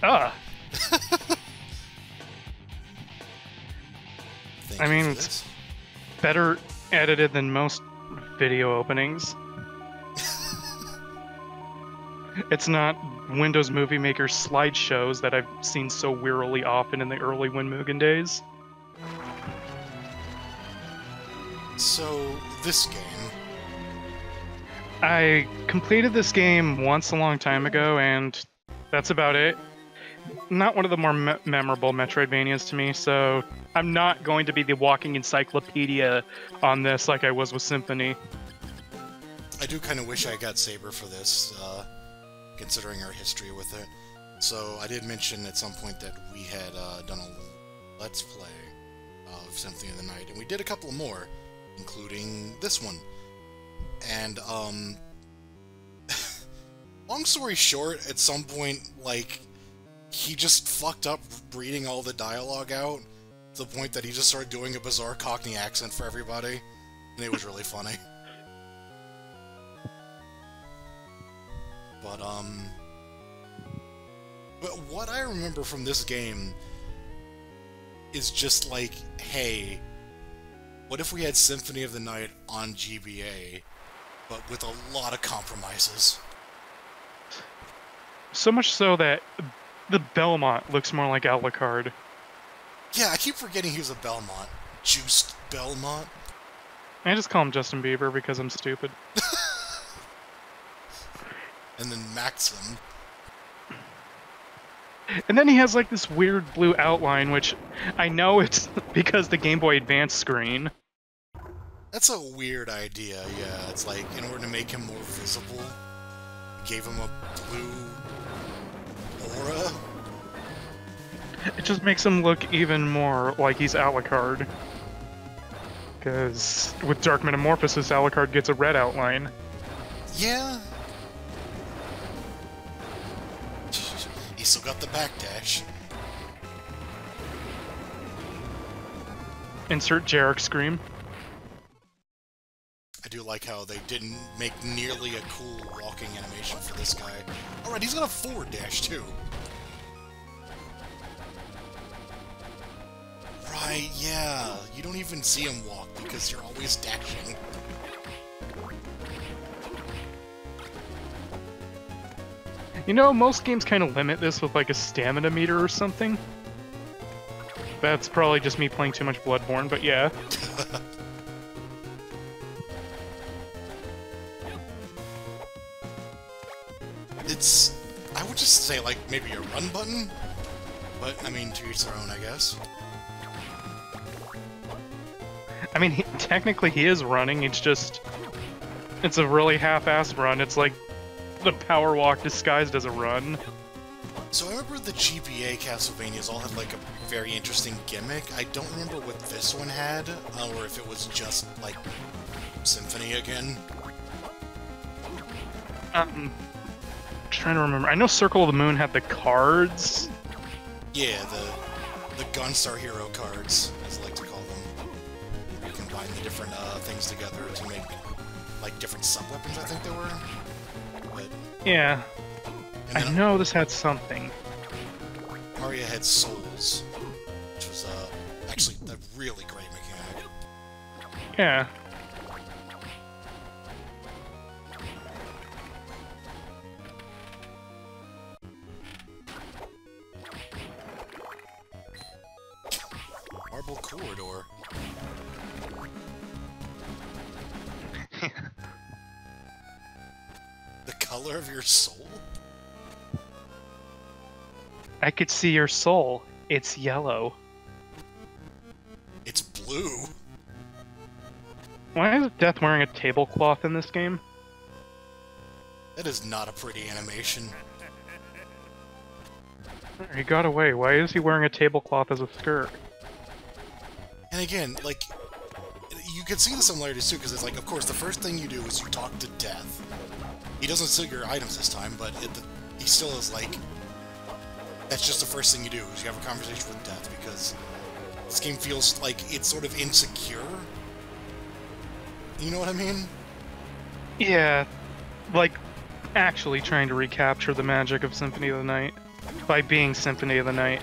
Ah, I Thank you mean, for it's this. better edited than most video openings. It's not Windows Movie Maker slideshows that I've seen so wearily often in the early WinMugen days. So, this game. I completed this game once a long time ago, and that's about it. Not one of the more memorable Metroidvanias to me, so I'm not going to be the walking encyclopedia on this like I was with Symphony. I do kind of wish I got Saber for this, considering our history with it. So, I did mention at some point that we had done a Let's Play of Symphony of the Night, and we did a couple more, including this one. And, long story short, at some point, like, he just fucked up reading all the dialogue out, to the point that he just started doing a bizarre Cockney accent for everybody, and it was really funny. But what I remember from this game is just like, hey, what if we had Symphony of the Night on GBA, but with a lot of compromises? So much so that the Belmont looks more like Alucard. Yeah, I keep forgetting he was a Belmont. Juste Belmont? I just call him Justin Bieber because I'm stupid. And then Maxim. And then he has like this weird blue outline, which I know it's because the Game Boy Advance screen. That's a weird idea, yeah. It's like, in order to make him more visible, gave him a blue aura. It just makes him look even more like he's Alucard. Because with Dark Metamorphosis, Alucard gets a red outline. Yeah. He still got the backdash. Insert Jarek scream. I do like how they didn't make nearly a cool walking animation for this guy. Alright, he's got a forward dash, too. Right, yeah. You don't even see him walk because you're always dashing. You know, most games kind of limit this with like a stamina meter or something. That's probably just me playing too much Bloodborne, but yeah. It's... I would just say, like, maybe a run button? But, I mean, to each their own, I guess. I mean, technically he is running, it's just... It's a really half-assed run. It's like the power walk disguised as a run. So I remember the GBA Castlevanias all had, like, a very interesting gimmick. I don't remember what this one had, or if it was just, like, Symphony again. Trying to remember. I know Circle of the Moon had the cards. Yeah, the Gunstar Hero cards, as I like to call them. You combine the different things together to make, like, different sub-weapons, I think they were. But, Yeah. and I know this had something. Aria had Souls, which was actually a really great mechanic. Yeah. Marble Corridor. The color of your soul? I could see your soul. It's yellow. It's blue. Why is Death wearing a tablecloth in this game? That is not a pretty animation. He got away. Why is he wearing a tablecloth as a skirt? And again, like, you can see the similarities too, because it's like, of course, the first thing you do is you talk to Death. He doesn't steal your items this time, but he still is like, that's just the first thing you do, is you have a conversation with Death, because this game feels like it's sort of insecure. You know what I mean? Yeah, like, actually trying to recapture the magic of Symphony of the Night. by being Symphony of the Night.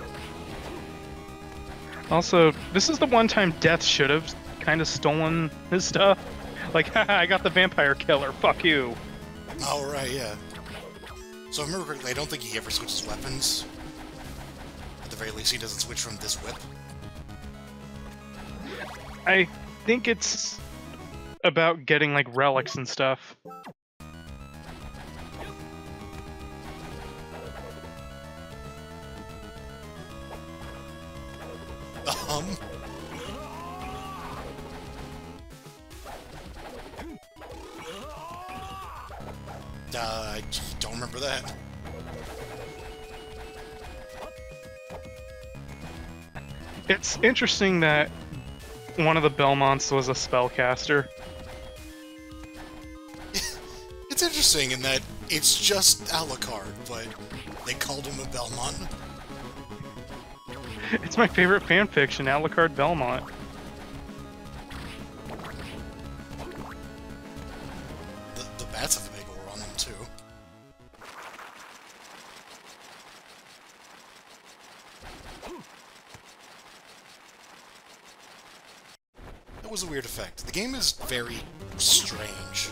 Also, this is the one time Death should have kind of stolen his stuff. Like, haha, I got the vampire killer, fuck you. Oh, right, yeah. So if I remember correctly, I don't think he ever switches weapons. At the very least, he doesn't switch from this whip. I think it's about getting, like, relics and stuff. I don't remember that. It's interesting that one of the Belmonts was a spellcaster. It's interesting in that it's just Alucard, but they called him a Belmont. It's my favorite fanfiction, Alucard Belmont. The bats have a big ore on them, too. That was a weird effect. The game is very strange.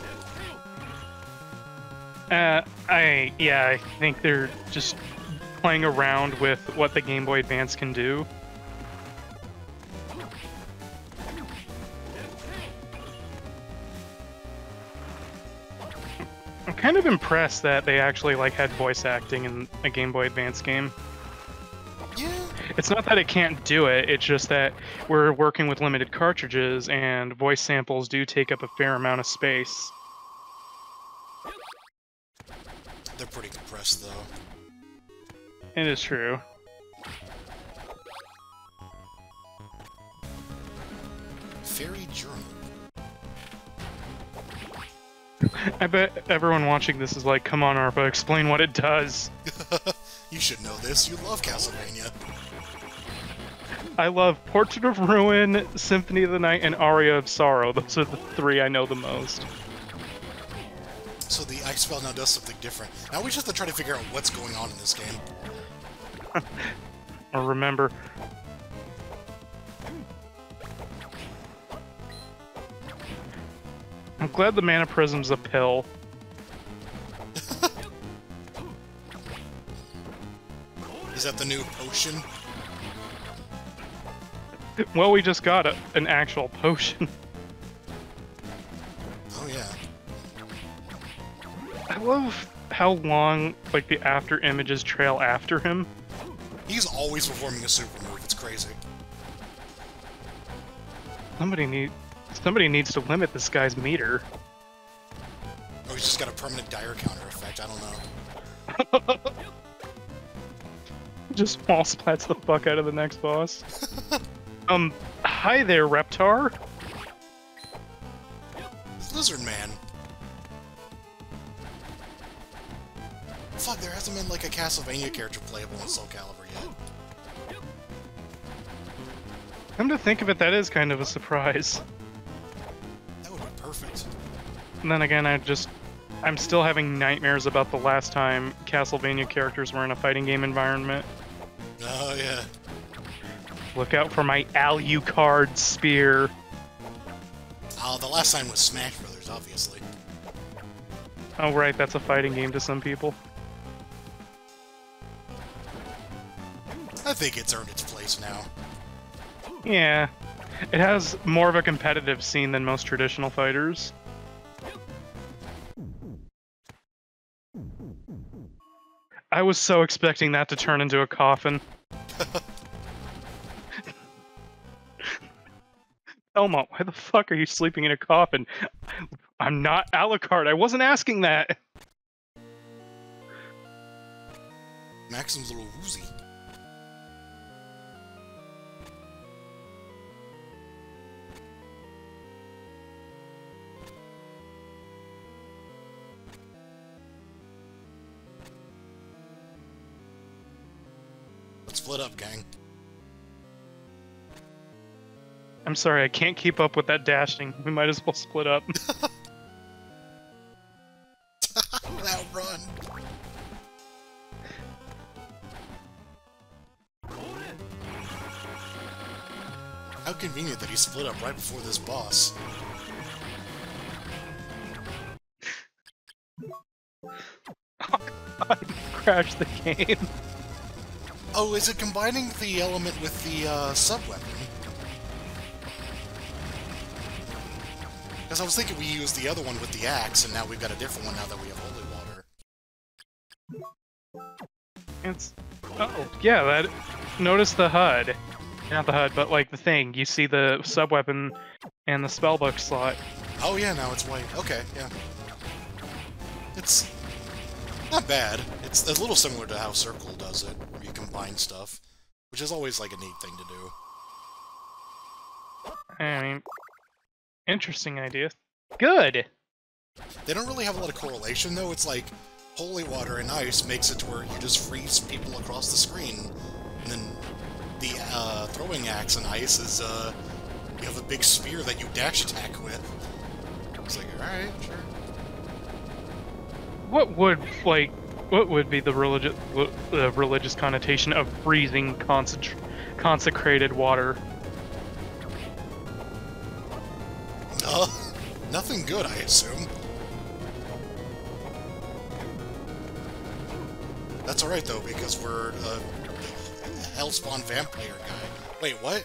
I think they're just playing around with what the Game Boy Advance can do. I'm kind of impressed that they actually like had voice acting in a Game Boy Advance game. Yeah. It's not that it can't do it, it's just that we're working with limited cartridges and voice samples do take up a fair amount of space. They're pretty compressed, though. It is true. Fairy Journal. I bet everyone watching this is like, come on, Arpa, explain what it does. You should know this. You love Castlevania. I love Portrait of Ruin, Symphony of the Night, and Aria of Sorrow. Those are the three I know the most. So the Ice Spell now does something different. Now we just have to try to figure out what's going on in this game. Or remember. I'm glad the Mana Prism's a pill. Is that the new potion? Well, we just got an actual potion. Oh, yeah. I love how long, like, the after images trail after him. He's always performing a super move. It's crazy. Somebody needs to limit this guy's meter. Oh, he's just got a permanent dire counter effect. I don't know. Just wall splats the fuck out of the next boss. Hi there, Reptar. Lizard Man. Fuck, there hasn't been like a Castlevania character playable in Soul Calibur yet. Come to think of it, that is kind of a surprise. That would be perfect. And then again, I'm still having nightmares about the last time Castlevania characters were in a fighting game environment. Oh, yeah. Look out for my Alucard spear. The last time was Smash Brothers, obviously. Oh right, that's a fighting game to some people. I think it's earned its place now. Yeah, it has more of a competitive scene than most traditional fighters. I was so expecting that to turn into a coffin. Elmo, why the fuck are you sleeping in a coffin? I'm not Alucard, I wasn't asking that! Maxim's a little woozy. Let's split up, gang. I'm sorry, I can't keep up with that dashing. We might as well split up. Without run. How convenient that he split up right before this boss. Crash the game. Oh, is it combining the element with the sub-weapon? Because I was thinking we used the other one with the axe, and now we've got a different one now that we have holy water. It's... Oh, yeah, that... Notice the HUD. Not the HUD, but like the thing. You see the sub-weapon and the spellbook slot. Oh yeah, now it's white. Okay, yeah. It's not bad. It's a little similar to how Circle does it, where you combine stuff, which is always like a neat thing to do. I mean, interesting idea. Good! They don't really have a lot of correlation, though. It's like holy water and ice makes it to where you just freeze people across the screen, and then the throwing axe and ice is, you have a big spear that you dash attack with. It's like, alright, sure. What would be the religious connotation of freezing consecrated water? Nothing good, I assume. That's alright, though, because we're the Hellspawn vampire guy. Wait, what?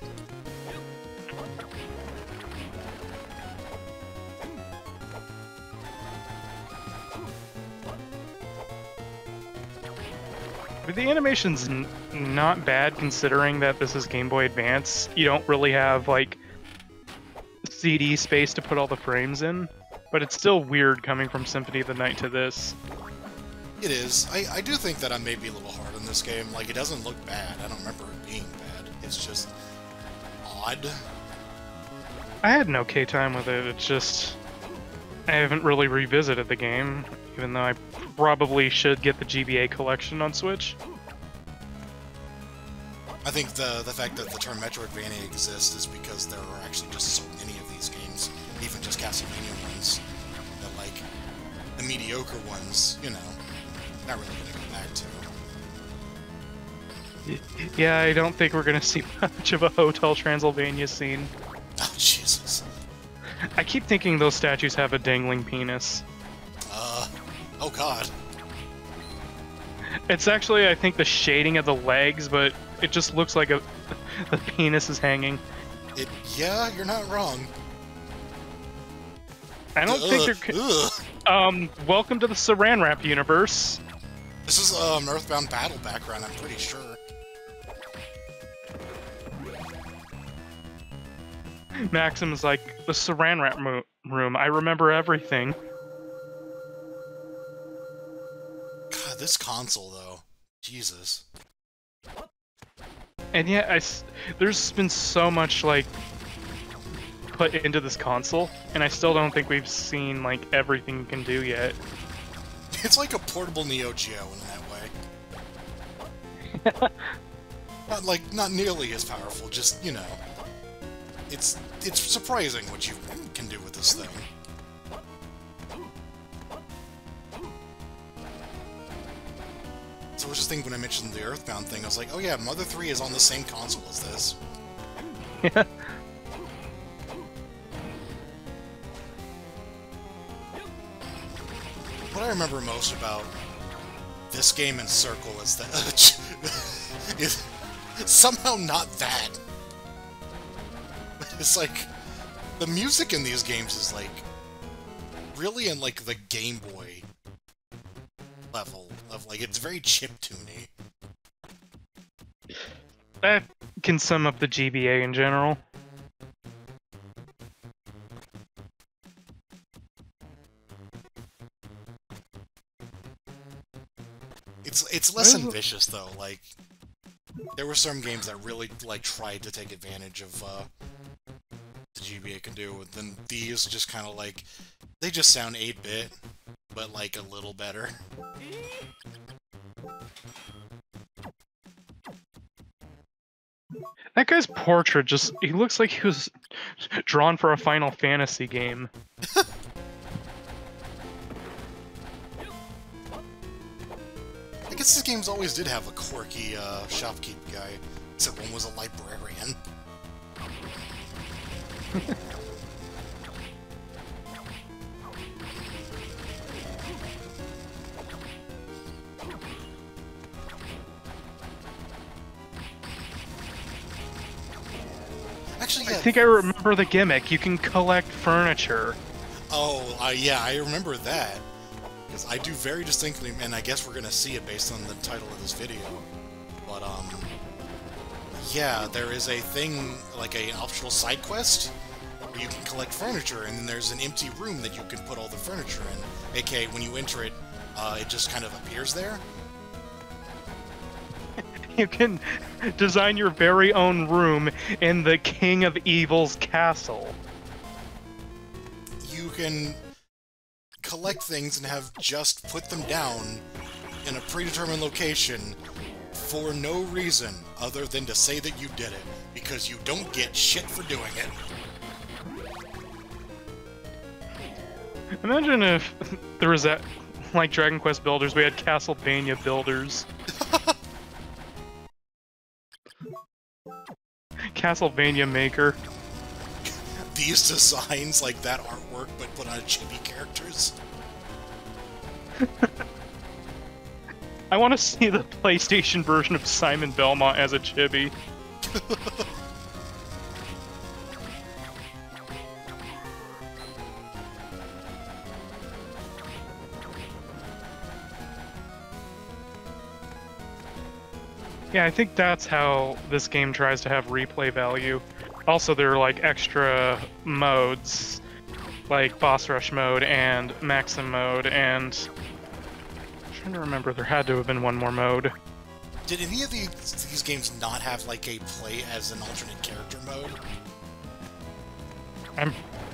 But the animation's not bad considering that this is Game Boy Advance. You don't really have, like, CD space to put all the frames in, but it's still weird coming from Symphony of the Night to this. It is. I do think that I may be a little hard on this game. Like, it doesn't look bad. I don't remember it being bad. It's just odd. I had an okay time with it. It's just I haven't really revisited the game, even though I probably should get the GBA collection on Switch. I think the fact that the term Metroidvania exists is because there are actually just so many of these games, even just Castlevania ones, that, like, the mediocre ones, you know, not really gonna go back to. Yeah, I don't think we're gonna see much of a Hotel Transylvania scene. Oh, Jesus. I keep thinking those statues have a dangling penis. Oh god. It's actually, I think, the shading of the legs, but it just looks like the penis is hanging. Yeah, you're not wrong. I don't think they're... welcome to the Saran Wrap universe. This is an Earthbound battle background, I'm pretty sure. Maxim's like, the Saran Wrap room, I remember everything. God, this console, though. Jesus. And yeah, there's been so much, like, put into this console, and I still don't think we've seen, like, everything it can do yet. It's like a portable Neo Geo in that way. Not nearly as powerful, just, you know. It's surprising what you can do with this thing. So I was just thinking when I mentioned the Earthbound thing, I was like, oh yeah, Mother 3 is on the same console as this. Yeah. What I remember most about this game and Circle is that it's somehow not that. It's like the music in these games is like really in like the Game Boy level of like it's very chiptune-y. That can sum up the GBA in general. It's less ambitious though. Like there were some games that really like tried to take advantage of the GBA can do, and then these just kind of like they just sound 8-bit, but like a little better. That guy's portrait he looks like he was drawn for a Final Fantasy game. I guess these games always did have a quirky shopkeep guy, except one was a librarian. Actually, I yeah. think I remember the gimmick. You can collect furniture. Oh, yeah, I remember that. Because I do very distinctly, and I guess we're gonna see it based on the title of this video. But, yeah, there is a thing, like an optional side quest, where you can collect furniture, and then there's an empty room that you can put all the furniture in. AKA, when you enter it, it just kind of appears there. You can design your very own room in the King of Evil's castle. You can collect things and have just put them down in a predetermined location for no reason other than to say that you did it, because you don't get shit for doing it. Imagine if there was that, like Dragon Quest Builders, we had Castlevania Builders. Castlevania Maker. These designs, like that artwork, but put on chibi characters. I want to see the PlayStation version of Simon Belmont as a chibi. Yeah, I think that's how this game tries to have replay value. Also, there are like extra modes, like Boss Rush mode and Maxim mode, and I'm trying to remember, there had to have been one more mode. Did any of these games not have like a play as an alternate character mode?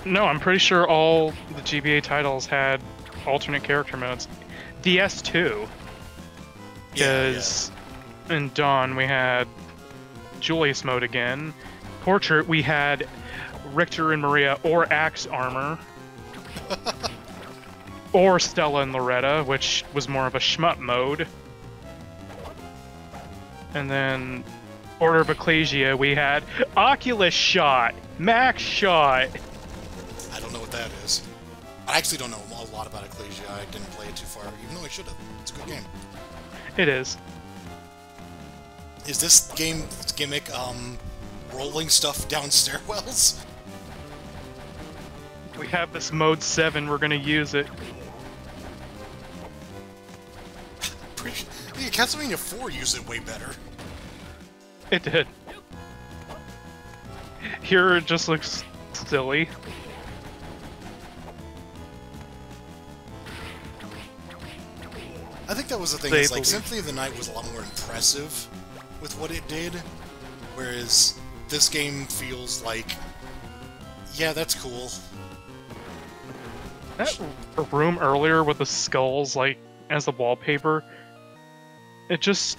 I'm pretty sure all the GBA titles had alternate character modes. DS2, because in Dawn we had Julius mode again. Portrait we had Richter and Maria or Axe Armor. Or Stella and Loretta, which was more of a shmup mode. And then Order of Ecclesia, we had Oculus Shot, Max Shot. I don't know what that is. I actually don't know a lot about Ecclesia. I didn't play it too far, even though I should have. It's a good game. It is. Is this game's gimmick, rolling stuff down stairwells? We have this mode 7, we're gonna use it. Yeah, Castlevania 4 used it way better. It did. Here it just looks silly. I think that was the thing, is like Symphony of the Night was a lot more impressive with what it did, whereas this game feels like, yeah, that's cool. That room earlier with the skulls, like, as the wallpaper, it just...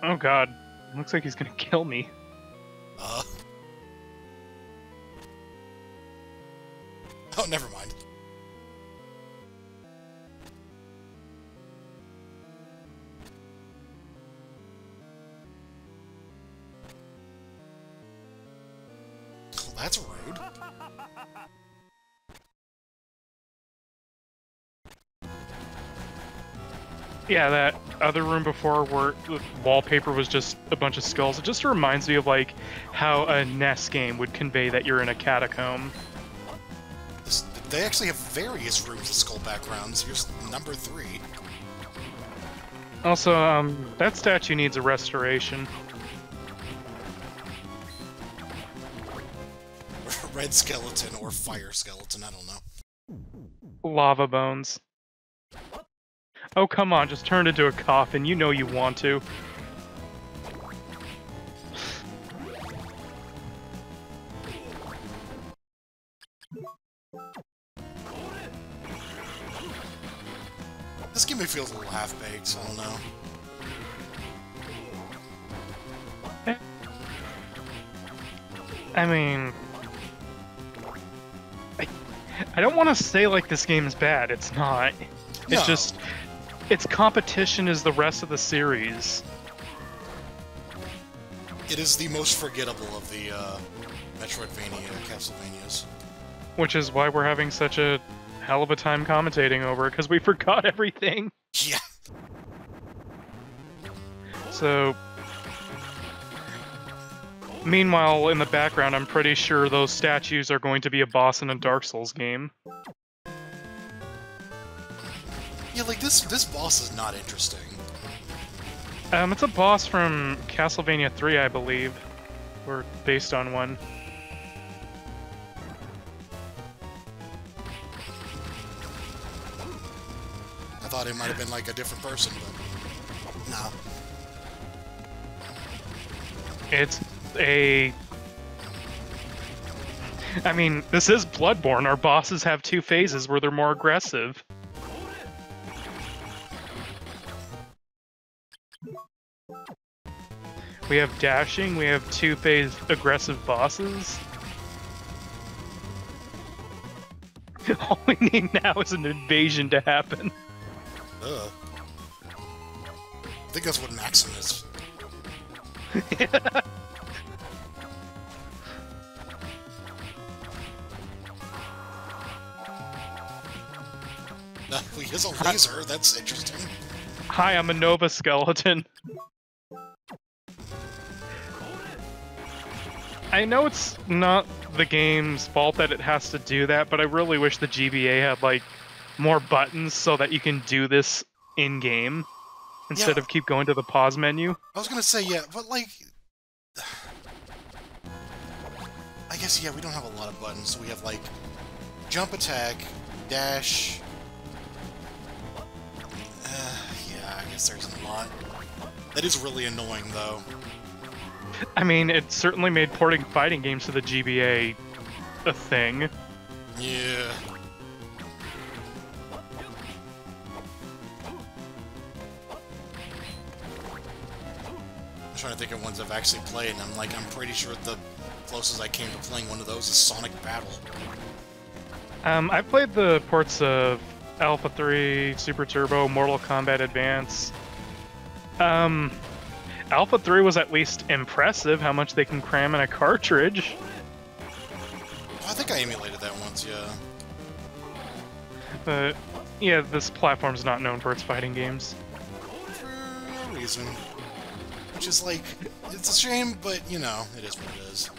Oh god, looks like he's gonna kill me. Oh, never mind. Well, that's rude. Yeah, that other room before where the wallpaper was just a bunch of skulls, it just reminds me of, like, how a NES game would convey that you're in a catacomb. They actually have various rooms with skull backgrounds. Here's number 3. Also, that statue needs a restoration. Red skeleton or fire skeleton, I don't know. Lava bones. Oh, come on, just turn it into a coffin. You know you want to. This gimmick feels a little half-baked, I don't know. I mean... I don't want to say, like, this game is bad. It's not. It's just... Its competition is the rest of the series. It is the most forgettable of the Metroidvania Castlevanias. Which is why we're having such a hell of a time commentating over it, because we forgot everything. Yeah. So, meanwhile, in the background, I'm pretty sure those statues are going to be a boss in a Dark Souls game. Yeah, like, this boss is not interesting. It's a boss from Castlevania 3, I believe. Or based on one. I thought it might have been, like, a different person, but... no. It's a... I mean, this is Bloodborne. Our bosses have two phases where they're more aggressive. We have dashing, we have two-phase aggressive bosses. All we need now is an invasion to happen. Ugh. I think that's what Maxim is. He has a laser, that's interesting. Hi, I'm a Nova Skeleton. I know it's not the game's fault that it has to do that, but I really wish the GBA had, like, more buttons so that you can do this in-game instead of keep going to the pause menu. I was gonna say, yeah, but, like... I guess, yeah, we don't have a lot of buttons. So we have, like, jump attack, dash... yeah, I guess there's a lot. That is really annoying, though. I mean, it certainly made porting fighting games to the GBA a thing. Yeah. I'm trying to think of ones I've actually played, and I'm pretty sure the closest I came to playing one of those is Sonic Battle. I played the ports of Alpha 3, Super Turbo, Mortal Kombat Advance. Alpha 3 was at least impressive how much they can cram in a cartridge. Oh, I think I emulated that once, yeah. But, yeah, this platform's not known for its fighting games. For a reason. Which is, like, it's a shame, but, you know, it is what it is.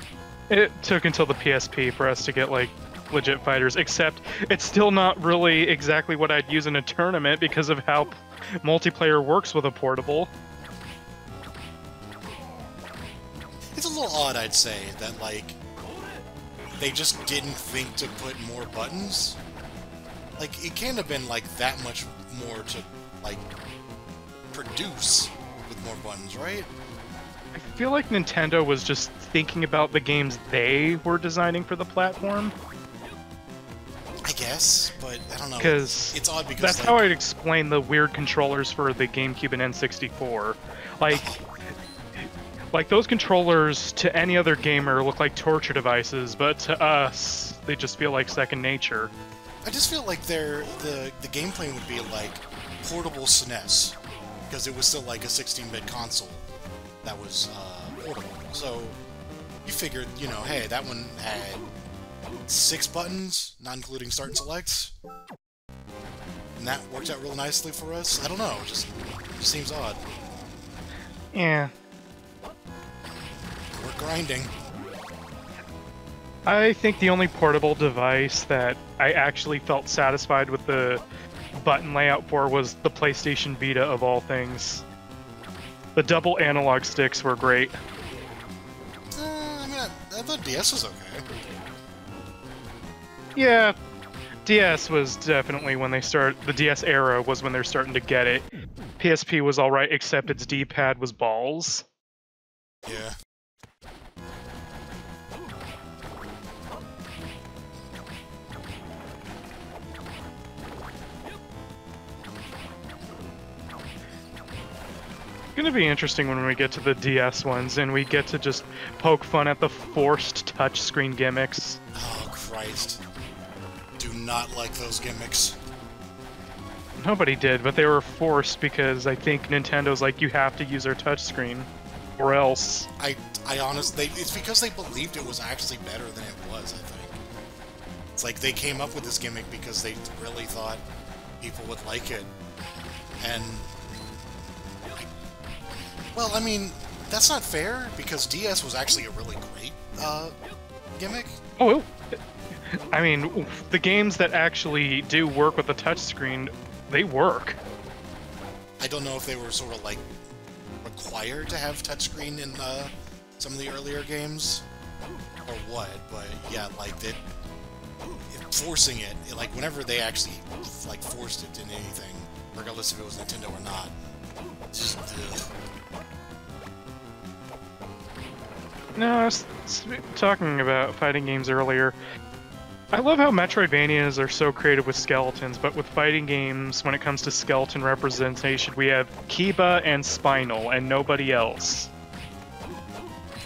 It took until the PSP for us to get, like, legit fighters, except it's still not really exactly what I'd use in a tournament because of how multiplayer works with a portable. It's a little odd, I'd say, that, like, they just didn't think to put more buttons. Like, it can't have been, like, that much more to, like, produce with more buttons, right? I feel like Nintendo was just thinking about the games they were designing for the platform. I guess, but I don't know. Because it's odd because that's like, how I'd explain the weird controllers for the GameCube and N64. Like those controllers to any other gamer look like torture devices, but to us, they just feel like second nature. I just feel like the gameplay would be like portable SNES, because it was still like a 16-bit console that was portable. So you figured, you know, hey, that one had 6 buttons, not including start and select, and that worked out real nicely for us. I don't know, it just seems odd. Yeah. We're grinding. I think the only portable device that I actually felt satisfied with the button layout for was the PlayStation Vita of all things. The double analog sticks were great. I mean, I thought DS was okay. Yeah, DS was definitely when they the DS era was when they're starting to get it. PSP was alright, except its D-pad was balls. Yeah. It's gonna be interesting when we get to the DS ones and we get to just poke fun at the forced touchscreen gimmicks. Oh, Christ. Do not like those gimmicks. Nobody did, but they were forced because I think Nintendo's like, you have to use our touchscreen. or else. I honestly, it's because they believed it was actually better than it was, I think. It's like they came up with this gimmick because they really thought people would like it. And, well, I mean, that's not fair, because DS was actually a really great gimmick. Oh, I mean, the games that actually do work with the touchscreen, they work. I don't know if they were sort of, like, required to have touchscreen in some of the earlier games, or what, but yeah, like, forcing it, like, whenever they actually, like, forced it in anything, regardless if it was Nintendo or not, just, No, I was talking about fighting games earlier. I love how Metroidvanias are so creative with skeletons, but with fighting games, when it comes to skeleton representation, we have Kiba and Spinal, and nobody else.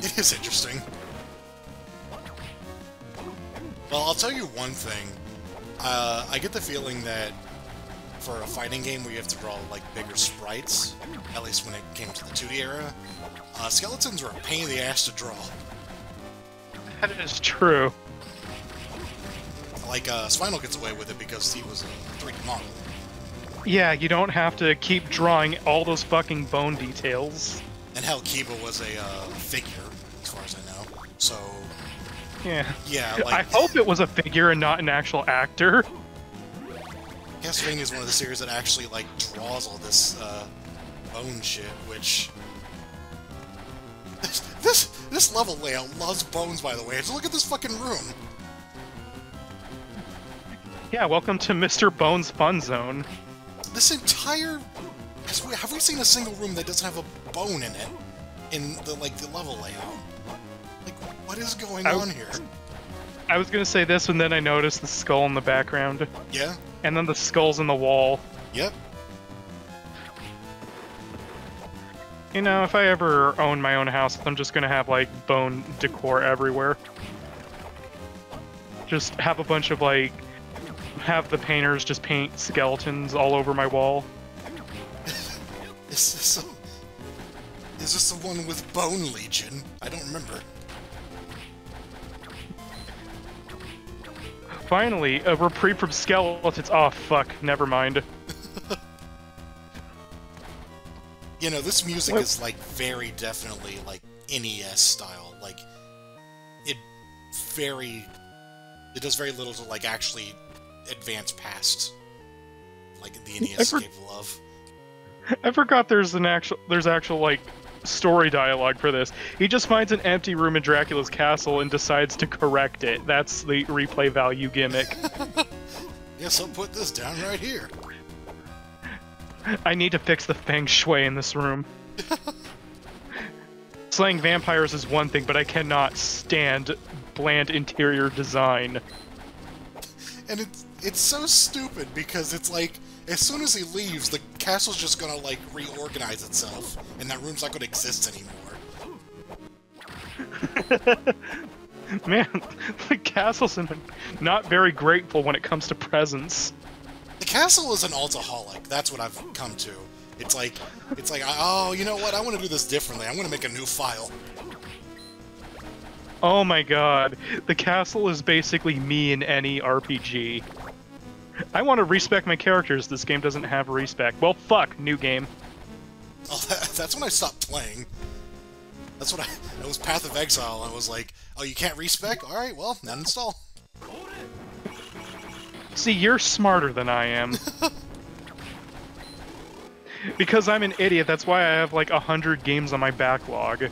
It is interesting. Well, I'll tell you one thing. I get the feeling that for a fighting game where you have to draw, like, bigger sprites, at least when it came to the 2D era, skeletons are a pain in the ass to draw. That is true. Like, Spinal gets away with it because he was a 3D model. Yeah, you don't have to keep drawing all those fucking bone details. And hell, Kiba was a figure, as far as I know. So, yeah. Yeah, like... I hope it was a figure and not an actual actor. Castlevania is one of the series that actually, like, draws all this, bone shit, which... This level layout loves bones, by the way. Just look at this fucking room. Yeah, welcome to Mr. Bones Fun Zone. This entire... Have we seen a single room that doesn't have a bone in it? In the, like, the level layout? Like, what is going on here? I was gonna say this, and then I noticed the skull in the background. Yeah? And then the skulls in the wall. Yep. You know, if I ever own my own house, I'm just gonna have, like, bone decor everywhere. Just have a bunch of, like... have the painters just paint skeletons all over my wall. Is this the one with Bone Legion? I don't remember. Finally, a reprieve from skeletons. Oh, fuck. Never mind. You know, this music is, like, very definitely, like, NES style. Like, it does very little to, like, actually advance past, like, the NES is capable of. I forgot there's actual, like, story dialogue for this. He just finds an empty room in Dracula's castle and decides to correct it. That's the replay value gimmick. Guess I'll put this down right here. I need to fix the feng shui in this room. Slaying vampires is one thing, but I cannot stand bland interior design. And it's so stupid because it's like, as soon as he leaves, the castle's just gonna, like, reorganize itself, and that room's not gonna exist anymore. Man, the castle's not very grateful when it comes to presents. The castle is an alcoholic. That's what I've come to. It's like, oh, you know what? I want to do this differently. I'm gonna make a new file. Oh my god, the castle is basically me in any RPG. I want to respec my characters. This game doesn't have a respec. Well, fuck, new game. Oh, that's when I stopped playing. That's when it was Path of Exile. I was like, oh, you can't respec? Alright, well, not install. See, you're smarter than I am. Because I'm an idiot, that's why I have like 100 games on my backlog.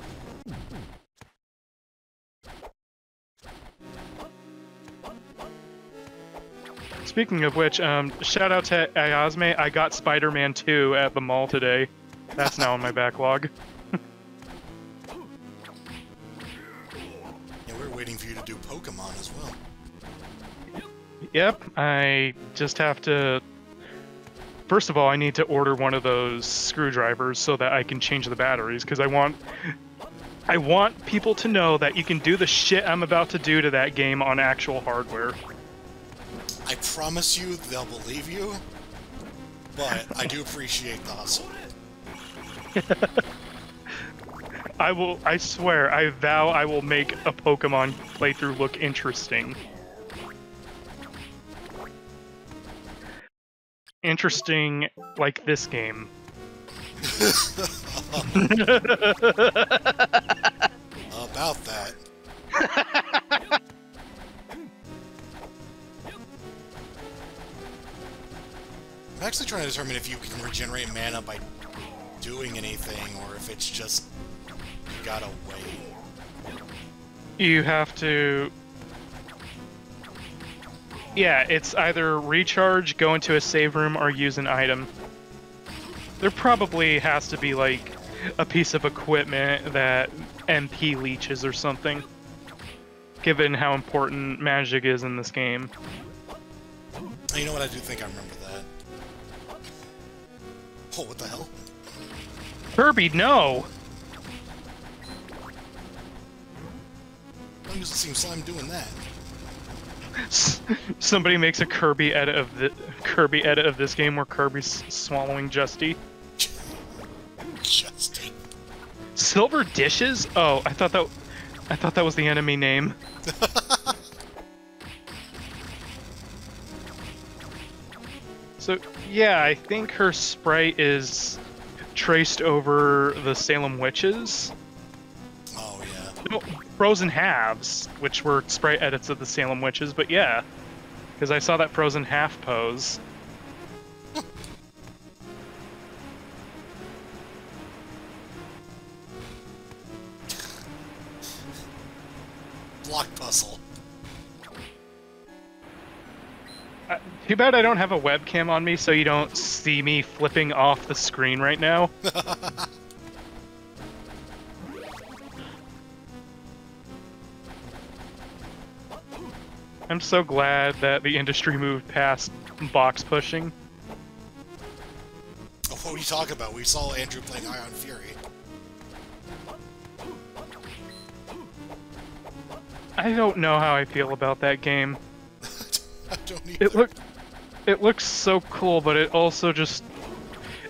Speaking of which, shout out to Ayazme, I got Spider-Man 2 at the mall today. That's now on my backlog. Yeah, we're waiting for you to do Pokemon as well. Yep, I just have to... First of all, I need to order one of those screwdrivers so that I can change the batteries, because I want people to know that you can do the shit I'm about to do to that game on actual hardware. I promise you they'll believe you, but I do appreciate the hustle. I swear, I vow I will make a Pokemon playthrough look interesting. Interesting, like this game. About that. I'm actually trying to determine if you can regenerate mana by doing anything, or if it's just you gotta wait. You have to... Yeah, it's either recharge, go into a save room, or use an item. There probably has to be, like, a piece of equipment that MP leeches or something, given how important magic is in this game. You know what? I do think I remember that. Oh, what the hell? Kirby, no! I don't see slime doing that. Somebody makes a Kirby edit of this game where Kirby's swallowing Juste. Juste. Silver dishes? Oh, I thought that was the enemy name. So yeah, I think her sprite is traced over the Salem witches. Oh yeah. No, Frozen Halves, which were sprite edits of the Salem witches, but yeah, because I saw that Frozen Half pose. Block puzzle. Too bad I don't have a webcam on me, so you don't see me flipping off the screen right now. I'm so glad that the industry moved past box pushing. Oh, what are you talking about? We saw Andrew playing Ion Fury. I don't know how I feel about that game. I don't either. It looks so cool, but it also just...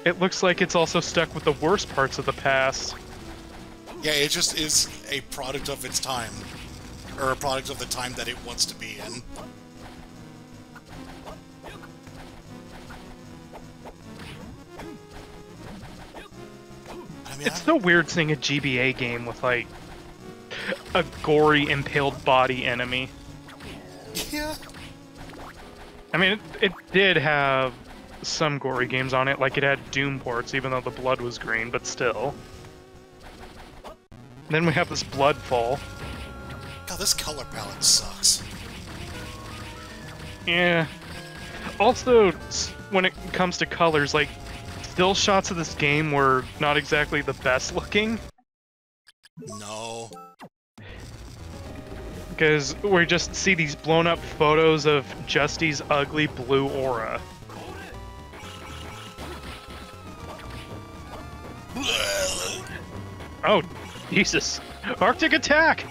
It looks like it's also stuck with the worst parts of the past. Yeah, it just is a product of its time. Or a product of the time that it wants to be in. I mean, It's so weird seeing a GBA game with, like, a gory, impaled body enemy. Yeah. I mean, it did have some gory games on it, like it had Doom ports, even though the blood was green, but still. Then we have this Bloodfall. God, this color palette sucks. Yeah. Also, when it comes to colors, like, still shots of this game were not exactly the best looking. No. Because we just see these blown up photos of Justy's ugly blue aura. Oh, Jesus. Arctic attack!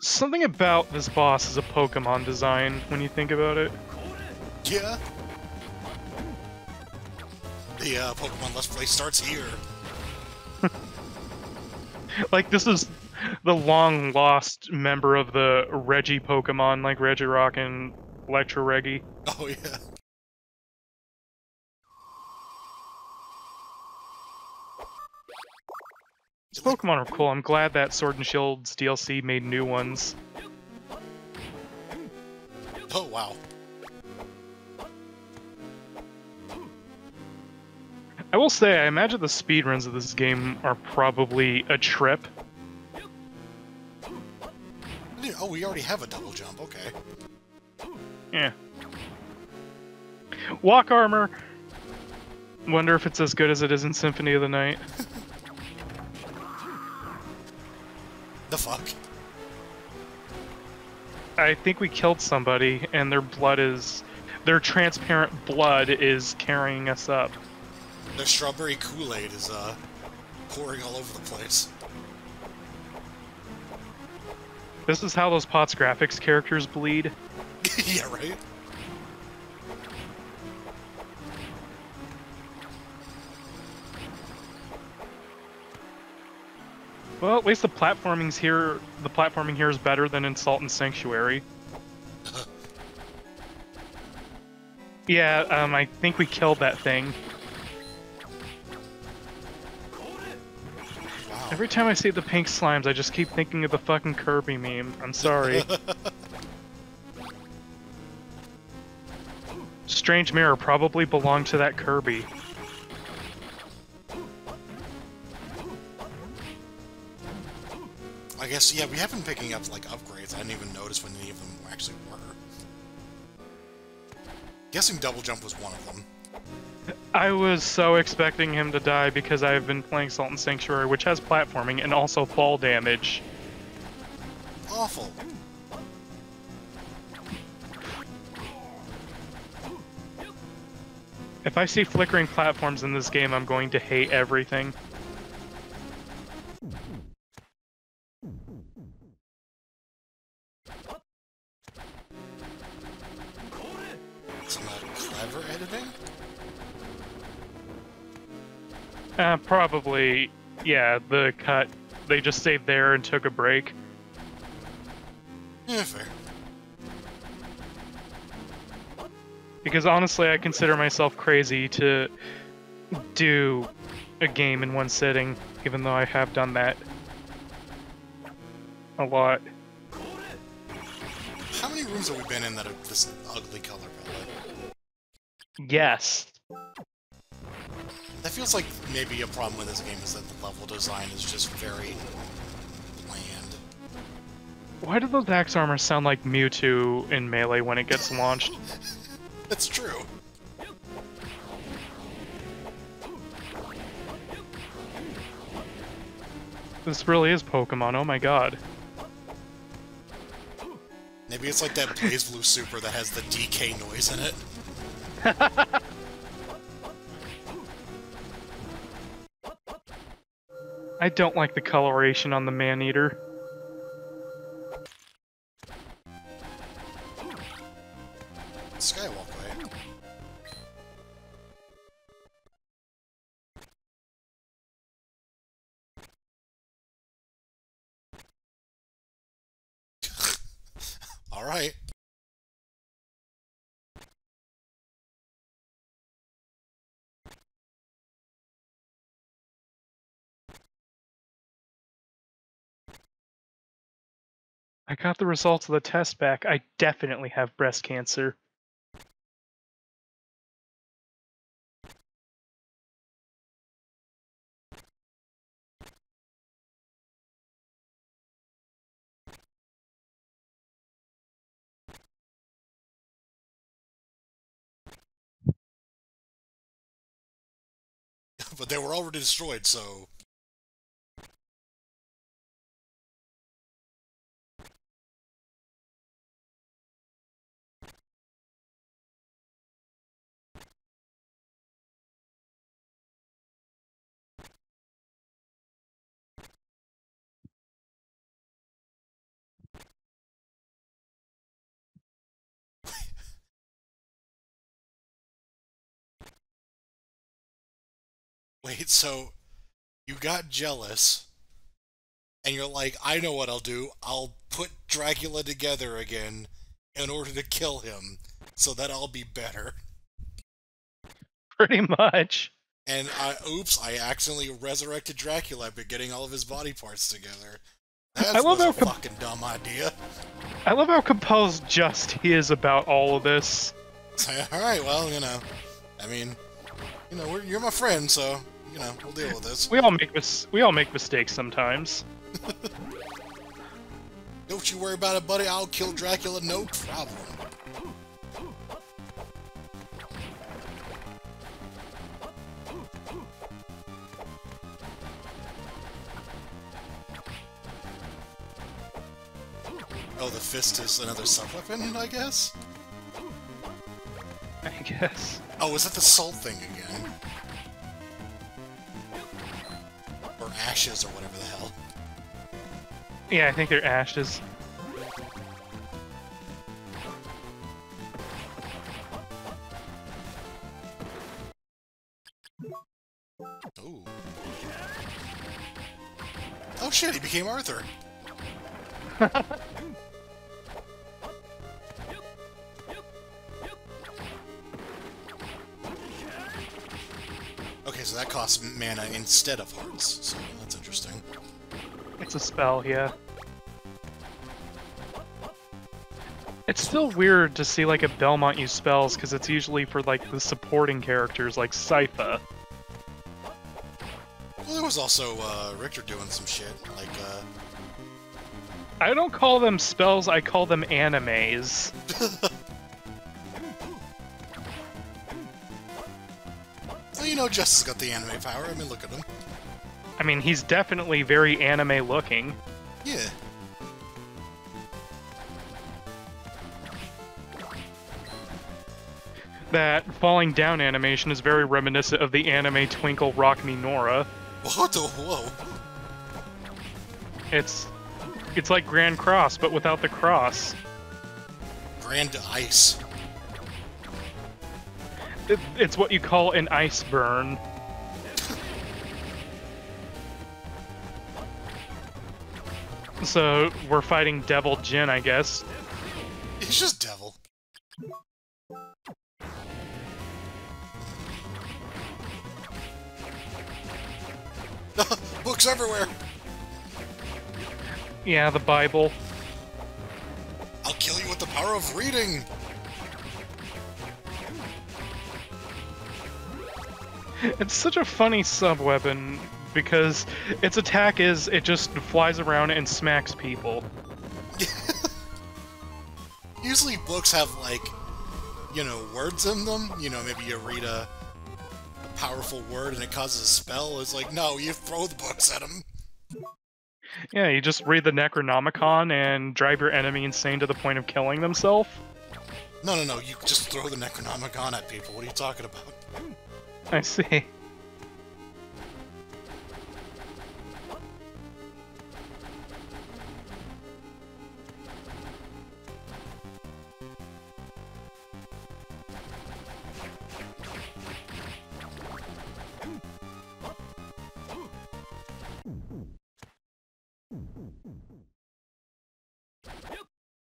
Something about this boss is a Pokemon design when you think about it. Yeah. The Pokemon Let's Play starts here. Like, this is the long-lost member of the Reggie Pokemon, like Regirock and Electro Reggie. Oh, yeah. These Pokemon are cool. I'm glad that Sword and Shield's DLC made new ones. Oh, wow. I will say, I imagine the speedruns of this game are probably a trip. Oh, we already have a double jump, okay. Yeah. Walk armor! Wonder if it's as good as it is in Symphony of the Night. The fuck? I think we killed somebody, and their blood is... Their transparent blood is carrying us up. The strawberry Kool-Aid is, pouring all over the place. This is how those POTS graphics characters bleed. Yeah, right? Well, at least the platforming here is better than in Salt and Sanctuary. Yeah, I think we killed that thing. Wow. Every time I see the pink slimes, I just keep thinking of the fucking Kirby meme. I'm sorry. Strange Mirror probably belonged to that Kirby. I guess, yeah, we have been picking up, like, upgrades. I didn't even notice when any of them actually were. Guessing Double Jump was one of them. I was so expecting him to die because I've been playing Salt and Sanctuary, which has platforming and also fall damage. Awful. If I see flickering platforms in this game, I'm going to hate everything. Isn't that clever editing? Probably, yeah, the cut. They just stayed there and took a break. Yeah, fair. Because honestly, I consider myself crazy to do a game in one sitting, even though I have done that a lot. How many rooms have we been in that are this ugly color palette? Yes. That feels like maybe a problem with this game is that the level design is just very bland. Why do those axe armors sound like Mewtwo in Melee when it gets launched? That's true. This really is Pokemon, oh my god. Maybe it's like that BlazBlue Super that has the DK noise in it. I don't like the coloration on the Maneater. Skywalkway. Alright. I got the results of the test back. I definitely have breast cancer. But they were already destroyed, so... Wait, so... You got jealous, and you're like, I know what I'll do. I'll put Dracula together again in order to kill him, so that I'll be better. Pretty much. And oops, I accidentally resurrected Dracula by getting all of his body parts together. That was a fucking dumb idea. I love how composed Just he is about all of this. Alright, well, you know, I mean, you know, you're my friend, so, you know, we'll deal with this. We all make mistakes sometimes. Don't you worry about it, buddy. I'll kill Dracula, no problem. Oh, the fist is another sub-weapon, I guess? I guess. Oh, is that the salt thing again? Or ashes, or whatever the hell. Yeah, I think they're ashes. Ooh. Oh shit, he became Arthur. Okay, so that costs mana instead of hearts, so that's interesting. It's a spell, yeah. It's still weird to see like a Belmont use spells, because it's usually for like the supporting characters like Sypha. Well, there was also Richter doing some shit, like I don't call them spells, I call them animes. Well, you know, Juste has got the anime power. I mean, look at him. I mean, he's definitely very anime looking. Yeah. That falling down animation is very reminiscent of the anime Twinkle Rock Me Nora. What the whoa? It's like Grand Cross, but without the cross. Grand Ice. It's what you call an ice burn. So, we're fighting Devil Jin, I guess. He's just devil. Books everywhere! Yeah, the Bible. I'll kill you with the power of reading! It's such a funny sub-weapon, because its attack is, it just flies around and smacks people. Usually books have, like, you know, words in them. You know, maybe you read a powerful word and it causes a spell. It's like, no, you throw the books at them. Yeah, you just read the Necronomicon and drive your enemy insane to the point of killing themselves. No, you just throw the Necronomicon at people. What are you talking about? I see.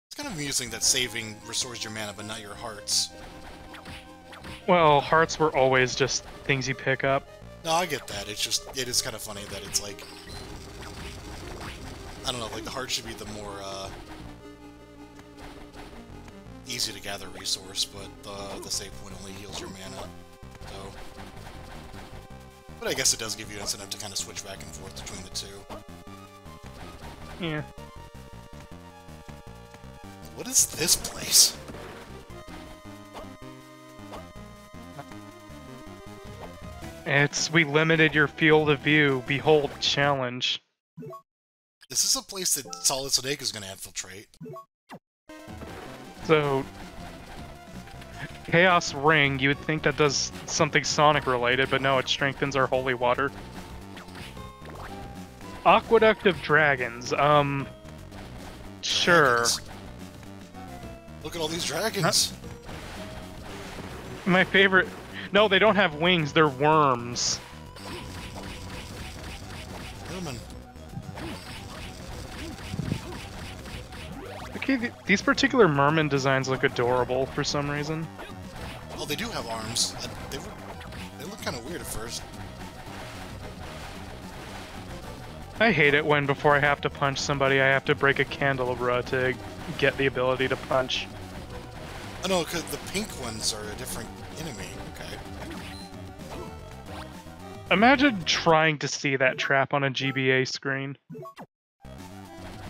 It's kind of amusing that saving restores your mana, but not your hearts. Well, hearts were always just things you pick up. No, I get that. It's just, it is kind of funny that it's like, I don't know, like the heart should be the more, easy to gather resource, but the save point only heals your mana, so... But I guess it does give you incentive to kind of switch back and forth between the two. Yeah. What is this place? We limited your field of view. Behold, challenge. This is a place that Solid Snake is going to infiltrate. So, Chaos Ring, you would think that does something Sonic related, but no, it strengthens our holy water. Aqueduct of Dragons, sure. Dragons. Look at all these dragons! My favorite... No, they don't have wings, they're worms. Human. Okay, these particular merman designs look adorable for some reason. Oh, they do have arms. They look kind of weird at first. I hate it when before I have to punch somebody, I have to break a candelabra to get the ability to punch. Oh no, because the pink ones are a different enemy. Okay. Imagine trying to see that trap on a GBA screen.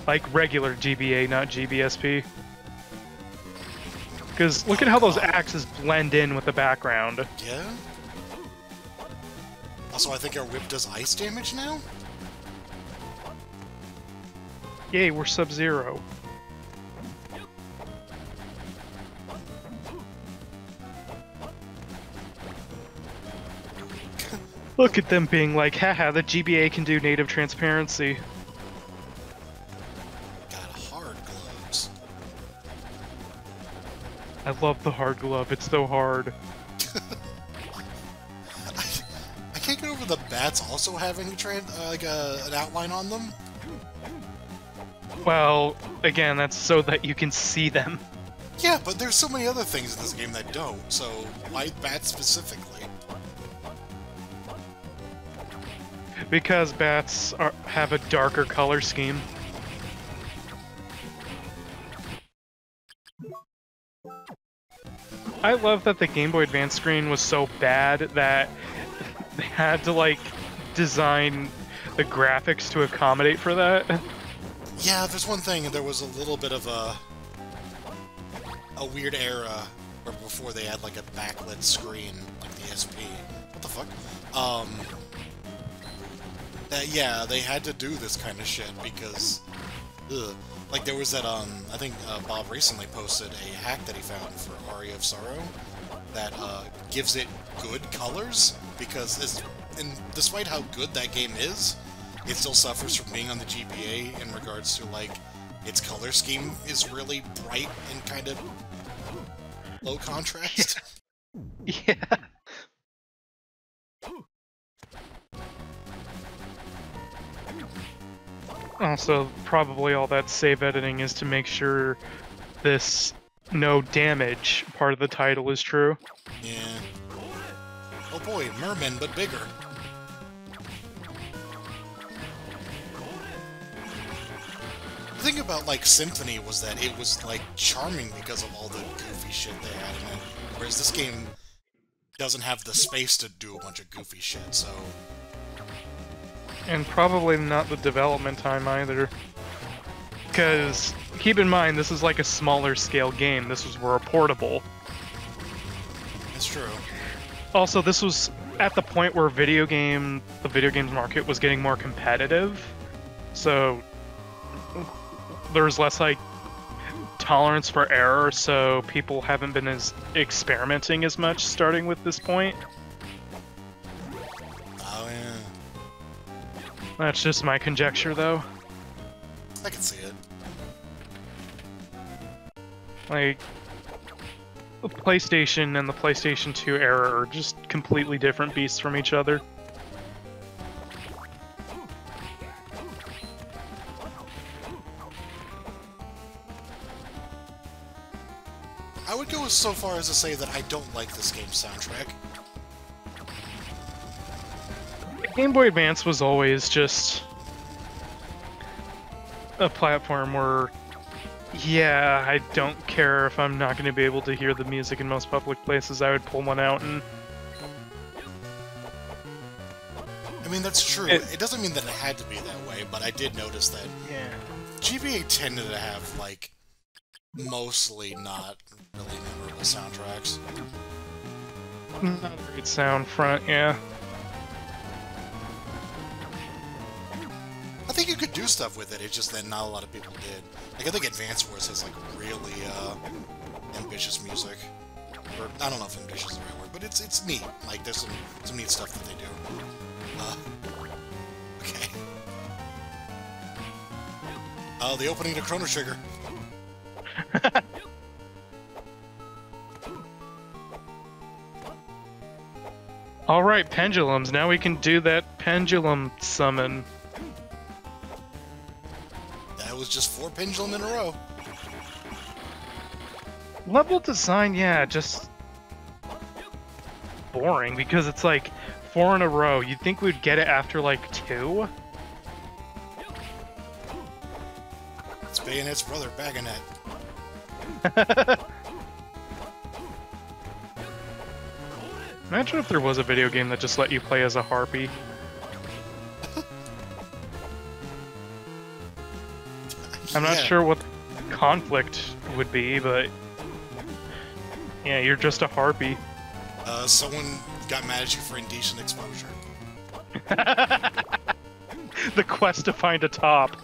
Like regular GBA, not GBSP. Because look at how those axes blend in with the background. Yeah? Also, I think our whip does ice damage now? Yay, we're Sub-Zero. Look at them being like, haha, the GBA can do native transparency. Got hard gloves. I love the hard glove, it's so hard. I can't get over the bats also having an outline on them. Well, again, that's so that you can see them. Yeah, but there's so many other things in this game that don't, so why bats specifically? Because bats have a darker color scheme. I love that the Game Boy Advance screen was so bad that they had to, like, design the graphics to accommodate for that. Yeah, there's one thing, there was a little bit of a weird era where before they had, like, a backlit screen, like the SP. What the fuck? Yeah, they had to do this kind of shit because, ugh. Like, there was that, I think Bob recently posted a hack that he found for Aria of Sorrow that gives it good colors, because despite how good that game is, it still suffers from being on the GBA in regards to, like, its color scheme is really bright and kind of low contrast. Yeah. Also, probably all that save editing is to make sure this no damage part of the title is true. Yeah. Oh boy, mermen, but bigger. The thing about, like, Symphony was that it was, like, charming because of all the goofy shit they had in it. Whereas this game doesn't have the space to do a bunch of goofy shit, so... And probably not the development time either. Because, keep in mind, this is like a smaller scale game. This was more portable. It's true. Also, this was at the point where the video games market was getting more competitive. So, there's less, like, tolerance for error, so people haven't been as experimenting as much starting with this point. Oh, yeah. That's just my conjecture, though. I can see it. Like, the PlayStation and the PlayStation 2 era are just completely different beasts from each other. I would go so far as to say that I don't like this game's soundtrack. Game Boy Advance was always just a platform where, yeah, I don't care if I'm not going to be able to hear the music in most public places. I would pull one out and... I mean, that's true. It doesn't mean that it had to be that way, but I did notice that GBA tended to have, like, mostly not really memorable soundtracks. Not a great sound front, yeah. I think you could do stuff with it, it's just that not a lot of people did. Like, I think Advance Wars has, like, really, ambitious music. Or, I don't know if ambitious is the right word, but it's neat. Like, there's some neat stuff that they do. Okay. The opening to Chrono Trigger. Alright, pendulums. Now we can do that pendulum summon. That was just 4 pendulum in a row. Level design, yeah, just boring, because it's like 4 in a row. You'd think we'd get it after like 2? It's Bayonet's brother, Bagonet. Imagine if there was a video game that just let you play as a harpy. I'm not sure what the conflict would be, but... yeah, you're just a harpy. Someone got mad at you for indecent exposure. The quest to find a top.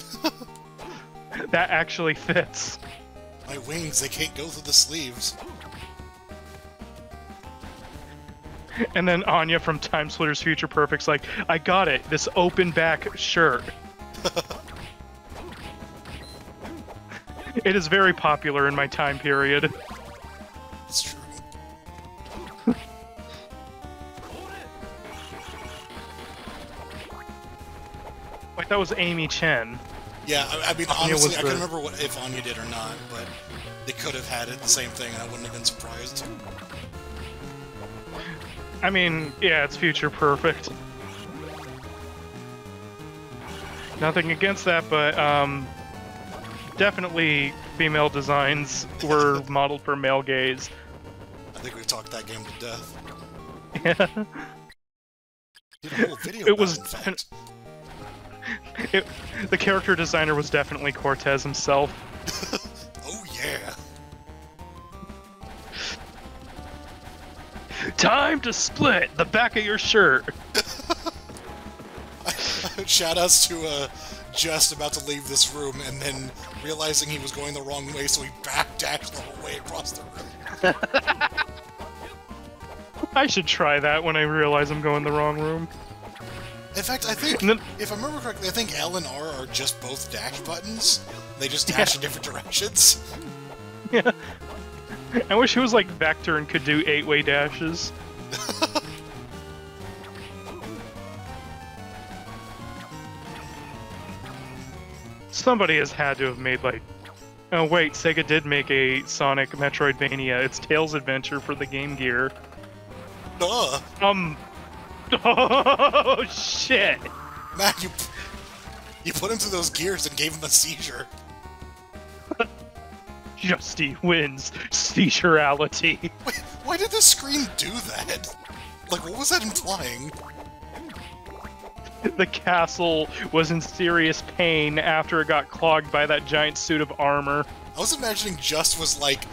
That actually fits. My wings, they can't go through the sleeves. And then Anya from Time Splitter's Future Perfect's like, I got it, this open back shirt. It is very popular in my time period. It's true. Like, that was Amy Chen. Yeah, I mean, Anya honestly, was I the- couldn't remember if Anya did or not, but they could have had it the same thing, and I wouldn't have been surprised. I mean, yeah, it's future perfect. Nothing against that, but definitely female designs were modeled for male gaze. I think we've talked that game to death. Yeah. Did a whole video It about was it, in fact. The character designer was definitely Cortez himself. Oh yeah! Time to split the back of your shirt. Shoutouts to Just about to leave this room and then realizing he was going the wrong way, so he backdashed the whole way across the room. I should try that when I realize I'm going the wrong room. In fact, I think, And then- if I remember correctly, I think L and R are just both dash buttons. They just dash in different directions. Yeah. I wish it was like Vector and could do 8-way dashes. Somebody has had to have made like... Oh wait, Sega did make a Sonic Metroidvania. It's Tails Adventure for the Game Gear. Duh! Oh shit! Man, you put him through those gears and gave him a seizure. Justy wins seizurality. Wait, why did the screen do that? Like, what was that implying? The castle was in serious pain after it got clogged by that giant suit of armor. I was imagining Just was like,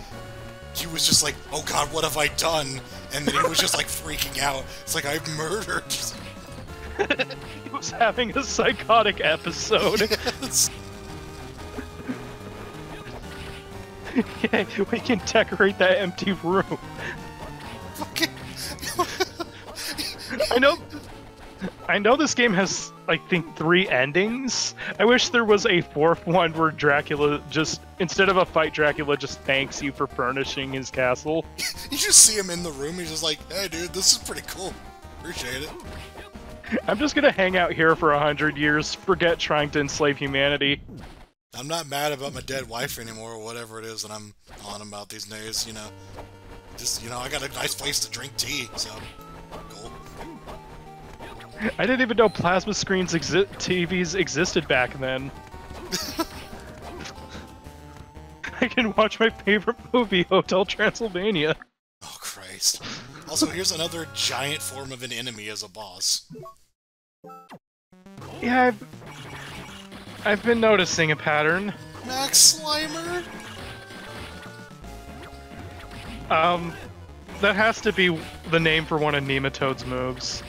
he was just like, oh god, what have I done? And then he was just like freaking out. It's like, I've murdered. He was having a psychotic episode. Yes. Yay, we can decorate that empty room. Fucking... I know this game has, I think, 3 endings. I wish there was a 4th one where Dracula just, instead of a fight, Dracula just thanks you for furnishing his castle. You just see him in the room, he's just like, hey dude, this is pretty cool. Appreciate it. I'm just gonna hang out here for 100 years, forget trying to enslave humanity. I'm not mad about my dead wife anymore, or whatever it is that I'm on about these days, you know. Just, you know, I got a nice place to drink tea, so... Cool. I didn't even know plasma screens TVs existed back then. I can watch my favorite movie, Hotel Transylvania. Oh, Christ. Also, here's another giant form of an enemy as a boss. Yeah, I've been noticing a pattern. Max Slimer? That has to be the name for one of Nematode's moves.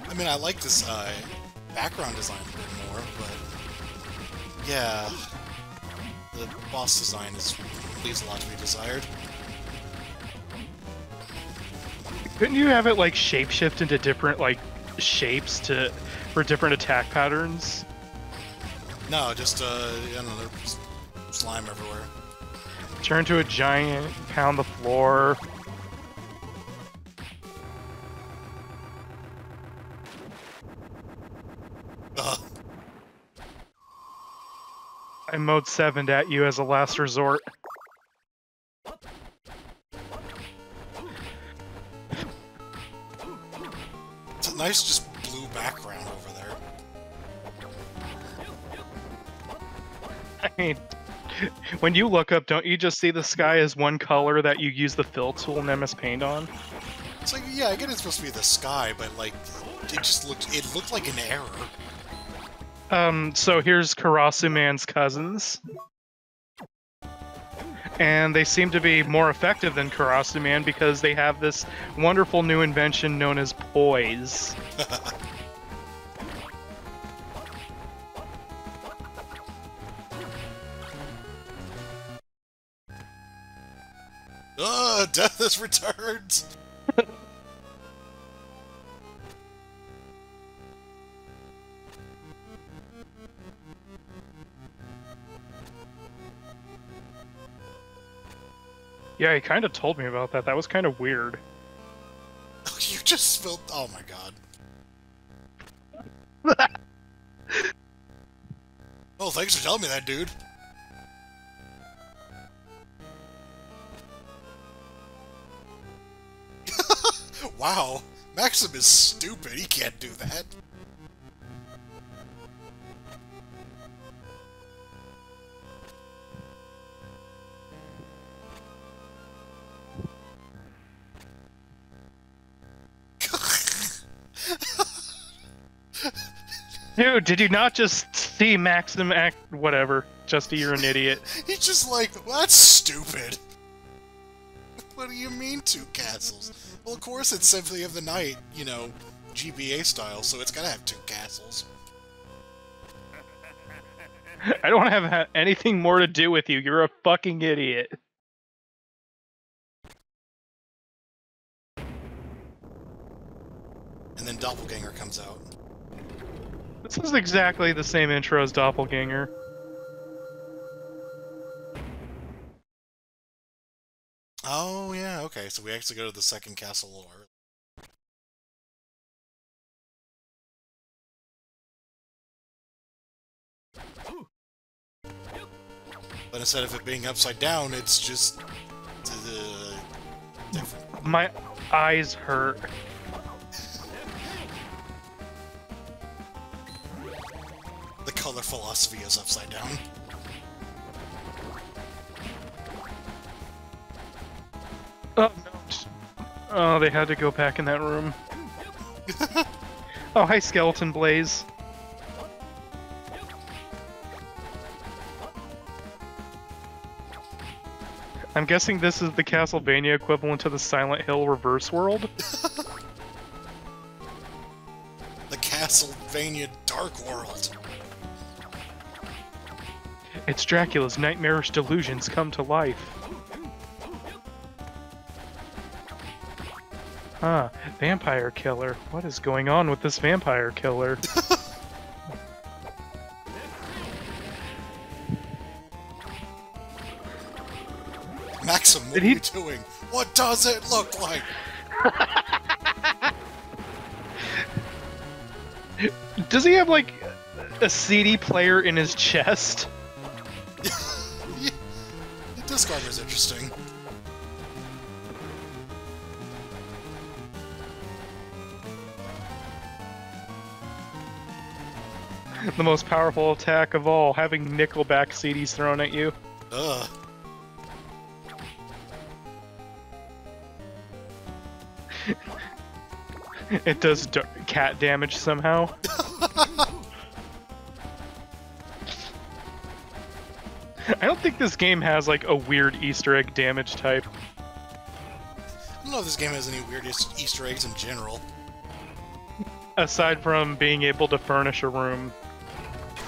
I mean, I like this background design a bit more, but yeah, the boss design leaves a lot to be desired. Couldn't you have it like shapeshift into different like shapes for different attack patterns? No, just I don't know, there's slime everywhere. Turn to a giant, pound the floor. Ugh. I mode 7'd at you as a last resort. It's a nice, just blue background over there. I mean, when you look up, don't you just see the sky as one color that you use the fill tool in MS Paint on? It's like, yeah, I get it's supposed to be the sky, but like, it looked like an error. So here's Karasu Man's cousins. And they seem to be more effective than Karasu Man because they have this wonderful new invention known as poise. Ugh, death has returned! Yeah, he kind of told me about that. That was kind of weird. You just spilled... Oh my god. Oh, thanks for telling me that, dude. Wow. Maxim is stupid. He can't do that. Dude, did you not just see Maxim act... Whatever. Justy, you're an idiot. He's just like, well, that's stupid. What do you mean 2 castles? Well, of course it's Symphony of the Night, you know, GBA style, so it's gotta have 2 castles. I don't have anything more to do with you. You're a fucking idiot. And then Doppelganger comes out. This is exactly the same intro as Doppelganger. Oh, yeah, okay, so we actually go to the second castle a little early. But instead of it being upside down, it's just... different. My eyes hurt. The color philosophy is upside down. Oh, no. Oh, they had to go back in that room. Oh, hi, Skeleton Blaze. I'm guessing this is the Castlevania equivalent to the Silent Hill reverse world? The Castlevania Dark World. It's Dracula's nightmarish delusions come to life. Huh, vampire killer. What is going on with this vampire killer? Maxim, what are you doing? What does it look like? Does he have, like, a CD player in his chest? Yeah. The disc armor's interesting. The most powerful attack of all, having Nickelback CDs thrown at you. Ugh. It does cat damage somehow. I don't think this game has, like, a weird Easter egg damage type. I don't know if this game has any weird Easter eggs in general. Aside from being able to furnish a room.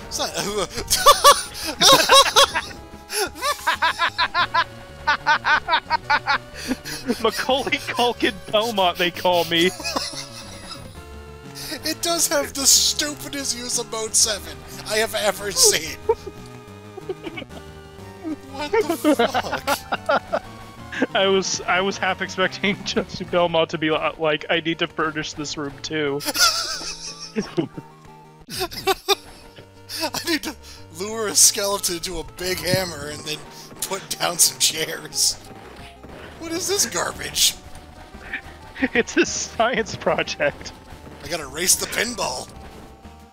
It's not... Macaulay Culkin Belmont, they call me. It does have the stupidest use of Mode 7 I have ever seen. What the fuck? I was half expecting Justin Belmont to be like, I need to furnish this room too. I need to lure a skeleton to a big hammer and then put down some chairs. What is this garbage? It's a science project. I gotta race the pinball.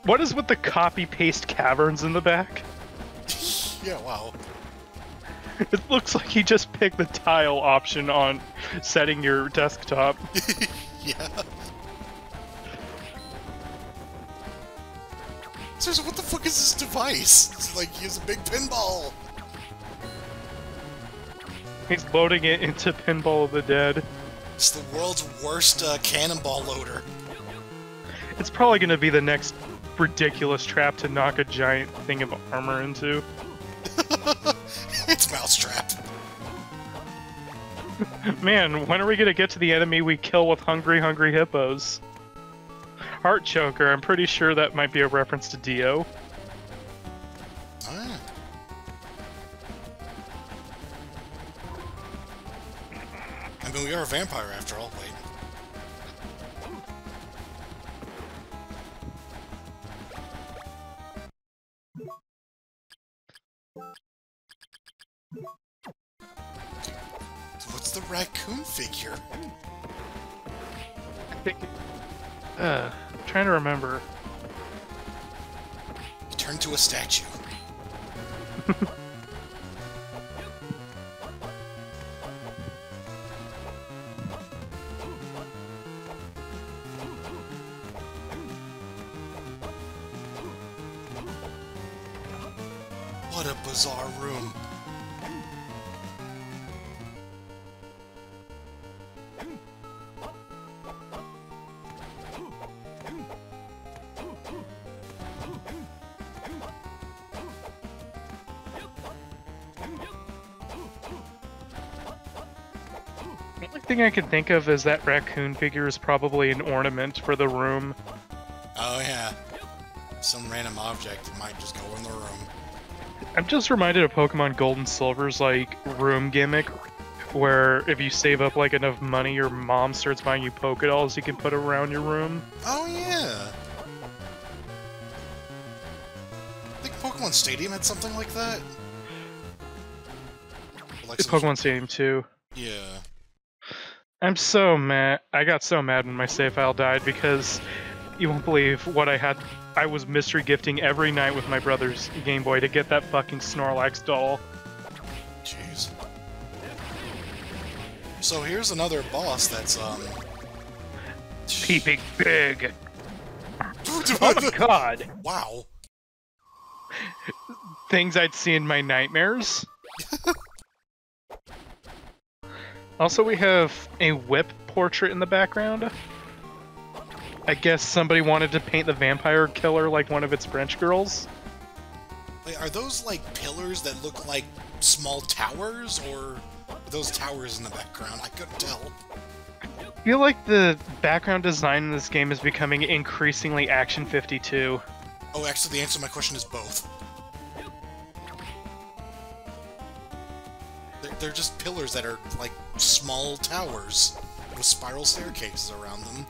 What is with the copy-paste caverns in the back? Yeah, wow. It looks like you just picked the tile option on setting your desktop. Yeah. Seriously, what the fuck is this device? It's like, use a big pinball. He's loading it into Pinball of the Dead. It's the world's worst cannonball loader. It's probably going to be the next ridiculous trap to knock a giant thing of armor into. It's Mousetrap. Man, when are we going to get to the enemy we kill with hungry hippos? Heart Choker, I'm pretty sure that might be a reference to Dio. Ah. I mean, we are a vampire after all, wait. What's the raccoon figure? I think... I'm trying to remember. He turned to a statue. What a bizarre room. The only thing I can think of is that raccoon figure is probably an ornament for the room. Oh yeah. Some random object might just go in the room. I'm just reminded of Pokemon Gold and Silver's like room gimmick, where if you save up like enough money, your mom starts buying you Pokédolls you can put around your room. Oh yeah. I think Pokemon Stadium had something like that. Like Pokemon Stadium 2. Yeah. I'm so mad. I got so mad when my save file died because you won't believe what I had. I was mystery gifting every night with my brother's Game Boy to get that fucking Snorlax doll. Jeez. So here's another boss that's, Peeping big. Oh my god. Wow. Things I'd see in my nightmares. Also, we have a whip portrait in the background. I guess somebody wanted to paint the vampire killer like one of its French girls. Wait, are those like pillars that look like small towers, or are those towers in the background? I couldn't tell. I feel like the background design in this game is becoming increasingly Action 52. Oh, actually, the answer to my question is both. They're just pillars that are like small towers with spiral staircases around them.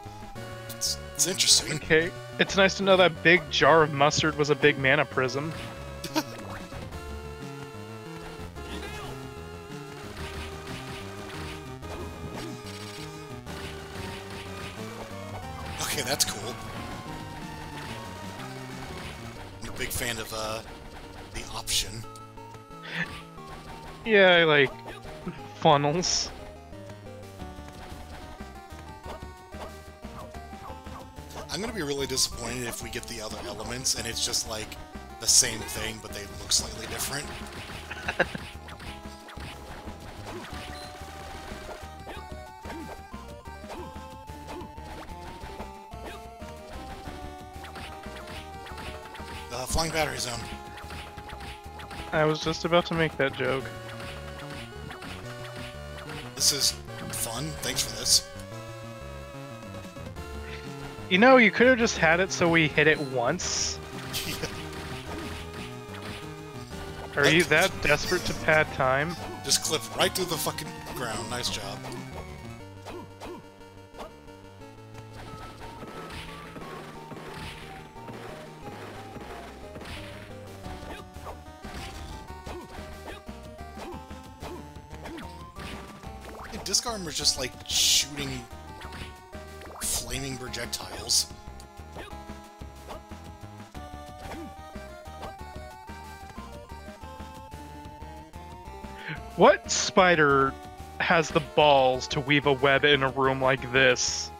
It's interesting. Okay, it's nice to know that big jar of mustard was a big mana prism. Okay, that's cool. I'm a big fan of the option. Yeah, I like funnels. I'm gonna be really disappointed if we get the other elements and it's just like the same thing, but they look slightly different. Flying battery zone. I was just about to make that joke. This is fun. Thanks for this. You know, you could have just had it so we hit it once. Are you that desperate to pad time? Just clip right through the fucking ground. Nice job. Disc Armor's just like shooting flaming projectiles. What spider has the balls to weave a web in a room like this?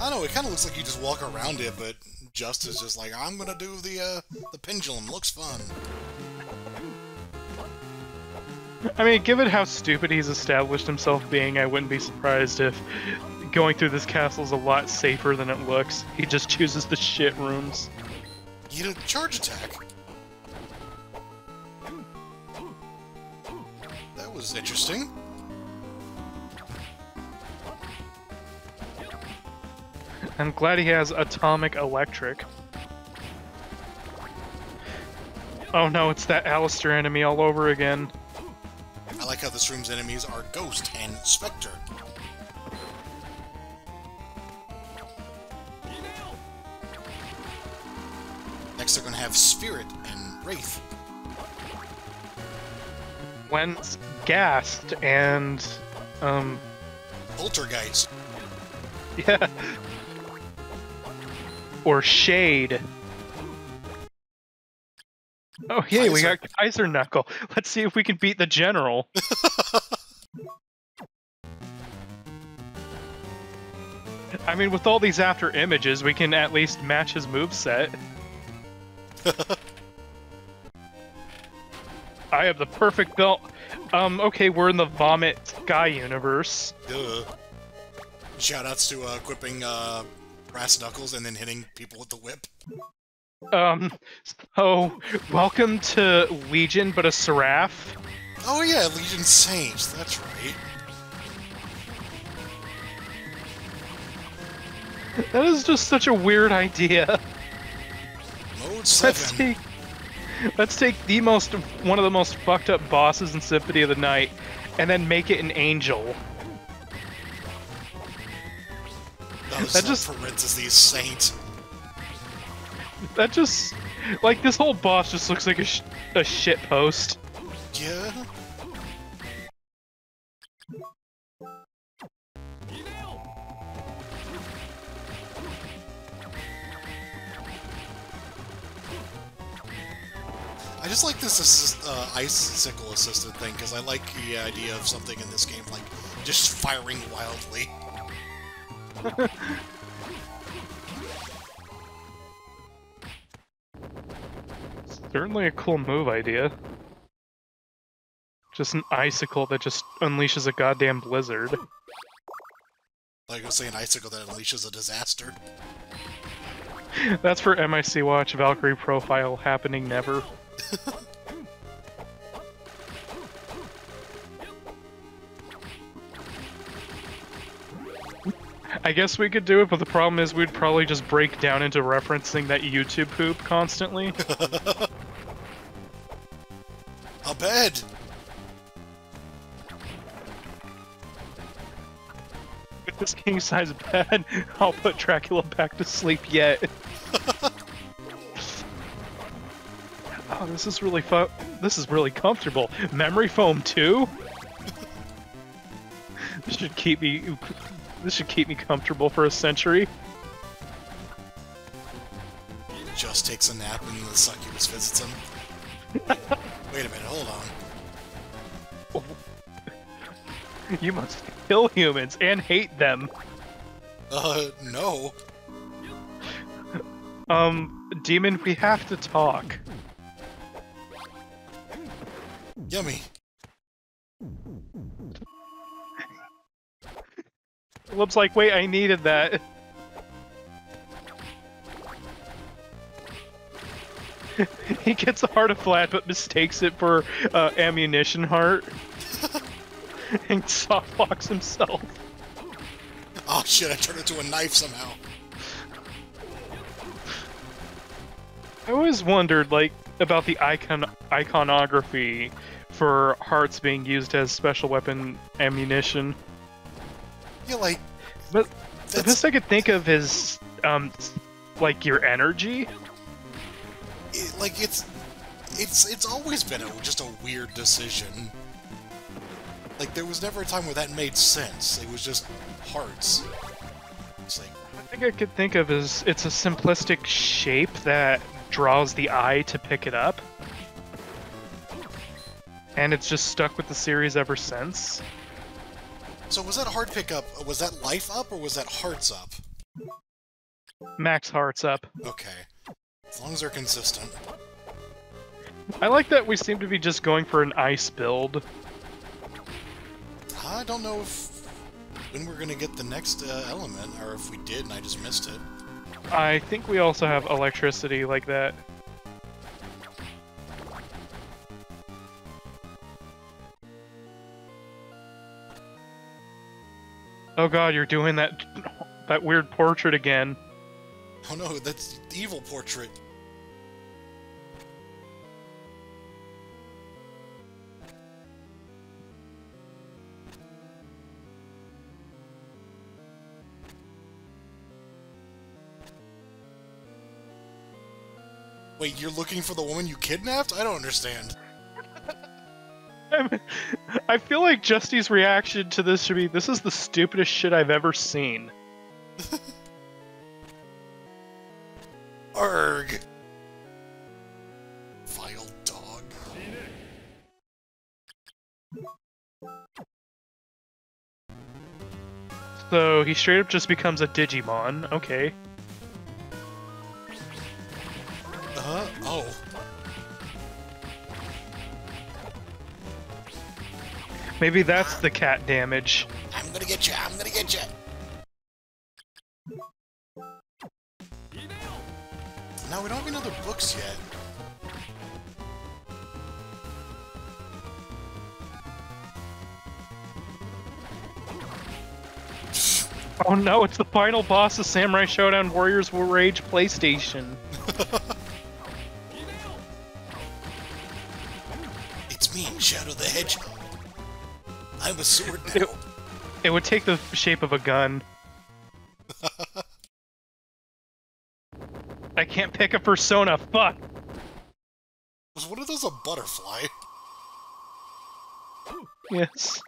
I don't know, it kind of looks like you just walk around it, but Juste is just like, I'm gonna do the pendulum, looks fun. I mean, given how stupid he's established himself being, I wouldn't be surprised if going through this castle is a lot safer than it looks. He just chooses the shit rooms. You get a charge attack. That was interesting. I'm glad he has atomic electric. Oh no, it's that Alistair enemy all over again. I like how this room's enemies are Ghost and Spectre. Next, they're gonna have Spirit and Wraith. When Gassed and Poltergeist. yeah, or Shade. Oh, hey, we got Kaiser Knuckle. Let's see if we can beat the General. I mean, with all these after images, we can at least match his moveset. I have the perfect belt. Okay, we're in the Vomit Guy universe. Shoutouts to equipping brass knuckles and then hitting people with the whip. Oh, welcome to Legion, but a Seraph. Oh yeah, Legion Saints, that's right. That is just such a weird idea. Mode 7. Let's take one of the most fucked up bosses in Symphony of the Night, and then make it an angel. That just parentheses Saint. That just, like, this whole boss just looks like a shit post. Yeah. I just like this icicle assisted thing because I like the idea of something in this game like just firing wildly. Certainly a cool move idea. Just an icicle that just unleashes a goddamn blizzard. Like I was saying, an icicle that unleashes a disaster. That's for MIC Watch Valkyrie profile happening never. I guess we could do it, but the problem is we'd probably just break down into referencing that YouTube poop constantly. A bed! With this king-size bed, I'll put Dracula back to sleep yet. Oh, this is really this is really comfortable. Memory foam too? This should keep me comfortable for a century. Just takes a nap and the succubus visits him. Wait a minute, hold on. You must kill humans and hate them. No. Demon, we have to talk. Yummy. Looks like, wait, I needed that. He gets a heart of flat, but mistakes it for ammunition heart. And softbox himself. Oh shit, I turned into a knife somehow. I always wondered, like, about the iconography for hearts being used as special weapon ammunition. Yeah, like... But the best I could think of is, like, your energy? It's always been just a weird decision. Like, there was never a time where that made sense. It was just hearts. It's like... I think I could think of is it's a simplistic shape that draws the eye to pick it up. And it's just stuck with the series ever since. So was that heart pickup, was that life up, or was that hearts up? Max hearts up. Okay. As long as they're consistent. I like that we seem to be just going for an ice build. I don't know when we're gonna get the next element, or if we did and I just missed it. I think we also have electricity like that. Oh god, you're doing that weird portrait again. Oh no, that's the evil portrait. Wait, you're looking for the woman you kidnapped? I don't understand. I feel like Juste's reaction to this should be, this is the stupidest shit I've ever seen. Arg! Vile dog. So he straight up just becomes a Digimon. Okay. Oh. Maybe that's the cat damage. I'm gonna get you, I'm gonna get you! No, we don't have any other books yet. Oh no, it's the final boss of Samurai Showdown Warriors Will Rage PlayStation. It's me, Shadow the Hedgehog. I'm a sword now. It would take the shape of a gun. I can't pick a persona, fuck! Was one of those a butterfly? Yes.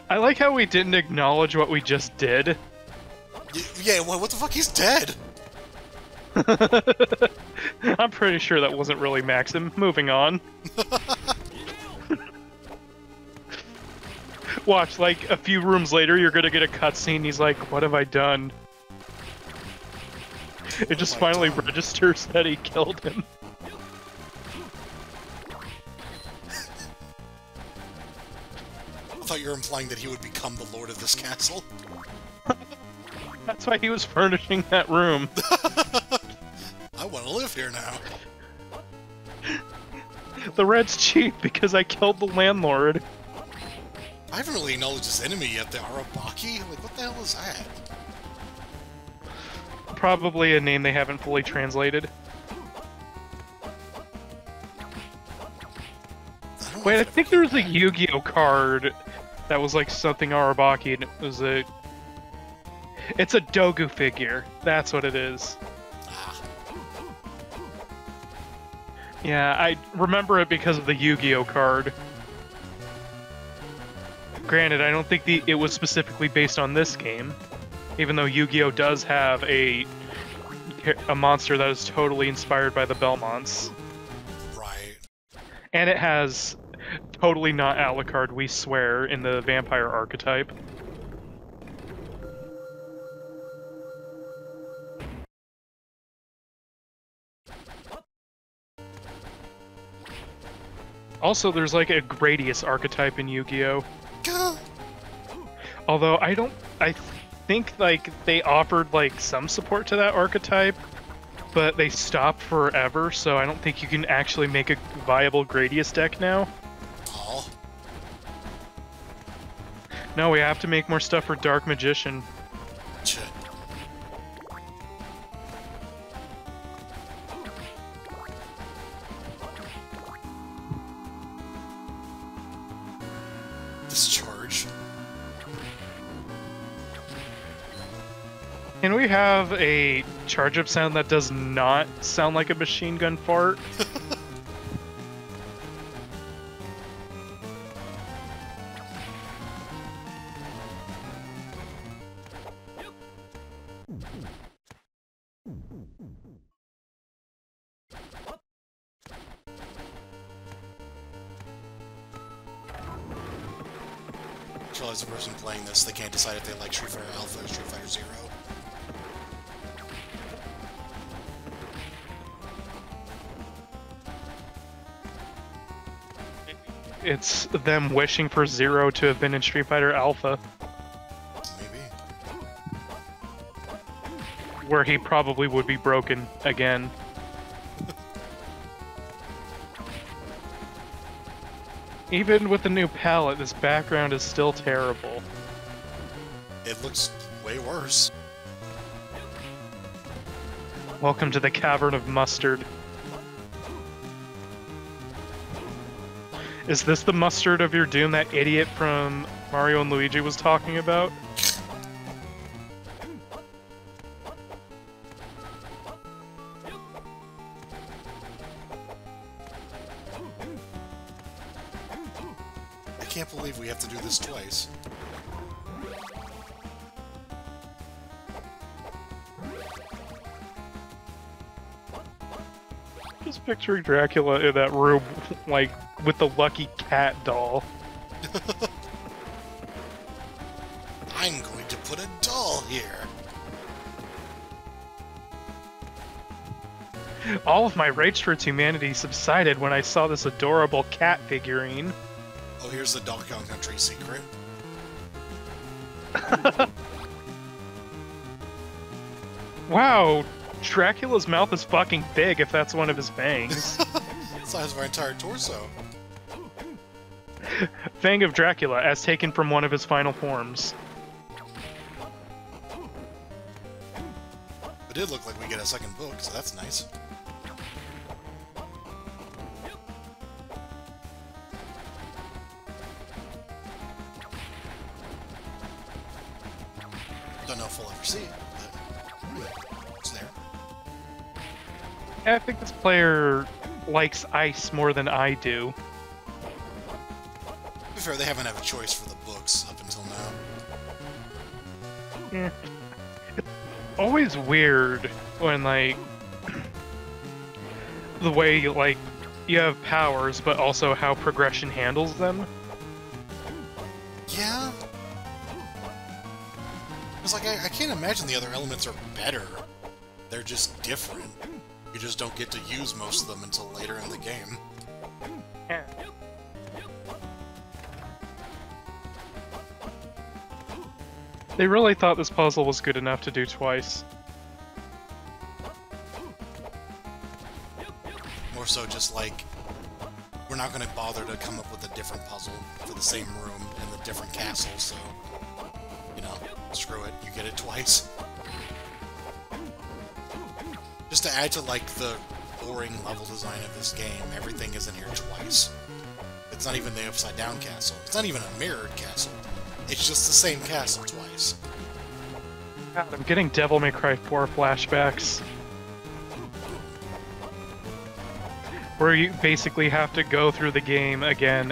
I like how we didn't acknowledge what we just did. Yeah, what the fuck? He's dead! I'm pretty sure that wasn't really Maxim. Moving on. Watch, like, a few rooms later, you're gonna get a cutscene, he's like, what have I done? It just finally registers that he killed him. I thought you were implying that he would become the lord of this castle. That's why he was furnishing that room. I want to live here now. The red's cheap because I killed the landlord. I haven't really acknowledged this enemy yet, the Arabaki? Like, what the hell is that? Probably a name they haven't fully translated. Wait, I think there was a Yu-Gi-Oh card that was like something Arabaki, and it was a... It's a Dogu figure. That's what it is. Ah. Yeah, I remember it because of the Yu-Gi-Oh card. Granted, I don't think it was specifically based on this game, even though Yu-Gi-Oh does have a monster that is totally inspired by the Belmonts. Right. And it has totally not Alucard, we swear, in the vampire archetype. Also, there's like a Gradius archetype in Yu-Gi-Oh! Although I think like they offered like some support to that archetype, but they stopped forever, so I don't think you can actually make a viable Gradius deck now. Oh. No, we have to make more stuff for Dark Magician. Shit. Discharge. Can we have a charge-up sound that does not sound like a machine gun fart? As a person playing this, they can't decide if they like Street Fighter Alpha or Street Fighter Zero. It's them wishing for Zero to have been in Street Fighter Alpha. Maybe. Where he probably would be broken again. Even with the new palette, this background is still terrible. It looks way worse. Welcome to the Cavern of Mustard. Is this the mustard of your doom that idiot from Mario and Luigi was talking about? can't believe we have to do this twice. Just picturing Dracula in that room, like, with the lucky cat doll. I'm going to put a doll here. All of my rage towards humanity subsided when I saw this adorable cat figurine. Oh, here's the Donkey Kong Country secret. Wow, Dracula's mouth is fucking big if that's one of his fangs. The size of our entire torso. Fang of Dracula, as taken from one of his final forms. It did look like we get a second book, so that's nice. Don't know if we'll ever see it, but it's there. Yeah, I think this player likes ice more than I do. To be fair, they haven't had a choice for the books up until now. Yeah. It's always weird when, like, the way, like, you have powers, but also how progression handles them. Yeah? It's like, I can't imagine the other elements are better. They're just different. You just don't get to use most of them until later in the game. Yeah. They really thought this puzzle was good enough to do twice. More so just like, we're not going to bother to come up with a different puzzle for the same room in the different castle, so, you know, screw it, you get it twice. Just to add to, like, the boring level design of this game, everything is in here twice. It's not even the upside-down castle. It's not even a mirrored castle. It's just the same castle twice. God, I'm getting Devil May Cry 4 flashbacks. Where you basically have to go through the game again,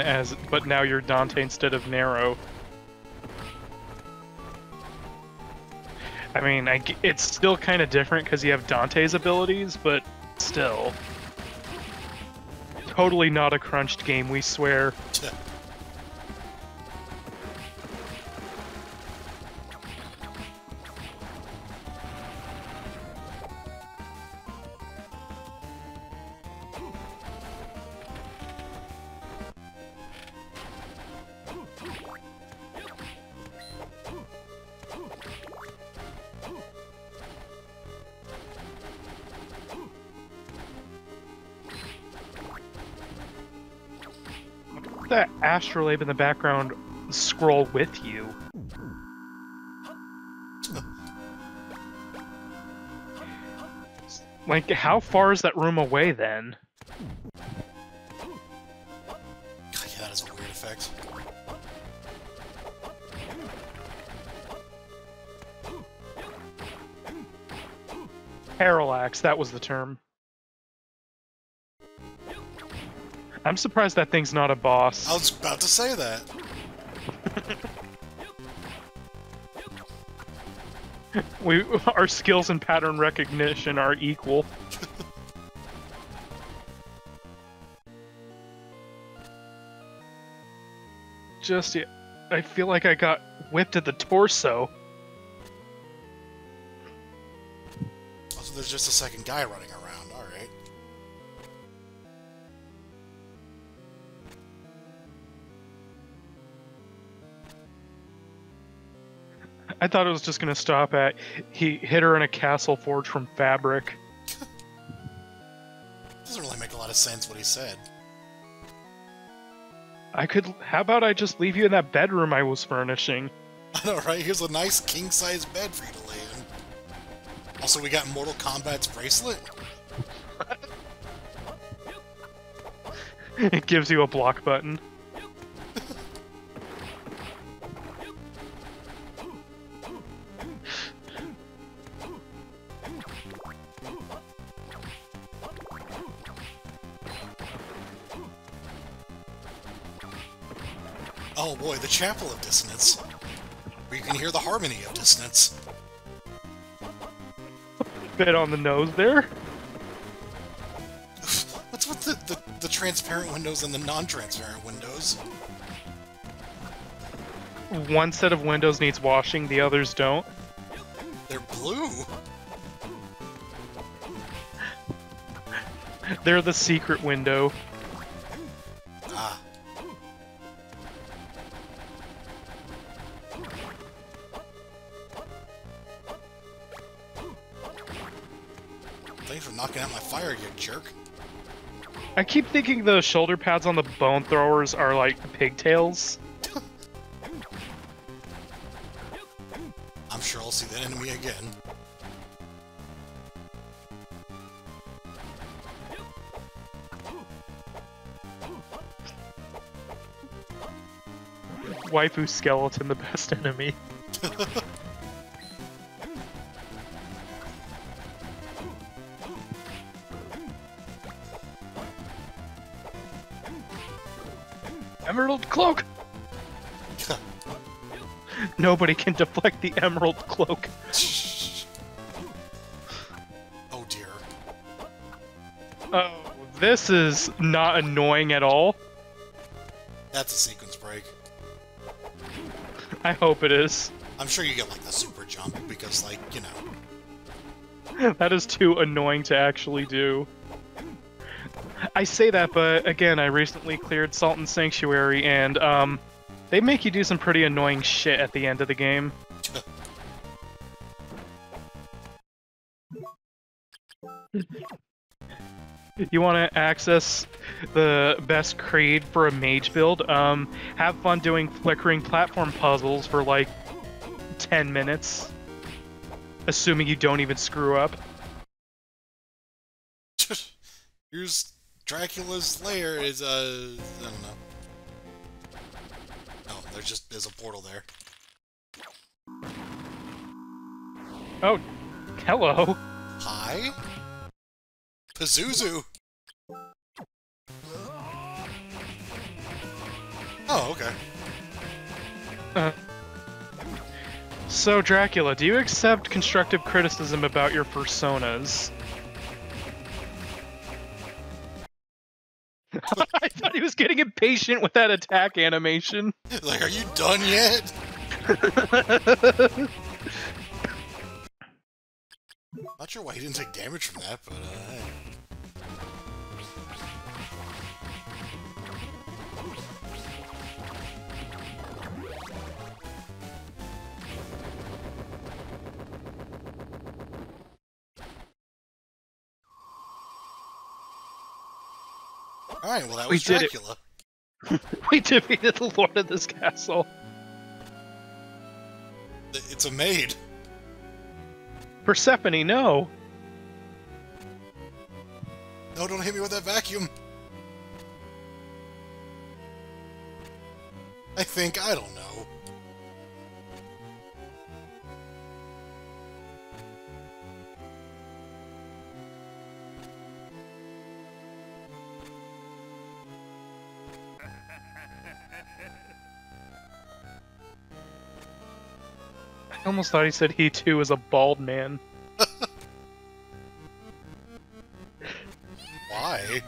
but now you're Dante instead of Nero. I mean, it's still kind of different because you have Dante's abilities, but still. Totally not a crunched game, we swear. That astrolabe in the background scroll with you. Like, how far is that room away then? Yeah, that is a weird effect. Parallax, that was the term. I'm surprised that thing's not a boss. I was about to say that. Our skills in pattern recognition are equal. Just, I feel like I got whipped at the torso. Also, there's just a second guy running around. Alright. I thought it was just gonna stop at, he hit her in a castle forged from fabric. Doesn't really make a lot of sense what he said. How about I just leave you in that bedroom I was furnishing? I know, right? Here's a nice king-size bed for you to lay in. Also, we got Mortal Kombat's bracelet. It gives you a block button. Oh boy, the Chapel of Dissonance. Where you can hear the harmony of dissonance. Bit on the nose there. What's with the transparent windows and the non-transparent windows? One set of windows needs washing, the others don't. They're blue. They're the secret window. Ah. Thanks for knocking out my fire, you jerk. I keep thinking the shoulder pads on the bone throwers are like pigtails. I'm sure I'll see that enemy again. Waifu skeleton, the best enemy. Emerald cloak! Nobody can deflect the emerald cloak. Oh dear. Oh, this is not annoying at all. That's a sequence break. I hope it is. I'm sure you get like the super jump because, like, you know. That is too annoying to actually do. I say that, but again, I recently cleared Salt and Sanctuary, and they make you do some pretty annoying shit at the end of the game. You want to access the best creed for a mage build? Have fun doing flickering platform puzzles for like 10 minutes. Assuming you don't even screw up. Here's Dracula's lair is, I don't know. No, there's a portal there. Oh, hello. Hi? Pazuzu! Oh, okay. So, Dracula, do you accept constructive criticism about your personas? I thought he was getting impatient with that attack animation. Like, are you done yet? Not sure why he didn't take damage from that, but hey. Alright, well that was Dracula. We defeated the Lord of this castle. It's a maid. Persephone, no. No, don't hit me with that vacuum. I don't know. I almost thought he said he too was a bald man. Why?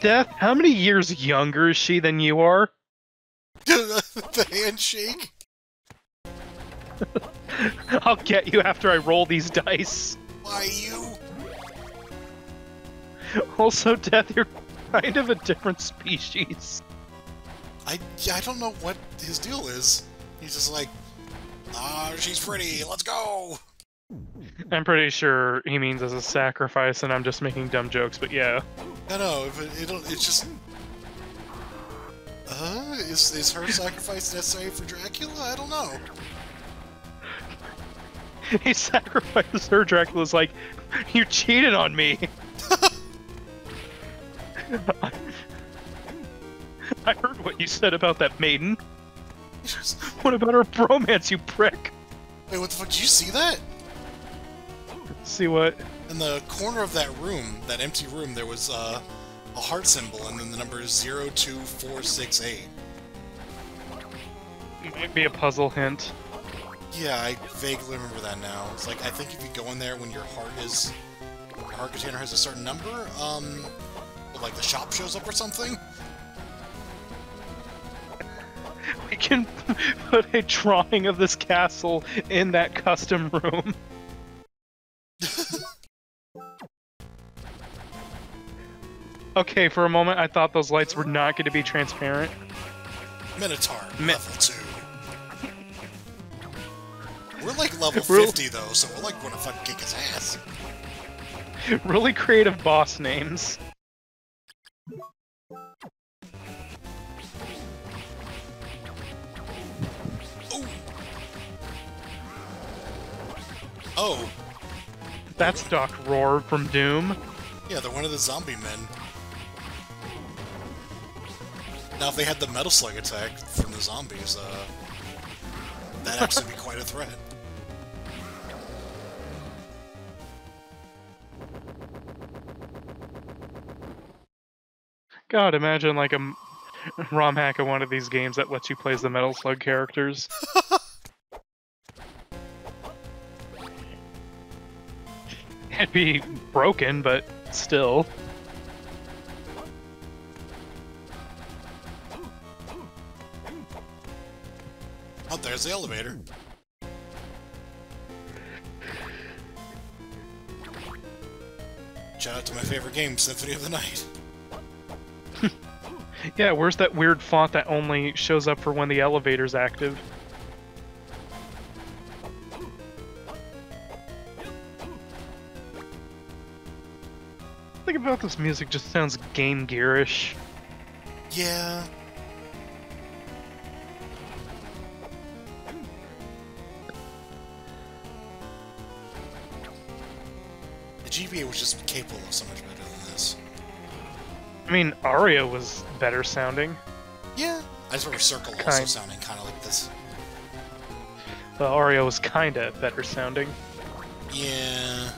Death, how many years younger is she than you are? The handshake? I'll get you after I roll these dice. Why you? Also, Death, you're kind of a different species. I don't know what his deal is. He's just like, she's pretty, let's go! I'm pretty sure he means as a sacrifice, and I'm just making dumb jokes, but yeah. No, it's just... is her sacrifice necessary for Dracula? I don't know. He sacrifices her, Dracula's like, you cheated on me! I heard what you said about that maiden. What about her bromance, you prick? Wait, what the fuck, did you see that? See what? In the corner of that room, that empty room, there was a heart symbol and then the number 02468. Might be a puzzle hint. Yeah, I vaguely remember that now. It's like, I think if you go in there when your heart container has a certain number, like the shop shows up or something? We can put a drawing of this castle in that custom room. Okay, for a moment I thought those lights were not going to be transparent. Minotaur, level 2. We're like level 50 though, so we're like gonna fucking kick his ass. Really creative boss names. Oh! That's Doc Roar from Doom. Yeah, they're one of the zombie men. Now, if they had the Metal Slug attack from the zombies, that'd actually be quite a threat. God, imagine like a ROM hack of one of these games that lets you play as the Metal Slug characters. It'd be broken, but still. Oh, there's the elevator. Shout out to my favorite game, Symphony of the Night. Yeah, where's that weird font that only shows up for when the elevator's active? Think about this music just sounds Game Gear-ish. Yeah. The GBA was just capable of so much better than this. I mean, Aria was better sounding. Yeah. I just remember Circle also sounding kind of like this. The Aria was kinda better sounding. Yeah.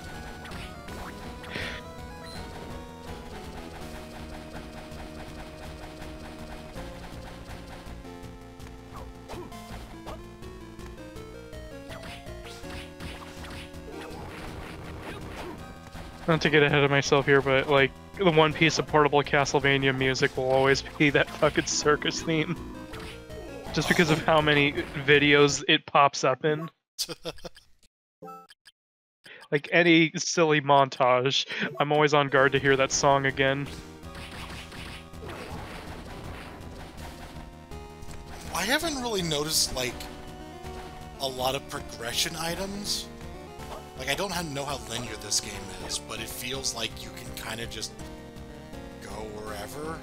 Not to get ahead of myself here, but like, the one piece of portable Castlevania music will always be that fucking circus theme. Just because of how many videos it pops up in. Like any silly montage, I'm always on guard to hear that song again. I haven't really noticed, like, a lot of progression items. Like, I don't know how linear this game is, but it feels like you can kind of just go wherever.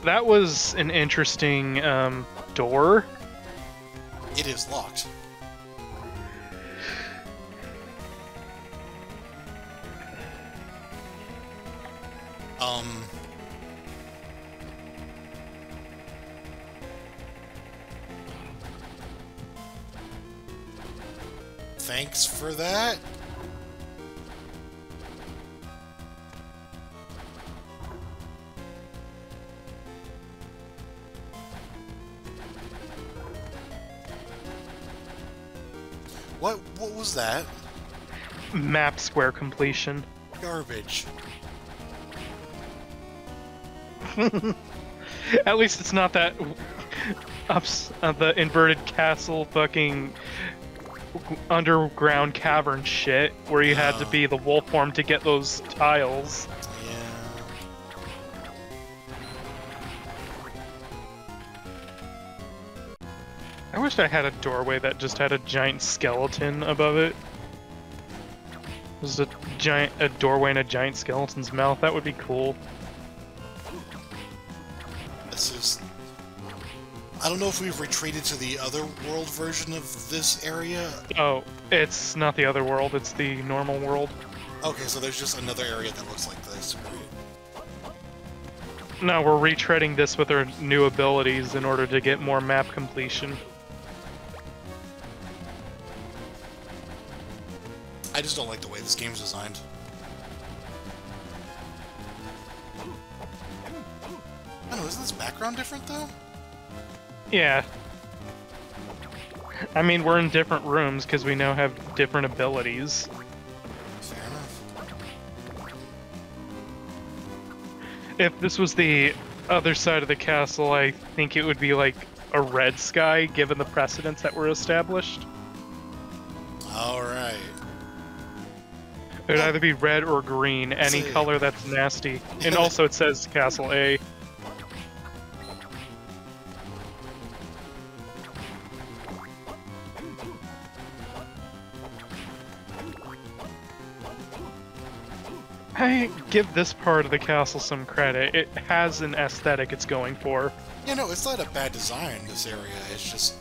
That was an interesting door. It is locked. Thanks for that. What was that? Map square completion. Garbage. At least it's not that the inverted castle fucking underground cavern shit where you had to be the wolf form to get those tiles. Yeah. I wish I had a doorway that just had a giant skeleton above it. There's a doorway in a giant skeleton's mouth. That would be cool. This is... I don't know if we've retreated to the other world version of this area. Oh, it's not the other world, it's the normal world. Okay, so there's just another area that looks like this. No, we're retreading this with our new abilities in order to get more map completion. I just don't like the way this game's designed. I don't know, isn't this background different though? Yeah, I mean, we're in different rooms because we now have different abilities. Fair enough. If this was the other side of the castle, I think it would be like a red sky, given the precedents that were established. Alright. It would either be red or green, any color that's nasty. And also it says Castle A. I give this part of the castle some credit. It has an aesthetic it's going for. You know, it's not a bad design, this area. It's just...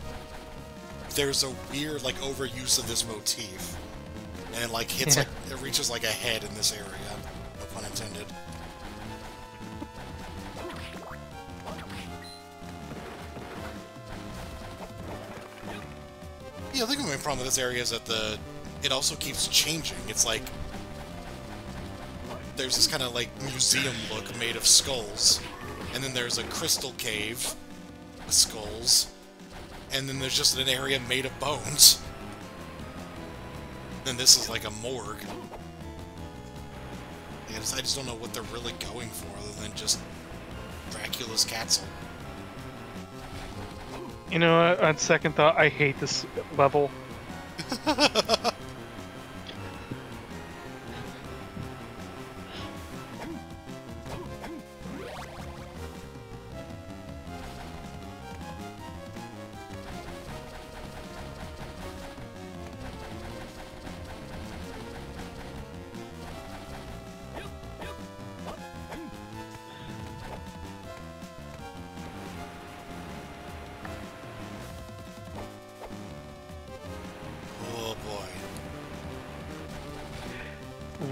there's a weird, like, overuse of this motif. And it, like, hits, like, it reaches, like, a head in this area. No pun intended. Yeah, I think the main problem with this area is that it also keeps changing. It's like... there's this kind of, like, museum look made of skulls. And then there's a crystal cave with skulls. And then there's just an area made of bones. Then this is like a morgue. I just don't know what they're really going for other than just Dracula's castle. You know, on second thought, I hate this level.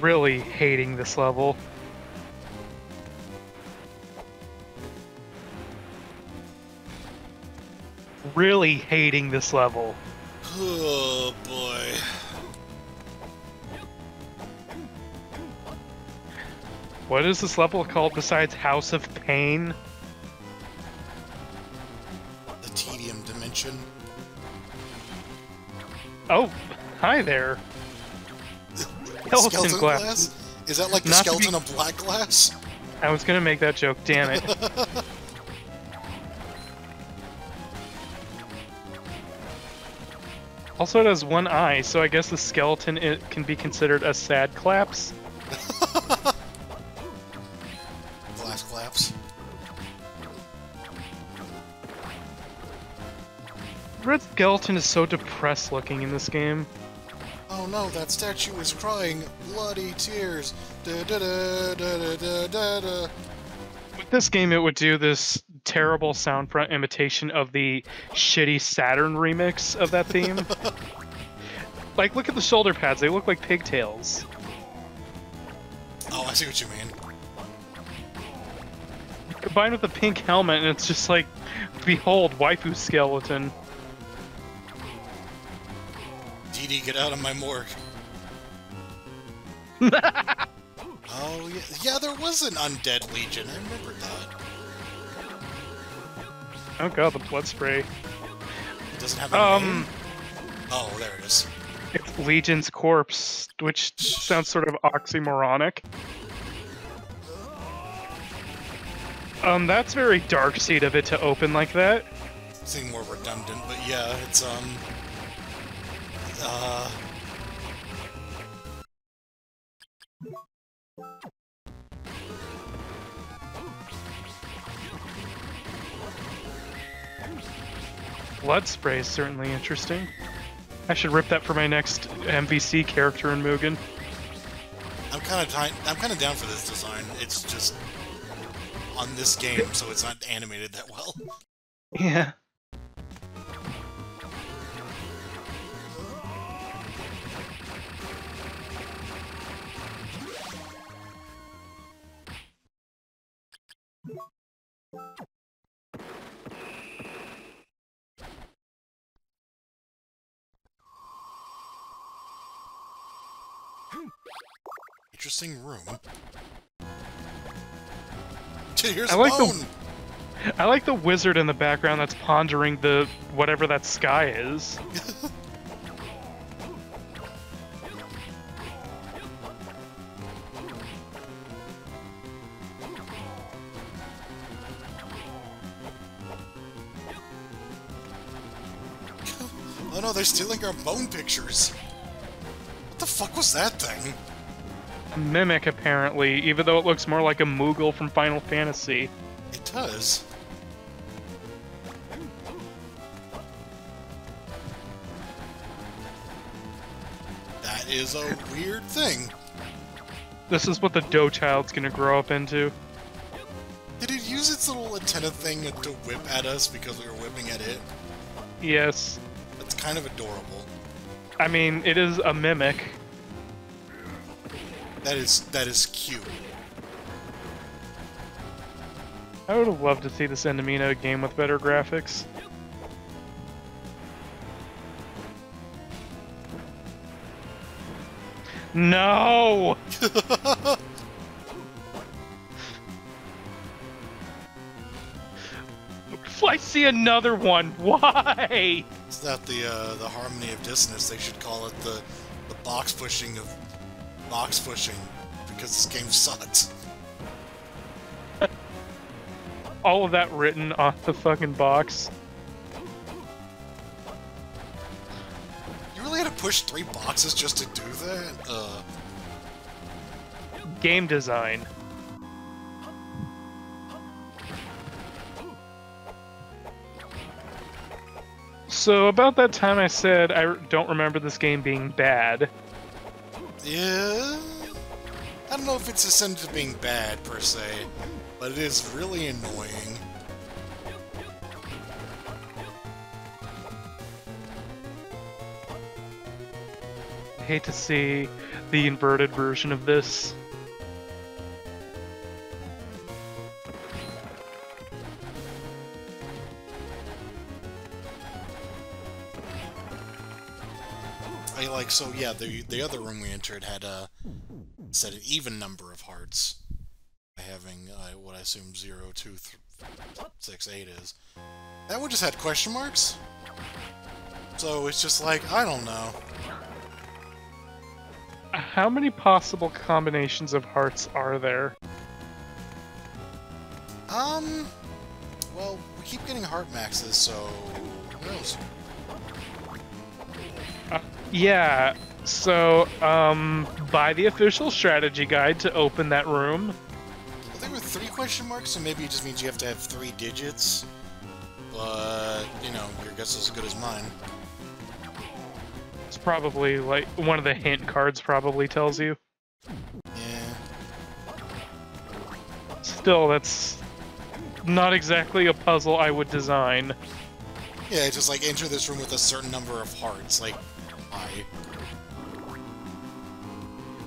Really hating this level. Really hating this level. Oh boy. What is this level called besides House of Pain? The Tedium Dimension. Oh, hi there. Skeleton glass. Is that like the skeleton of black glass? I was gonna make that joke, damn it. Also, it has one eye, so I guess the skeleton can be considered a sad claps. Glass claps. Red Skeleton is so depressed looking in this game. Oh no, that statue is crying bloody tears. Da, da, da, da, da, da, da. With this game, it would do this terrible soundfront imitation of the shitty Saturn remix of that theme. Like, look at the shoulder pads, they look like pigtails. Oh, I see what you mean. Combined with the pink helmet, and it's just like, behold, waifu skeleton. DD, get out of my morgue. Oh, yeah, there was an Undead Legion. I remember that. Oh god, the blood spray. It doesn't have a name? Oh, there it is. It's Legion's Corpse, which sounds sort of oxymoronic. That's very Darkseid of it to open like that. Seems more redundant, but yeah, it's, Blood spray is certainly interesting. I should rip that for my next MVC character in Mugen. I'm kind of down for this design. It's just on this game, so it's not animated that well. Yeah. Interesting room. Here's I a like bone! I like the wizard in the background that's pondering the whatever that sky is. Oh no, they're stealing our bone pictures. What the fuck was that thing? A mimic, apparently, even though it looks more like a Moogle from Final Fantasy. It does. That is a weird thing. This is what the Doe Child's gonna grow up into. Did it use its little antenna thing to whip at us because we were whipping at it? Yes. That's kind of adorable. I mean, it is a mimic. That is cute. I would have loved to see this Endomino game with better graphics. No! I see another one. Why? It's not the harmony of dissonance. They should call it the box pushing of box pushing because this game sucks. All of that written on the fucking box. You really had to push 3 boxes just to do that? Game design. So about that time I said I don't remember this game being bad. Yeah... I don't know if it's ascended to being bad, per se, but it is really annoying. I hate to see the inverted version of this. So yeah, the other room we entered had set an even number of hearts by having what I assume 0, 2, 6, 8 is. That one just had question marks. So it's just like, I don't know. How many possible combinations of hearts are there? Well, we keep getting heart maxes, so who knows? Yeah, so, buy the official strategy guide to open that room. Well, there were 3 question marks, so maybe it just means you have to have 3 digits. But, you know, your guess is as good as mine. It's probably, like, one of the hint cards probably tells you. Yeah. Still, that's not exactly a puzzle I would design. Yeah, it's just like, enter this room with a certain number of hearts, like...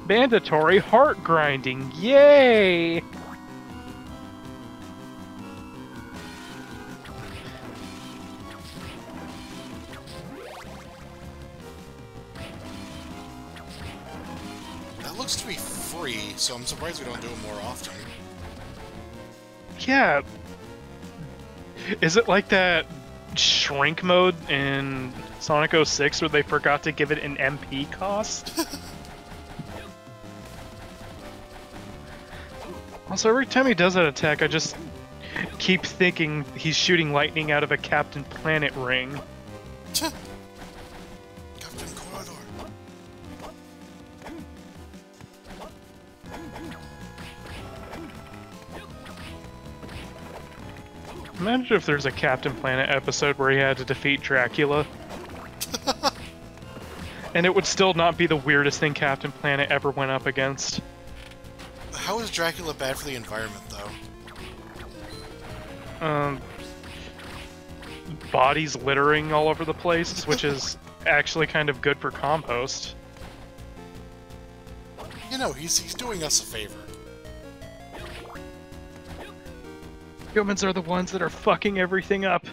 Mandatory heart grinding, yay! That looks to be free, so I'm surprised we don't do it more often. Yeah. Is it like that shrink mode in Sonic 06 where they forgot to give it an MP cost? Also, every time he does that attack, I just keep thinking he's shooting lightning out of a Captain Planet ring. Captain Corridor. Imagine if there's a Captain Planet episode where he had to defeat Dracula. And it would still not be the weirdest thing Captain Planet ever went up against. How is Dracula bad for the environment, though? Bodies littering all over the place, which is actually kind of good for compost. You know, he's doing us a favor. Humans are the ones that are fucking everything up.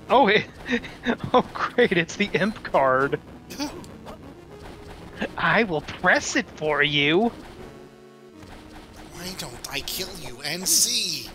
Oh, oh great, it's the imp card. I will press it for you. Why don't I kill you and see?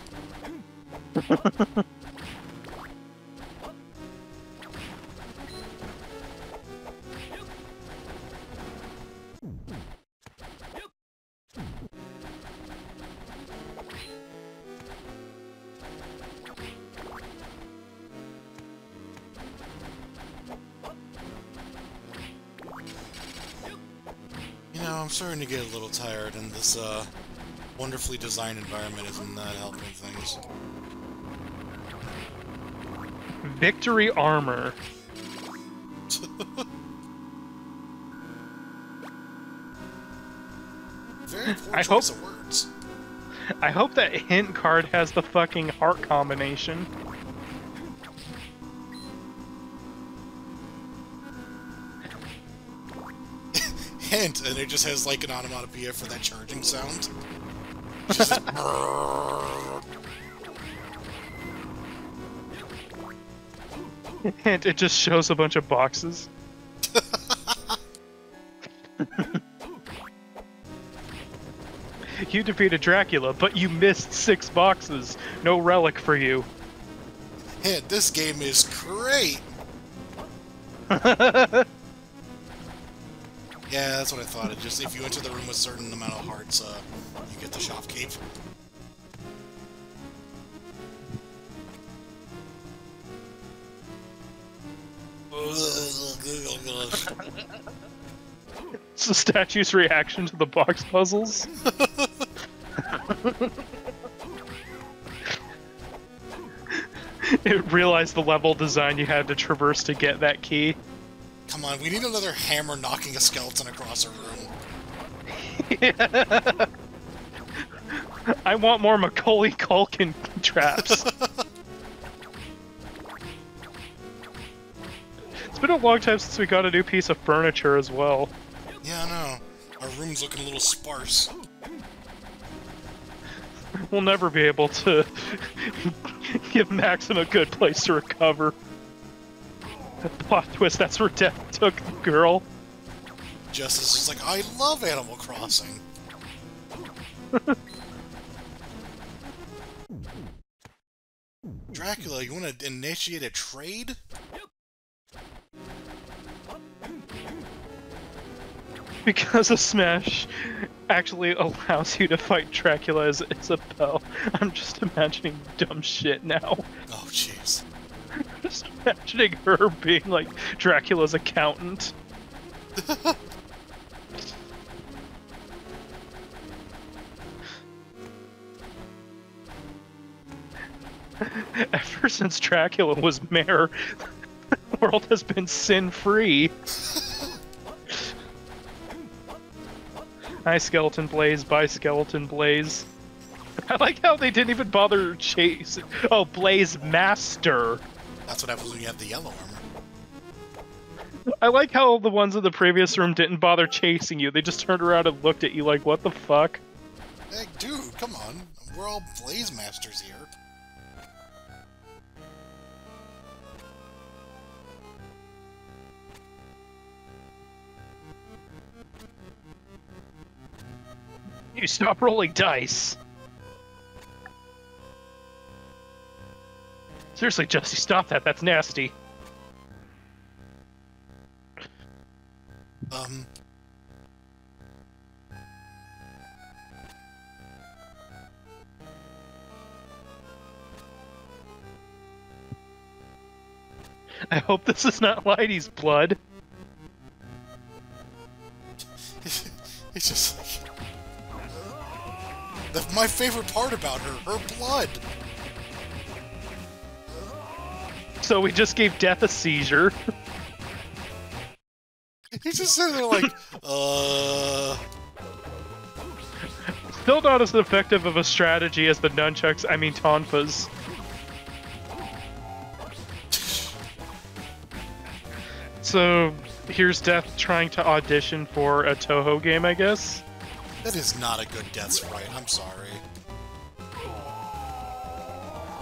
You know, I'm starting to get a little tired, and this wonderfully designed environment isn't that helping things. Victory armor. Very poor choice of words. I hope that hint card has the fucking heart combination. Hint, and it just has like an onomatopoeia for that charging sound. Just Hint, it just shows a bunch of boxes. You defeated Dracula, but you missed 6 boxes. No relic for you. Hint, this game is great! Yeah, that's what I thought. It just, if you enter the room with a certain amount of hearts, you get the shop cape. It's the statue's reaction to the box puzzles. It realized the level design you had to traverse to get that key. Come on, we need another hammer knocking a skeleton across a room. Yeah. I want more Macaulay Culkin traps. It's been a long time since we got a new piece of furniture as well. Yeah, I know. Our room's looking a little sparse. We'll never be able to give Maxim a good place to recover. The plot twist, that's where Death took the girl. Justice is like, I love Animal Crossing. Dracula, you want to initiate a trade? Because a Smash actually allows you to fight Dracula as Isabelle. I'm just imagining dumb shit now. Oh, jeez. Just imagining her being like Dracula's accountant. Ever since Dracula was mayor, the world has been sin-free. Hi, Skeleton Blaze. Bye, Skeleton Blaze. I like how they didn't even bother chasing. Oh, Blaze Master. That's what happens when you have the yellow armor. I like how the ones in the previous room didn't bother chasing you. They just turned around and looked at you like, what the fuck? Hey, dude, come on. We're all Blaze Masters here. You stop rolling dice. Seriously, Jesse, stop that. That's nasty. I hope this is not Leidy's blood. It's just like... my favorite part about her blood! So we just gave Death a seizure. He's just sitting there like, Still not as effective of a strategy as the nunchucks, I mean Tonfas. So, here's Death trying to audition for a Toho game, I guess? That is not a good death sprite, I'm sorry.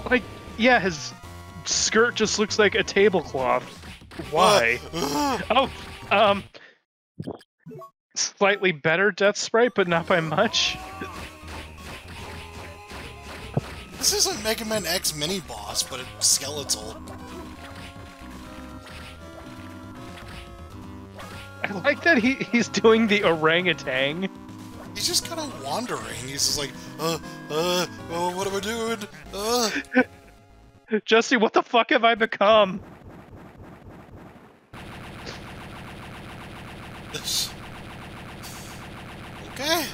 Like, yeah, his skirt just looks like a tablecloth. Why? Oh, slightly better death sprite, but not by much. This isn't Mega Man X mini-boss, but it's skeletal. I like that he's doing the orangutan. He's just kind of wandering. He's just like, oh, what am I doing? Jesse, what the fuck have I become? Okay.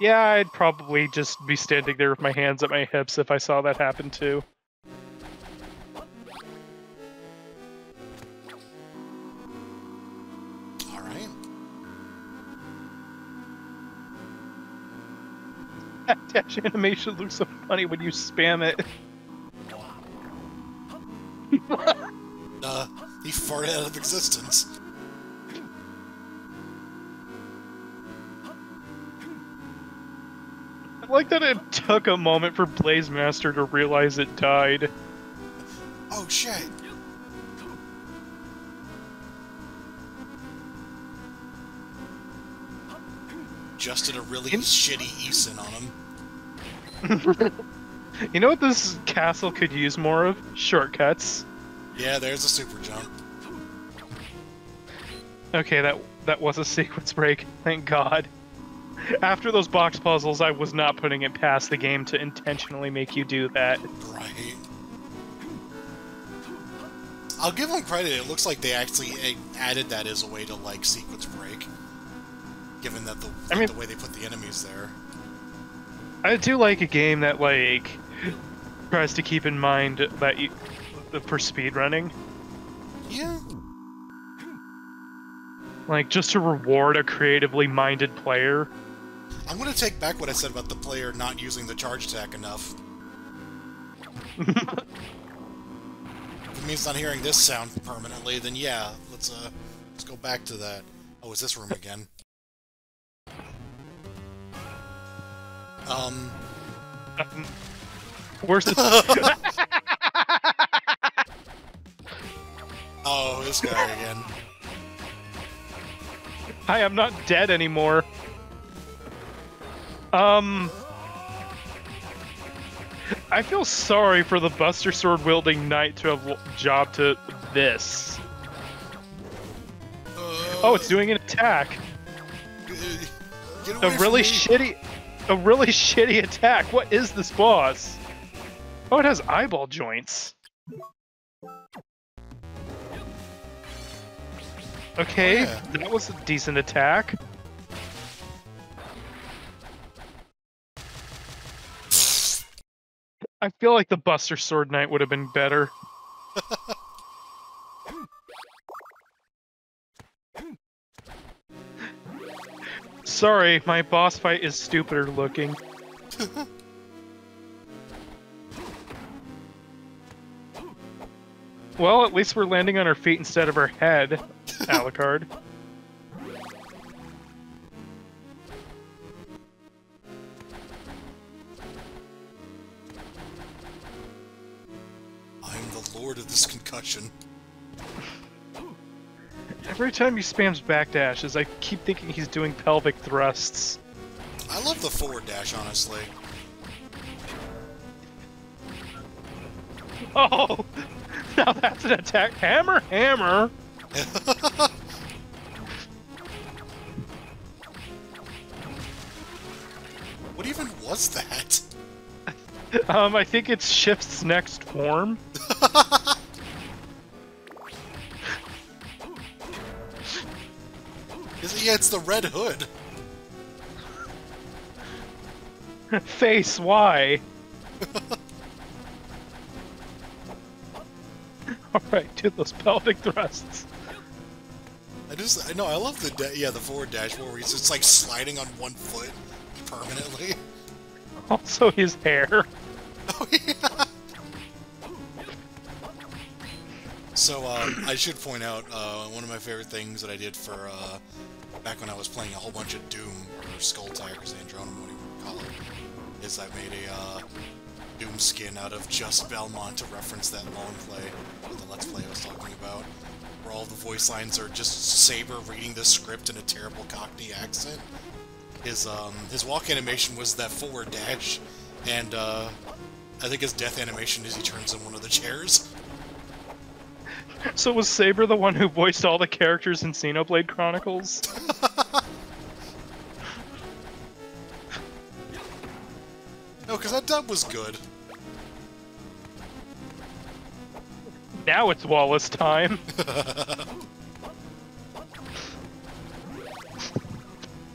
Yeah, I'd probably just be standing there with my hands at my hips if I saw that happen too. Alright. That dash animation looks so funny when you spam it. He farted out of existence. I like that it took a moment for Blaze Master to realize it died. Oh shit. Just did a really shitty Eason on him. You know what this castle could use more of? Shortcuts. Yeah, there's a super jump. Okay, that was a sequence break. Thank God. After those box puzzles, I was not putting it past the game to intentionally make you do that. Right. I'll give them credit. It looks like they actually added that as a way to, like, sequence break. Given that the way they put the enemies there. I do like a game that, like, tries to keep in mind that for speedrunning. Yeah. Like, just to reward a creatively minded player. I'm gonna take back what I said about the player not using the charge attack enough. If it means not hearing this sound permanently, then yeah, let's go back to that. Oh, it's this room again. Where's the... Oh, this guy again. Hi, I'm not dead anymore. I feel sorry for the Buster Sword wielding knight to have jobbed to this. Oh, it's doing an attack. Get away A really shitty attack. What is this boss? Oh, it has eyeball joints. Okay, yeah. That was a decent attack. I feel like the Buster Sword Knight would have been better. Sorry, my boss fight is stupider looking. Well, at least we're landing on our feet instead of our head, Alucard. I'm the lord of this concussion. Every time he spams backdashes, I keep thinking he's doing pelvic thrusts. I love the forward dash, honestly. Oh! Now that's an attack. Hammer, hammer! What even was that? I think it's Shift's next form. Yeah, it's the Red Hood. Face, why? Alright, do those pelvic thrusts. I love the forward dash where he's just like sliding on one foot permanently. Also his hair. Oh yeah. So I should point out one of my favorite things that I did for back when I was playing a whole bunch of Doom or Skull Tigers, Andromeda, what do you call it, is I made Doom skin out of Just Belmont to reference that long play, or the Let's Play I was talking about, where all the voice lines are just Saber reading the script in a terrible Cockney accent. His walk animation was that forward dash, and I think his death animation is he turns in one of the chairs. So was Saber the one who voiced all the characters in Xenoblade Chronicles? No, because that dub was good. Now it's Wallace time.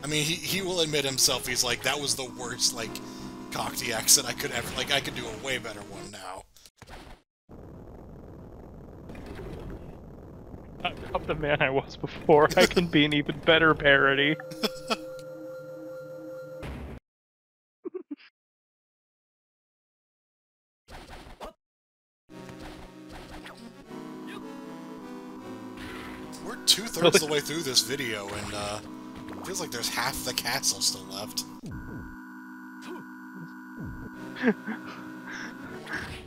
I mean, he will admit himself, he's like, that was the worst, like, Cockney accent I could ever, like, I could do a way better one now. I'm not the man I was before. I can be an even better parody. We're 2/3 of the way through this video, and it feels like there's half the castle still left.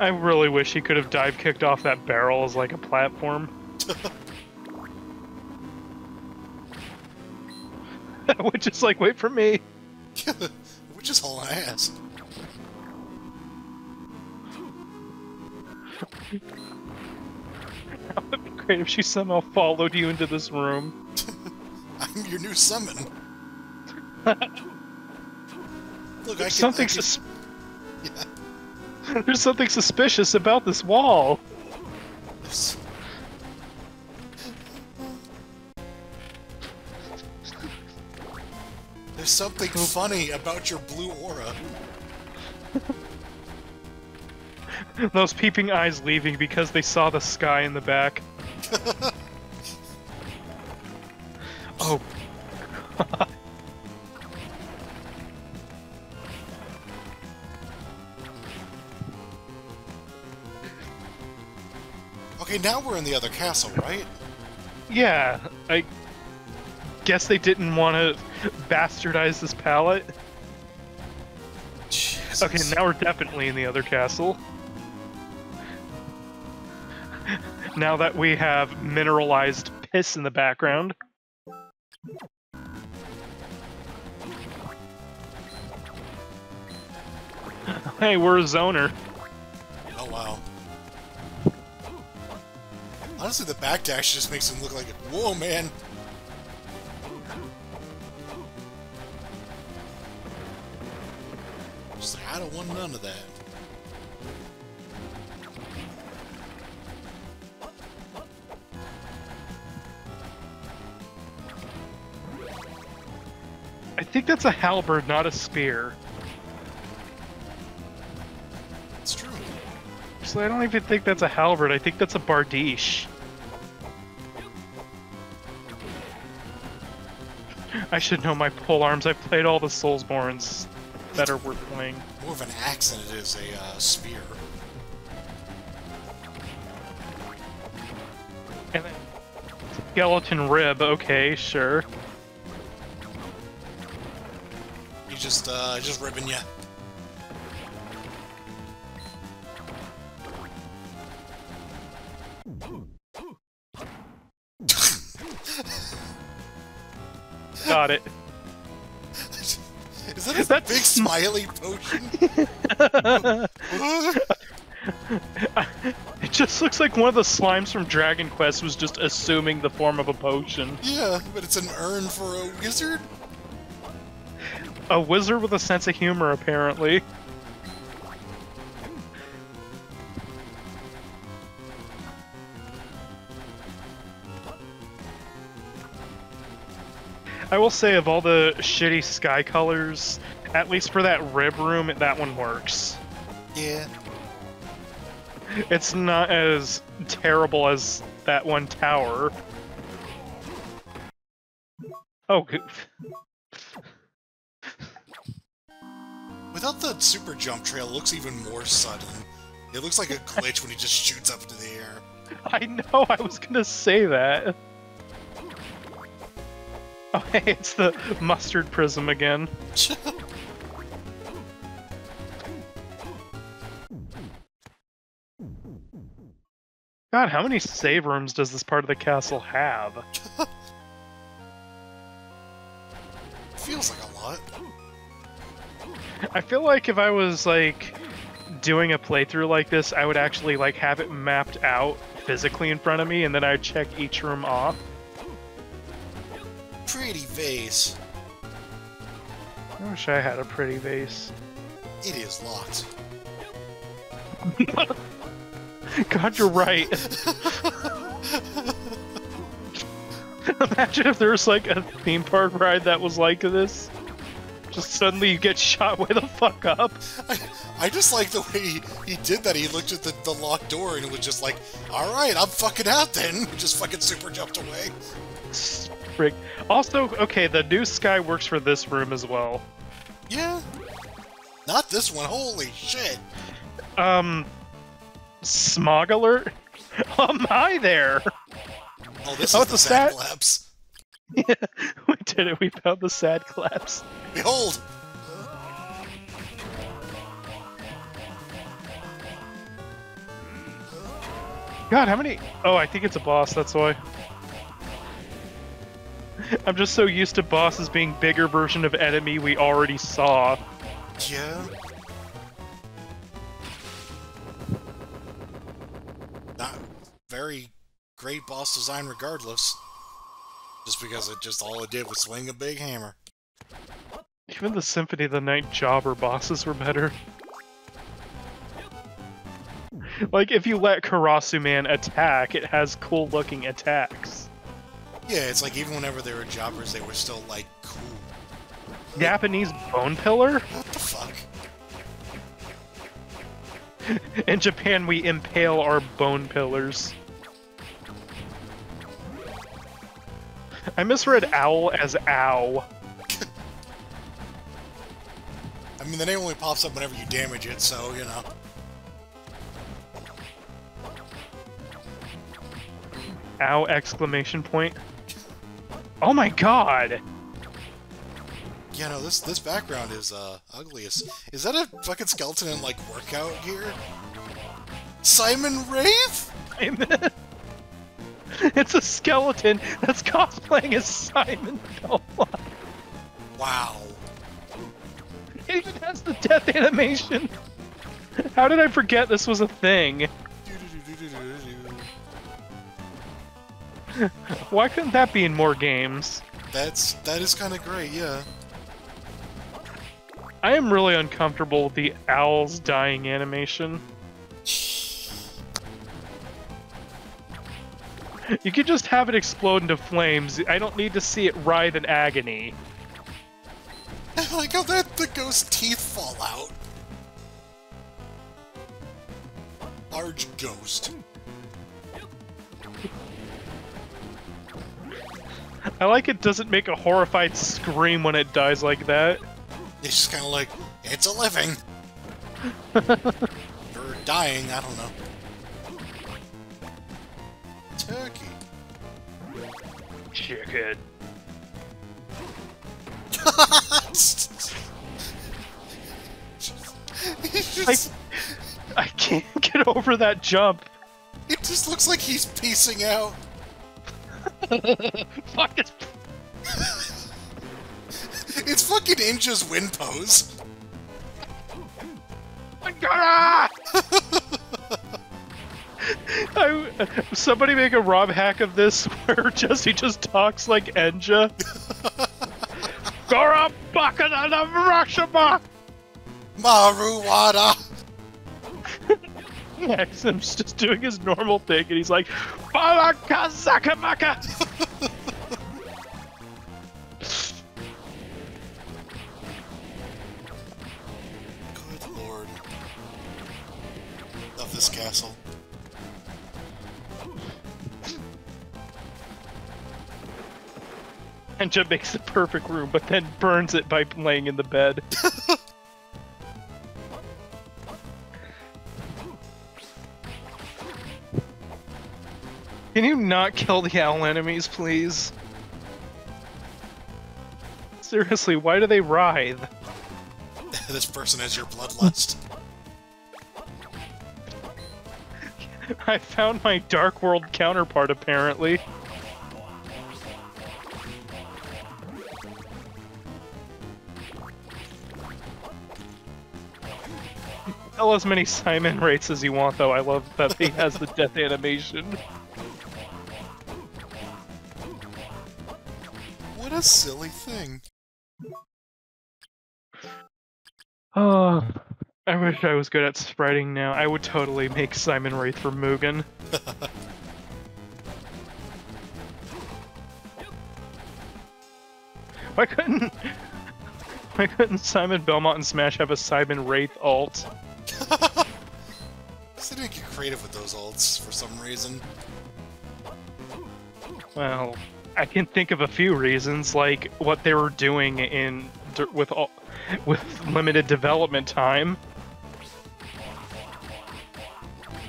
I really wish he could have dive kicked off that barrel as like a platform. Which is like, wait for me. Which is all I ask. That would be great if she somehow followed you into this room. I'm your new summon. Look, There's something There's something suspicious about this wall. There's something funny about your blue aura. Those peeping eyes leaving because they saw the sky in the back. Oh. Okay, now we're in the other castle, right? Yeah, I guess they didn't want to bastardize this palette. Jesus. Okay, now we're definitely in the other castle. Now that we have mineralized piss in the background. Hey, we're a zoner. Oh, wow. Honestly, the backdash just makes him look like, whoa, man! Just like, I don't want none of that. I think that's a halberd, not a spear. It's true. So I don't even think that's a halberd, I think that's a bardiche. I should know my polearms. I've played all the Soulsborns that are worth playing. More of an axe than it is a spear. And then skeleton rib, okay, sure. He's just ribbing ya. Got it. Is that a big smiley potion? It just looks like one of the slimes from Dragon Quest was just assuming the form of a potion. Yeah, but it's an urn for a wizard? A wizard with a sense of humor, apparently. I will say, of all the shitty sky colors, at least for that rib room, that one works. Yeah. It's not as terrible as that one tower. Oh, good. Without the super jump trail, it looks even more sudden. It looks like a glitch when he just shoots up into the air. I know, I was gonna say that. Oh, hey, it's the mustard prism again. God, how many save rooms does this part of the castle have? Feels like a lot. I feel like if I was, like, doing a playthrough like this, I would actually, like, have it mapped out physically in front of me, and then I'd check each room off. Pretty vase. I wish I had a pretty vase. It is locked. God, you're right. Imagine if there was, like, a theme park ride that was like this. Just suddenly you get shot way the fuck up. I just like the way he did that. He looked at the locked door and it was just like, alright, I'm fucking out then. Just fucking super jumped away. Frick. Also, okay, the new sky works for this room as well. Yeah. Not this one, holy shit. Smog alert? Oh my there! Oh, this is the sad collapse. Yeah, we did it, we found the sad collapse. Behold! God, how many? Oh, I think it's a boss, that's why. I'm just so used to bosses being bigger version of enemy we already saw. Yeah. Not very great boss design regardless. Just because all it did was swing a big hammer. Even the Symphony of the Night Jobber bosses were better. Like, if you let Karasu Man attack, it has cool looking attacks. Yeah, it's like even whenever they were jobbers, they were still, like, cool. Japanese bone pillar? What the fuck? In Japan, we impale our bone pillars. I misread owl as ow. I mean, the name only pops up whenever you damage it, so, you know. Ow, exclamation point. Oh my god! Yeah, no, this background is, ugly. Is that a fucking skeleton in, like, workout gear? Simon Wraith? It's a skeleton that's cosplaying as Simon Belmont. Wow. It even has the death animation. How did I forget this was a thing? Why couldn't that be in more games? That is kind of great, yeah. I am really uncomfortable with the owl's dying animation. You could just have it explode into flames. I don't need to see it writhe in agony. I like how the ghost teeth fall out. Large ghost. I like it doesn't make a horrified scream when it dies like that. It's just kind of like, it's a living. Or dying, I don't know. Turkey. Chicken. I can't get over that jump. It just looks like he's piecing out. Fuck it. It's fucking Ninja's wind pose. Somebody make a ROM hack of this where Jesse just talks like Enja. Gora Bakana Rashaba! Maruwada! Maxim's just doing his normal thing and he's like, Balakazakamaka! Good lord. Of this castle. Enja makes the perfect room, but then burns it by laying in the bed. Can you not kill the owl enemies, please? Seriously, why do they writhe? This person has your bloodlust. I found my Dark World counterpart, apparently. Tell as many Simon rates as you want, though. I love that he has the death animation. What a silly thing. Oh, I wish I was good at spriting now. I would totally make Simon Wraith for Mugen. Why couldn't Simon Belmont and Smash have a Simon Wraith alt? They didn't get creative with those ults for some reason. Well, I can think of a few reasons, like what they were doing with limited development time.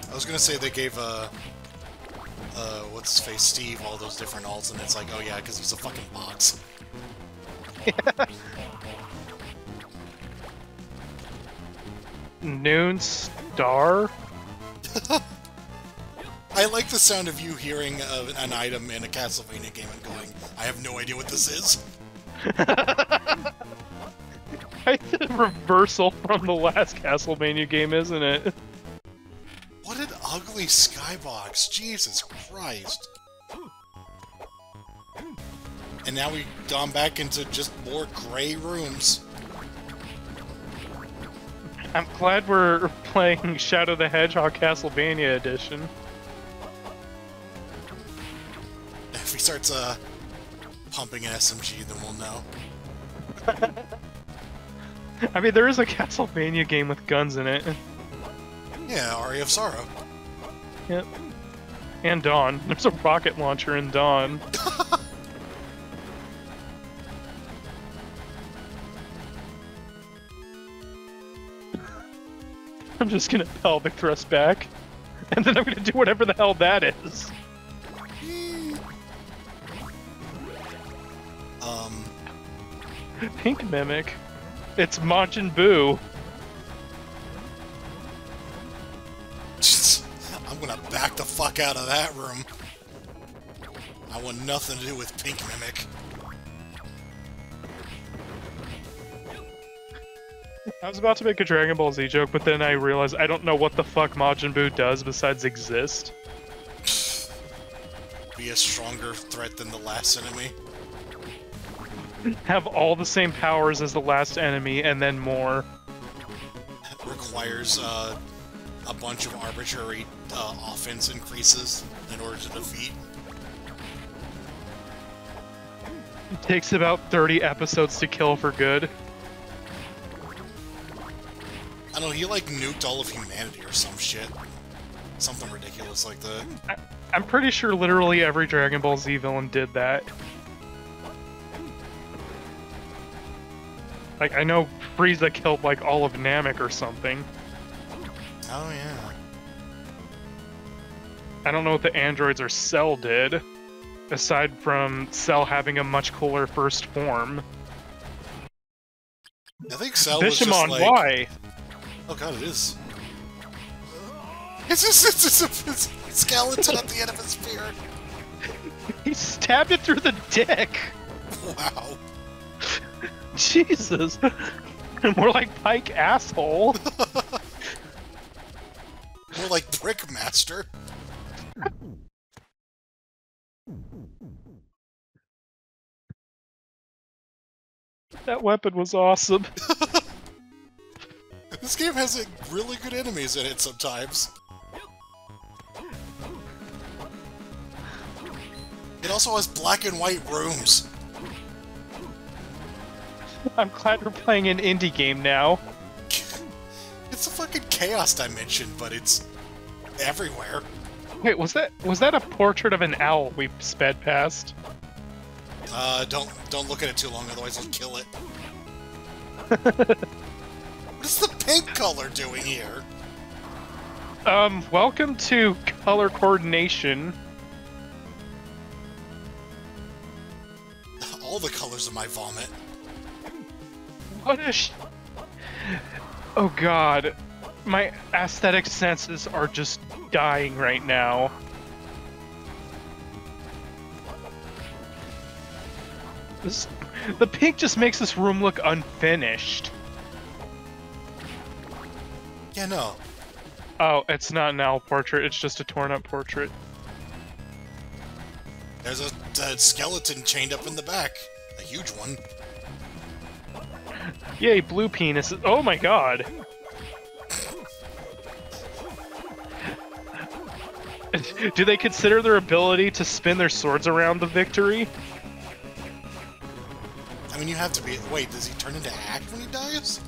I was gonna say they gave what's his face, Steve, all those different alts, and it's like, oh yeah, because he's a fucking box. Noon Star? I like the sound of you hearing an item in a Castlevania game and going, I have no idea what this is. It's a reversal from the last Castlevania game, isn't it? What an ugly skybox, Jesus Christ. And now we've gone back into just more gray rooms. I'm glad we're playing Shadow the Hedgehog Castlevania edition. If he starts pumping an SMG, then we'll know. I mean, there is a Castlevania game with guns in it. Yeah, Aria of Sorrow. Yep. And Dawn. There's a rocket launcher in Dawn. I'm just gonna pelvic thrust back, and then I'm gonna do whatever the hell that is. Pink Mimic. It's Majin Buu. I'm gonna back the fuck out of that room. I want nothing to do with Pink Mimic. I was about to make a Dragon Ball Z joke, but then I realized I don't know what the fuck Majin Buu does besides exist. Be a stronger threat than the last enemy. Have all the same powers as the last enemy, and then more. Requires a bunch of arbitrary offense increases in order to defeat. It takes about 30 episodes to kill for good. I don't know, he like nuked all of humanity or some shit. Something ridiculous like that. I'm pretty sure literally every Dragon Ball Z villain did that. Like, I know Frieza killed, like, all of Namek or something. Oh, yeah. I don't know what the androids or Cell did, aside from Cell having a much cooler first form. I think Cell was just Bishamon, like... why? Oh god, it is. It's a skeleton at the end of his spear. He stabbed it through the dick! Wow. Jesus! More like Pike asshole! More like Brickmaster. That weapon was awesome. This game has really good enemies in it sometimes. It also has black and white rooms. I'm glad we're playing an indie game now. It's a fucking chaos dimension, but it's everywhere. Wait, was that a portrait of an owl we sped past? Don't look at it too long, otherwise I'll kill it. What is the pink color doing here? Welcome to color coordination. All the colors of my vomit. What a Oh god. My aesthetic senses are just dying right now. The pink just makes this room look unfinished. Yeah, no. Oh, it's not an owl portrait, it's just a torn up portrait. There's a skeleton chained up in the back. A huge one. Yay, blue penis. Oh my god. Do they consider their ability to spin their swords around the victory? I mean, you have to be... Wait, does he turn into ash when he dies?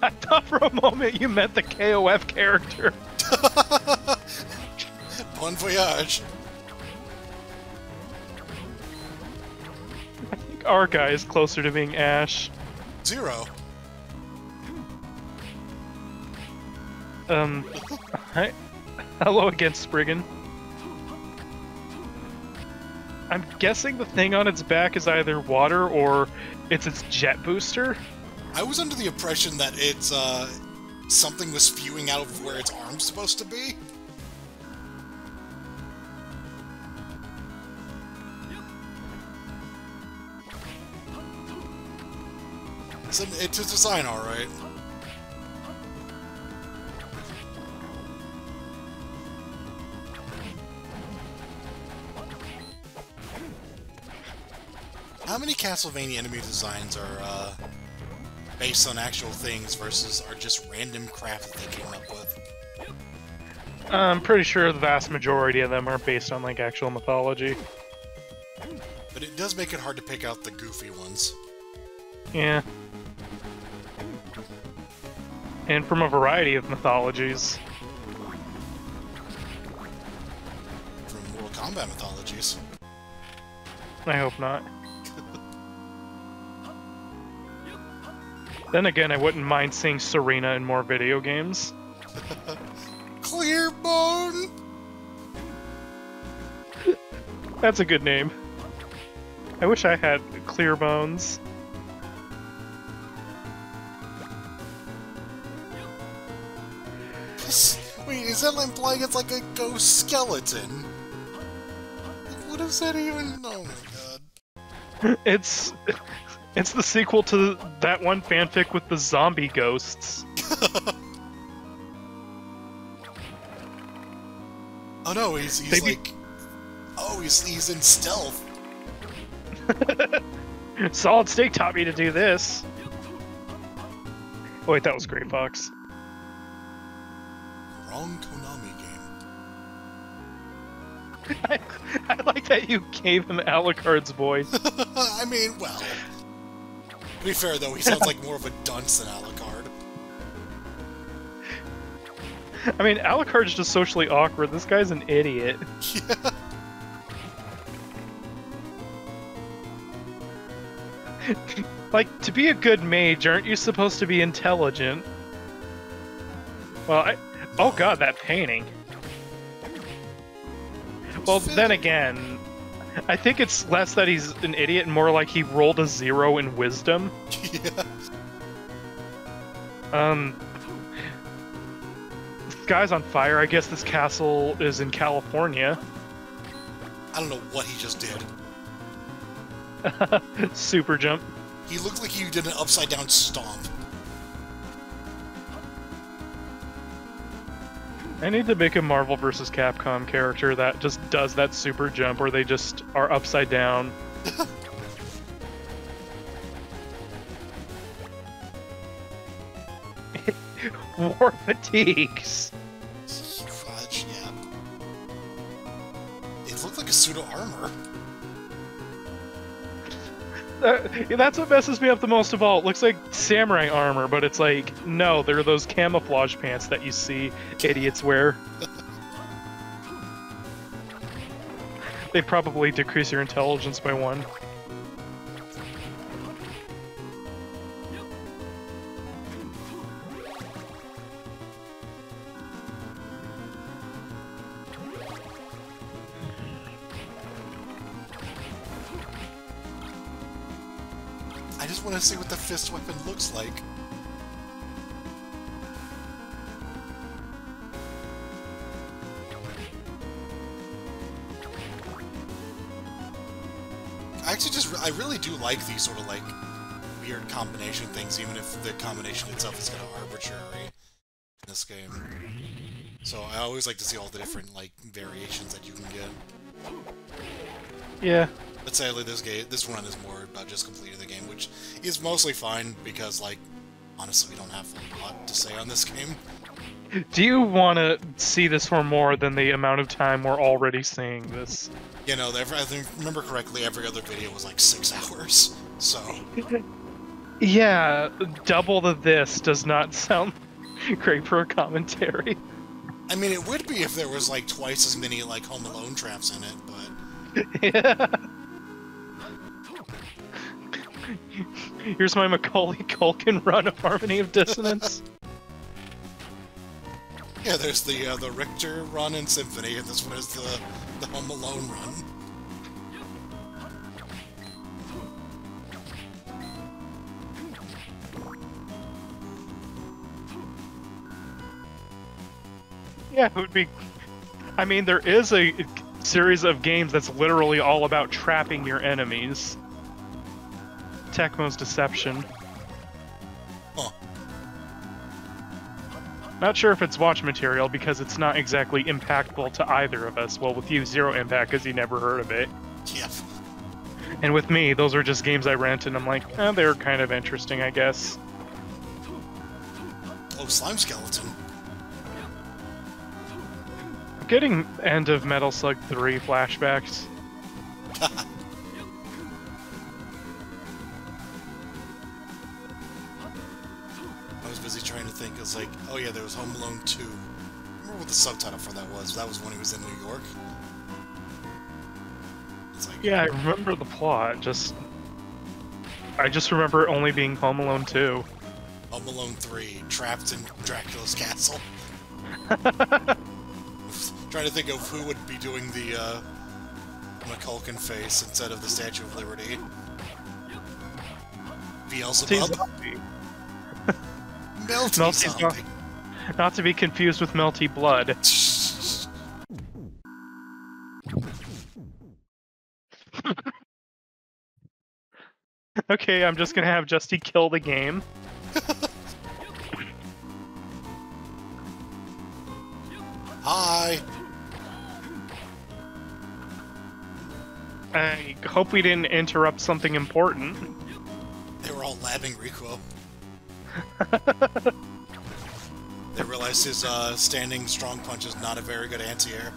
I thought for a moment you meant the KOF character. Bon voyage. I think our guy is closer to being Ash. Zero. Hi. Hello again, Spriggan. I'm guessing the thing on its back is either water or it's its jet booster. I was under the impression that it's, something was spewing out of where its arm's supposed to be. It's a design, alright. How many Castlevania enemy designs are, based on actual things versus are just random crap that they came up with? I'm pretty sure the vast majority of them are based on, like, actual mythology. But it does make it hard to pick out the goofy ones. Yeah. And from a variety of mythologies. From Mortal Kombat mythologies. I hope not. Then again, I wouldn't mind seeing Serena in more video games. Clear Bone! That's a good name. I wish I had clear bones. Wait, is that implying it's like a ghost skeleton? What does that even... Oh my god. It's the sequel to that one fanfic with the zombie ghosts. Oh no, he's like... Oh, he's in stealth. Solid Snake taught me to do this. Oh wait, that was Grey Fox. Wrong Konami game. I like that you gave him Alucard's voice. I mean, well... To be fair, though, he sounds like more of a dunce than Alucard. I mean, Alucard's just socially awkward. This guy's an idiot. Yeah. Like, to be a good mage, aren't you supposed to be intelligent? Well, oh god, that painting. Well, then again, I think it's less that he's an idiot and more like he rolled a 0 in wisdom. Yeah. The sky's on fire. I guess this castle is in California. I don't know what he just did. Super jump. He looked like he did an upside-down stomp. I need to make a Marvel vs. Capcom character that just does that super jump where they just are upside down. War fatigues. Fudge, yeah. It looked like a suit of armor. That's what messes me up the most of all. It looks like samurai armor, but it's like, no, they're those camouflage pants that you see idiots wear. They probably decrease your intelligence by 1. I just want to see what the fist weapon looks like. actually I really do like these sort of like weird combination things, even if the combination itself is kind of arbitrary in this game. So I always like to see all the different like variations that you can get. Yeah. But sadly, this run is more about just completing the game, which is mostly fine because, like, honestly, we don't have a lot to say on this game. Do you want to see this for more than the amount of time we're already seeing this? You know, if I remember correctly, every other video was like 6 hours, so... Yeah, double the this does not sound great for a commentary. I mean, it would be if there was, like, twice as many, like, Home Alone traps in it, but... Yeah. Here's my Macaulay Culkin run of Harmony of Dissonance. Yeah, there's the Richter run in Symphony, and this one is the Home Alone run. Yeah, it would be... I mean, there is a series of games that's literally all about trapping your enemies. Tecmo's Deception. Huh. Not sure if it's watch material, because it's not exactly impactful to either of us. Well, with you, zero impact, because you never heard of it. Yep. And with me, those are just games I rent, and I'm like, they're kind of interesting, I guess. Oh, Slime Skeleton. I'm getting end of Metal Slug 3 flashbacks. I was busy trying to think. It was like, oh yeah, there was Home Alone 2. I remember what the subtitle for that was. That was when he was in New York. It's like, Yeah, I remember the plot, I just remember it only being Home Alone 2. Home Alone 3, trapped in Dracula's castle. Trying to think of who would be doing the McCulkin face instead of the Statue of Liberty. Beelzebub? Melty Zombie. Not to be confused with Melty Blood. Okay, I'm just gonna have Justy kill the game. Hi! I hope we didn't interrupt something important. They were all labbing Rico. They realized his standing strong punch is not a very good anti-air.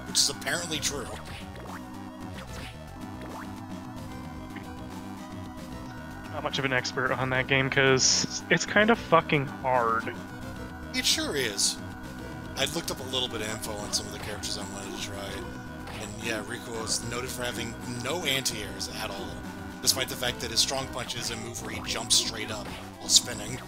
Which is apparently true. Not much of an expert on that game, because it's kind of fucking hard. It sure is. I looked up a little bit of info on some of the characters I wanted to try. And yeah, Rico is noted for having no anti-airs at all. Despite the fact that his strong punch is a move where he jumps straight up while spinning.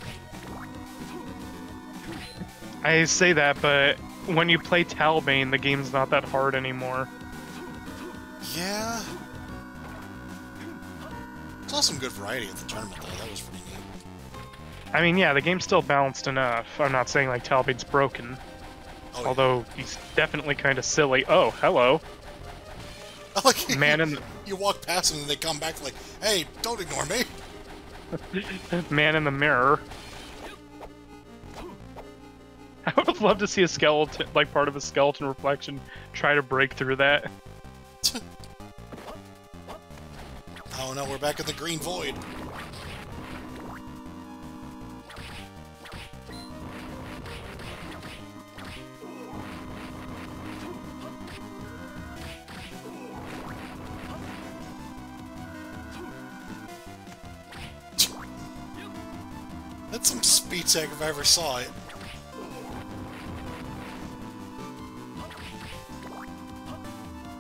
I say that, but when you play Talbane, the game's not that hard anymore. Yeah. Saw some good variety at the tournament, though. That was pretty neat. I mean, yeah, the game's still balanced enough. I'm not saying, like, Talbane's broken. Oh, Although, yeah. he's definitely kind of silly. Oh, hello. Like, Man in the... You walk past them and they come back like, hey, don't ignore me. Man in the mirror. I would love to see a skeleton, like part of a skeleton reflection, try to break through that. Oh no, we're back in the green void. That's some speed tech if I ever saw it.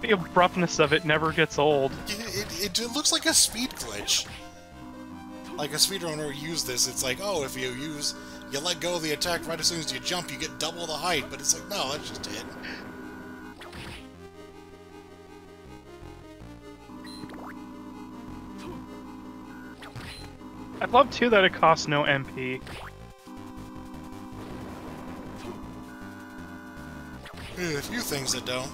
The abruptness of it never gets old. It looks like a speed glitch. Like a speedrunner used this, it's like, oh, if you let go of the attack right as soon as you jump, you get double the height, but it's like, no, that's just it. I'd love, too, that it costs no MP. A few things that don't.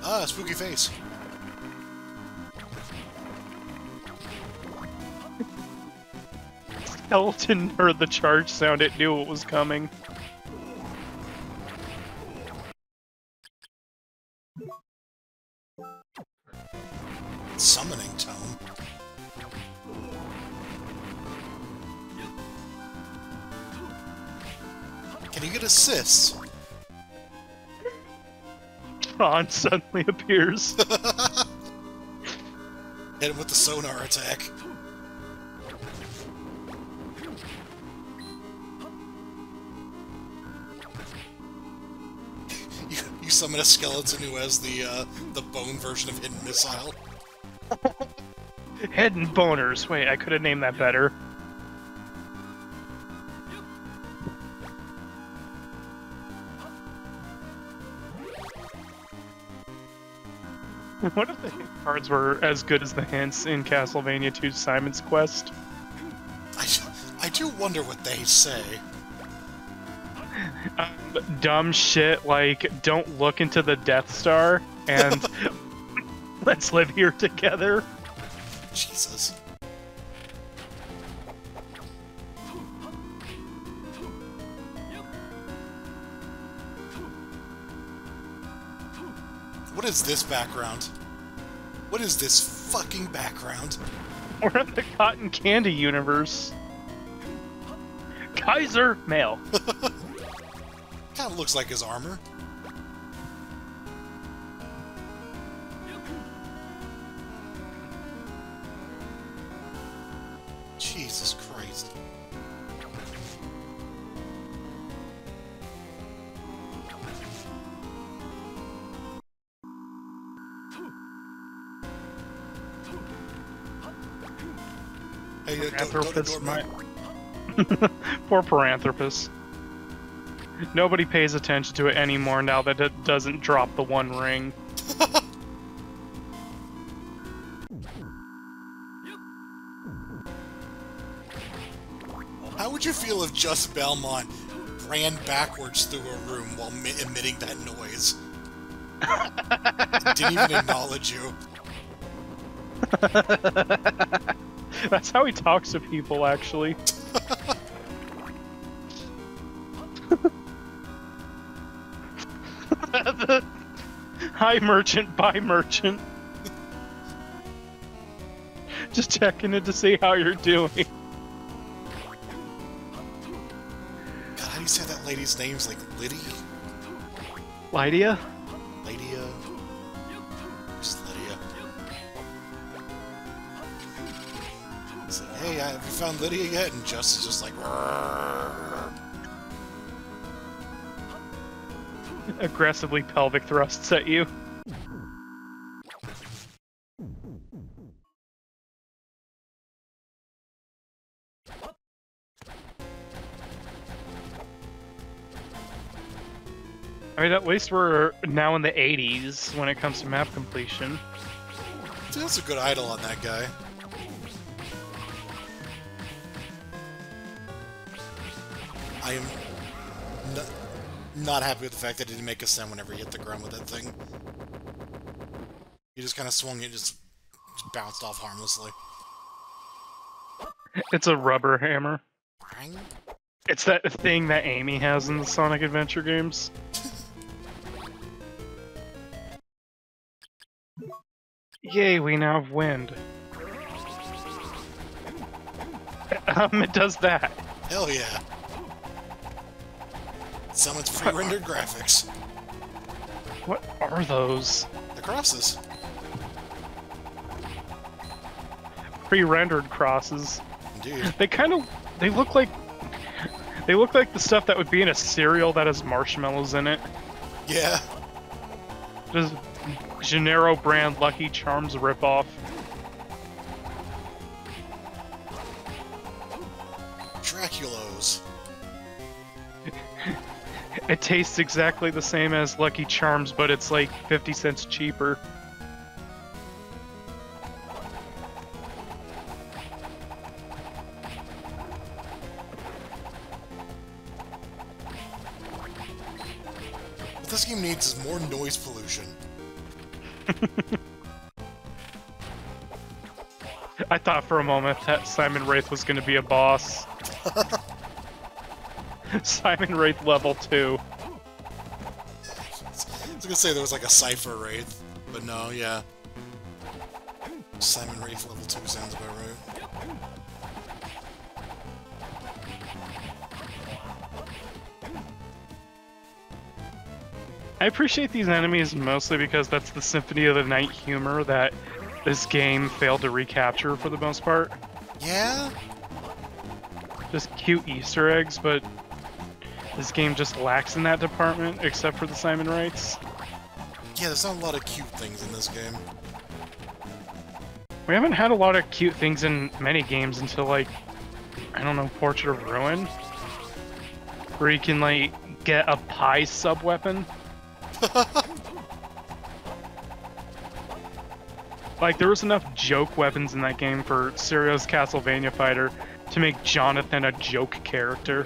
Ah, spooky face. Skeleton heard the charge sound, it knew it was coming. Summoning tome. Can you get assists? Tron suddenly appears. Hit him with the sonar attack. You summon a skeleton who has the bone version of Hidden Missile. Head and boners. Wait, I could have named that better. What if the hint cards were as good as the hints in Castlevania 2 Simon's Quest? I do wonder what they say. Dumb shit like, don't look into the Death Star, and let's live here together. Jesus. What is this background? What is this fucking background? We're in the cotton candy universe. Kaiser male. Kinda looks like his armor. Jesus Christ. Hey, Poor Paranthropus. Nobody pays attention to it anymore now that it doesn't drop the one ring. How would you feel if Just Belmont ran backwards through a room while emitting that noise? Didn't even acknowledge you. That's how he talks to people, actually. Hi, merchant. Bye, merchant. Just checking in to see how you're doing. God, how do you say that lady's name's like Liddy? Lydia? Lydia? Just Lydia. It's like, hey, have you found Lydia yet? And Just is just like, "Rrrr." Aggressively pelvic thrusts at you. I mean, at least we're now in the 80s when it comes to map completion. Dude, that's a good idol on that guy. I am not happy with the fact that it didn't make a sound whenever he hit the ground with that thing. He just kind of swung it and just bounced off harmlessly. It's a rubber hammer. Bang. It's that thing that Amy has in the Sonic Adventure games. Yay, we now have wind. It does that. Hell yeah. Summons pre-rendered graphics. What are those? The crosses. Pre-rendered crosses. Indeed. They look like the stuff that would be in a cereal that has marshmallows in it. Yeah. Just Gennaro brand Lucky Charms ripoff. Draculos. It tastes exactly the same as Lucky Charms, but it's like 50 cents cheaper. What this game needs is more noise pollution. I thought for a moment that Simon Wraith was going to be a boss. Simon Wraith level 2. I was gonna say there was like a Cypher Wraith, but no, yeah. Simon Wraith level 2 sounds about right. I appreciate these enemies mostly because that's the Symphony of the Night humor that this game failed to recapture for the most part. Yeah? Just cute Easter eggs, but this game just lacks in that department, except for the Simon Wraiths. Yeah, there's not a lot of cute things in this game. We haven't had a lot of cute things in many games until, like, I don't know, Portrait of Ruin? Where you can, like, get a pie sub-weapon. Like, there was enough joke weapons in that game for Serio's Castlevania fighter to make Jonathan a joke character.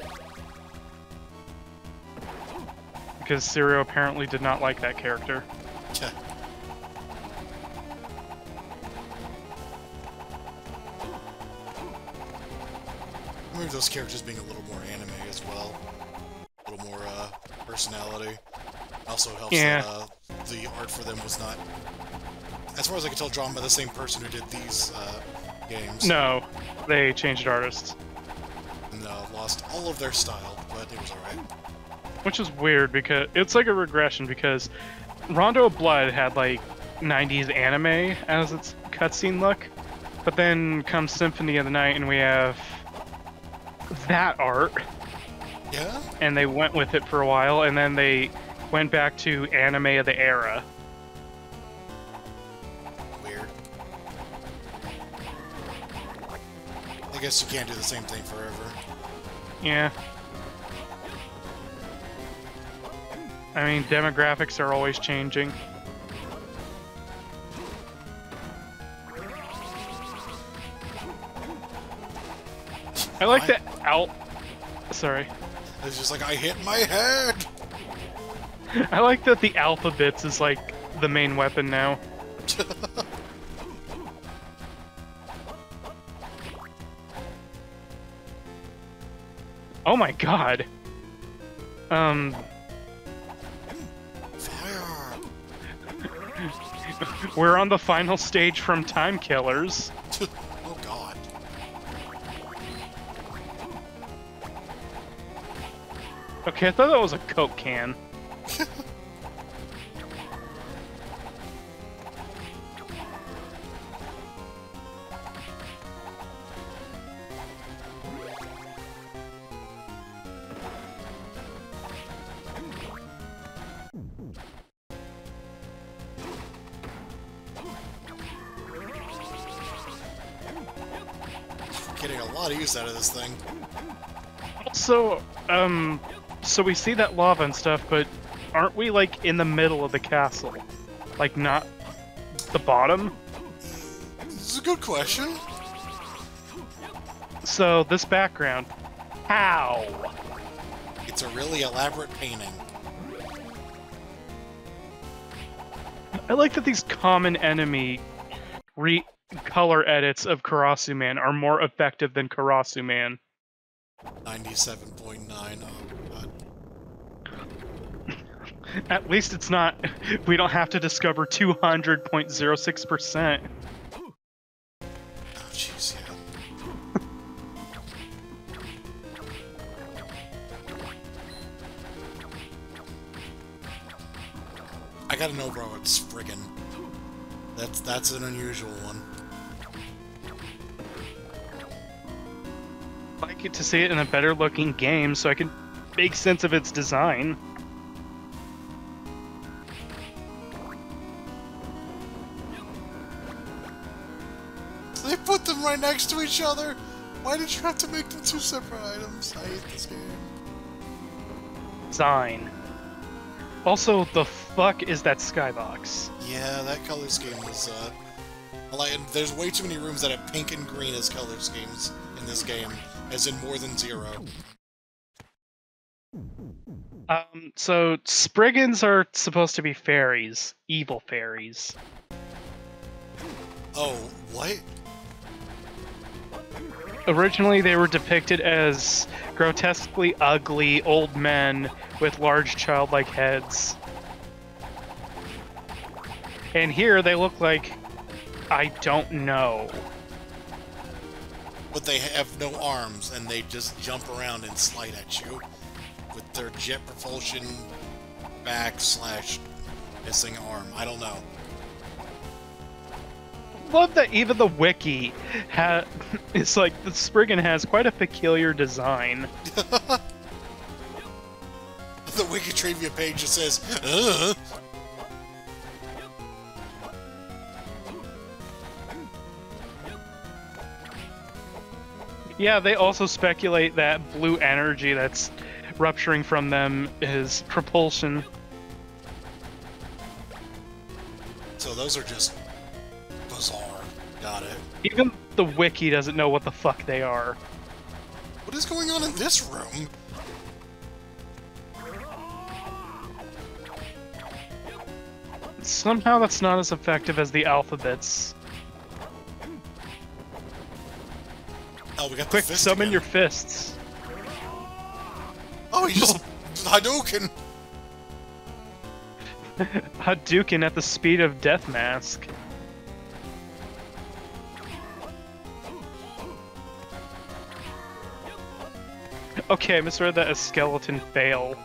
Because Serio apparently did not like that character. Yeah. I remember those characters being a little more anime as well. A little more, personality. Also helps that, the art for them was not, as far as I can tell, drawn by the same person who did these, games. No, they changed artists. And, lost all of their style, but it was alright. Which is weird, because it's like a regression, because Rondo of Blood had, like, 90s anime as its cutscene look, but then comes Symphony of the Night and we have that art. Yeah? And they went with it for a while, and then they went back to anime of the era. Weird. I guess you can't do the same thing forever. Yeah. I mean, demographics are always changing. I like that Sorry. It's just like, I hit my head! I like that the alphabets is like the main weapon now. Oh my god. Fire! We're on the final stage from Time Killers. Oh god. Okay, I thought that was a Coke can. Getting a lot of use out of this thing. Also, so we see that lava and stuff, but aren't we, like, in the middle of the castle? Like, not the bottom? This is a good question. So, this background, how? It's a really elaborate painting. I like that these common enemy color edits of Karasu Man are more effective than Karasu Man. 97.9, oh god. At least it's not... We don't have to discover 200.06%. Oh jeez, yeah. I gotta know, bro, it's friggin'. That's an unusual one. I like it to see it in a better looking game so I can make sense of its design. They put them right next to each other! Why did you have to make them two separate items? I hate this game. Design. Also, the fuck is that skybox? Yeah, that color scheme was, there's way too many rooms that have pink and green as color schemes in this game, as in more than 0. So Spriggans are supposed to be fairies, evil fairies. Oh, what? Originally, they were depicted as grotesquely ugly old men with large childlike heads. And here they look like, I don't know. But they have no arms, and they just jump around and slide at you with their jet propulsion back / missing arm. I don't know. Love that even the wiki it's like the Spriggan has quite a peculiar design. The wiki trivia page just says, Yeah, they also speculate that blue energy that's rupturing from them is propulsion. So those are just bizarre. Got it. Even the wiki doesn't know what the fuck they are. What is going on in this room? Somehow that's not as effective as the alphabets. Oh, we got Quick, the fist summon again. your fists. Oh, he just Hadouken. Hadouken at the speed of Death Mask. Okay, I misread that as skeleton fail.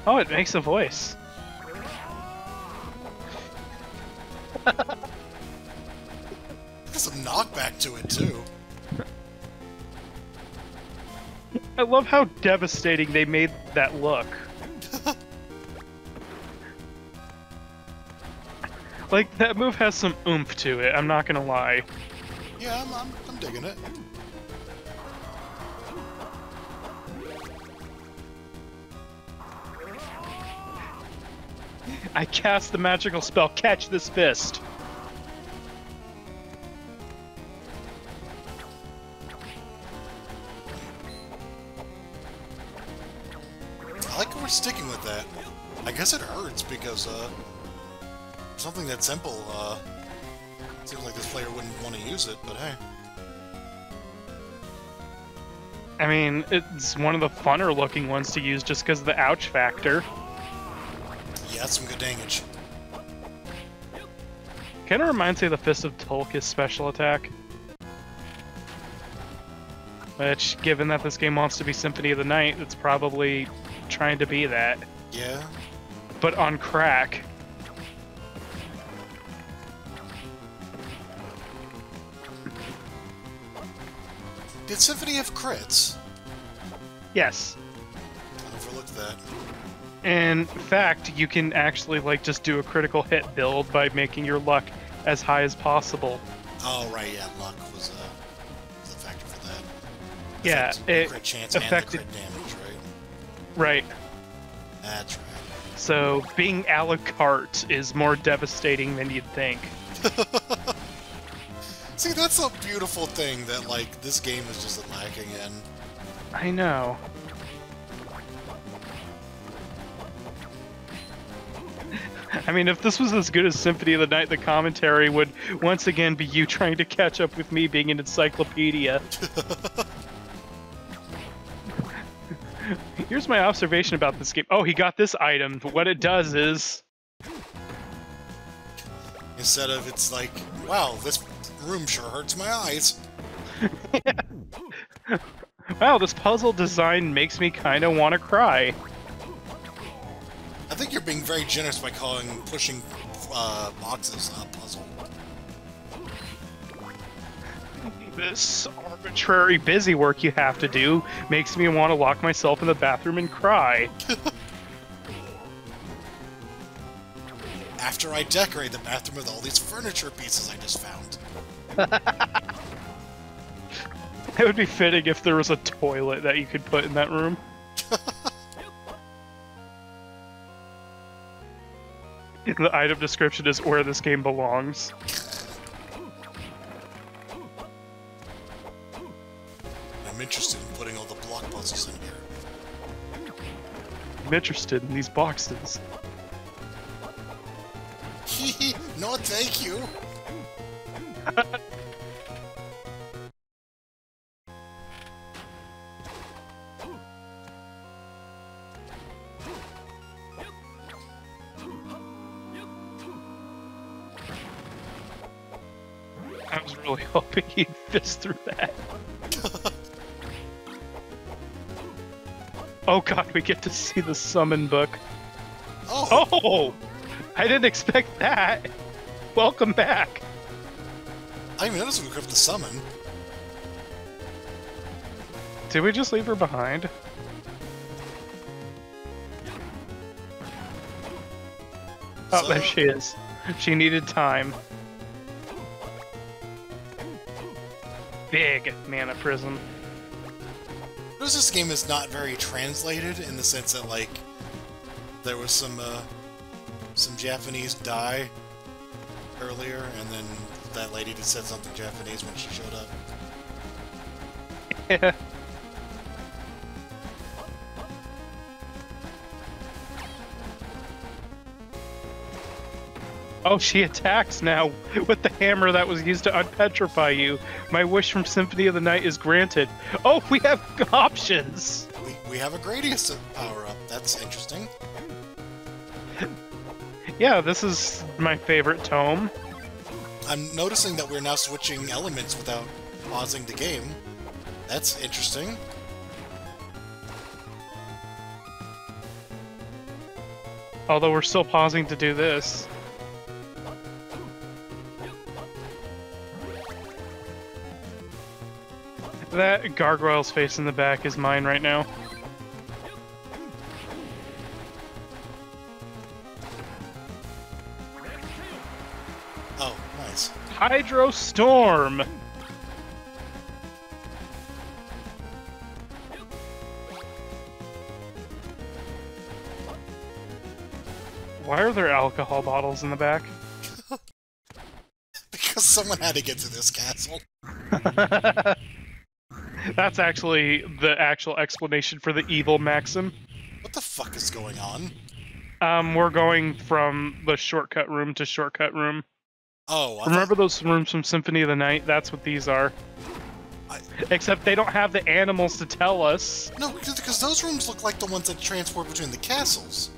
Oh, it makes a voice. There's some knockback to it too. I love how devastating they made that look. Like, that move has some oomph to it, I'm not gonna lie. Yeah, I'm digging it. I cast the magical spell, catch this fist. I like how we're sticking with that. I guess it hurts because, something that simple, seems like this player wouldn't want to use it, but hey. I mean, it's one of the funner looking ones to use just because of the ouch factor. Yeah, that's some good damage. Kind of reminds me of the Fist of Tulkas special attack. Which, given that this game wants to be Symphony of the Night, it's probably trying to be that. Yeah. But on crack. Did Symphony have crits? Yes. I overlooked that. In fact, you can actually like just do a critical hit build by making your luck as high as possible. Oh, right, yeah, luck was a factor for that. Yeah, it crit chance affected and the crit damage, right? Right. That's right. So being a la carte is more devastating than you'd think. See, that's a beautiful thing that, like, this game is just lacking in. I know. I mean, if this was as good as Symphony of the Night, the commentary would once again be you trying to catch up with me being an encyclopedia. Here's my observation about this game. Oh, he got this item, but what it does is... Instead of, it's like, wow, this room sure hurts my eyes. Wow, this puzzle design makes me kind of want to cry. I think you're being very generous by calling pushing boxes a puzzle. This arbitrary busy work you have to do makes me want to lock myself in the bathroom and cry. After I decorate the bathroom with all these furniture pieces I just found. It would be fitting if there was a toilet that you could put in that room. The item description is where this game belongs. I'm interested in putting all the block puzzles in here. I'm interested in these boxes. No, thank you. I was really hoping he'd fist through that. Oh god, we get to see the summon book. Oh! I didn't expect that! Welcome back! I didn't even notice we equipped the summon. Did we just leave her behind? Oh, there she is. She needed time. Big mana prism. Notice this game is not very translated in the sense that, like, there was some Japanese dye earlier, and then that lady just said something Japanese when she showed up. Yeah. Oh, she attacks now with the hammer that was used to unpetrify you. My wish from Symphony of the Night is granted. Oh, we have options! We have a Gradius power-up. That's interesting. Yeah, this is my favorite tome. I'm noticing that we're now switching elements without pausing the game. That's interesting. Although we're still pausing to do this. That gargoyle's face in the back is mine right now. Oh, nice. Hydro Storm! Why are there alcohol bottles in the back? Because someone had to get to this castle. That's actually the actual explanation for the evil maxim. What the fuck is going on? We're going from the shortcut room to shortcut room. Oh, remember those rooms from Symphony of the Night? That's what these are. Except they don't have the animals to tell us. No, because those rooms look like the ones that transport between the castles.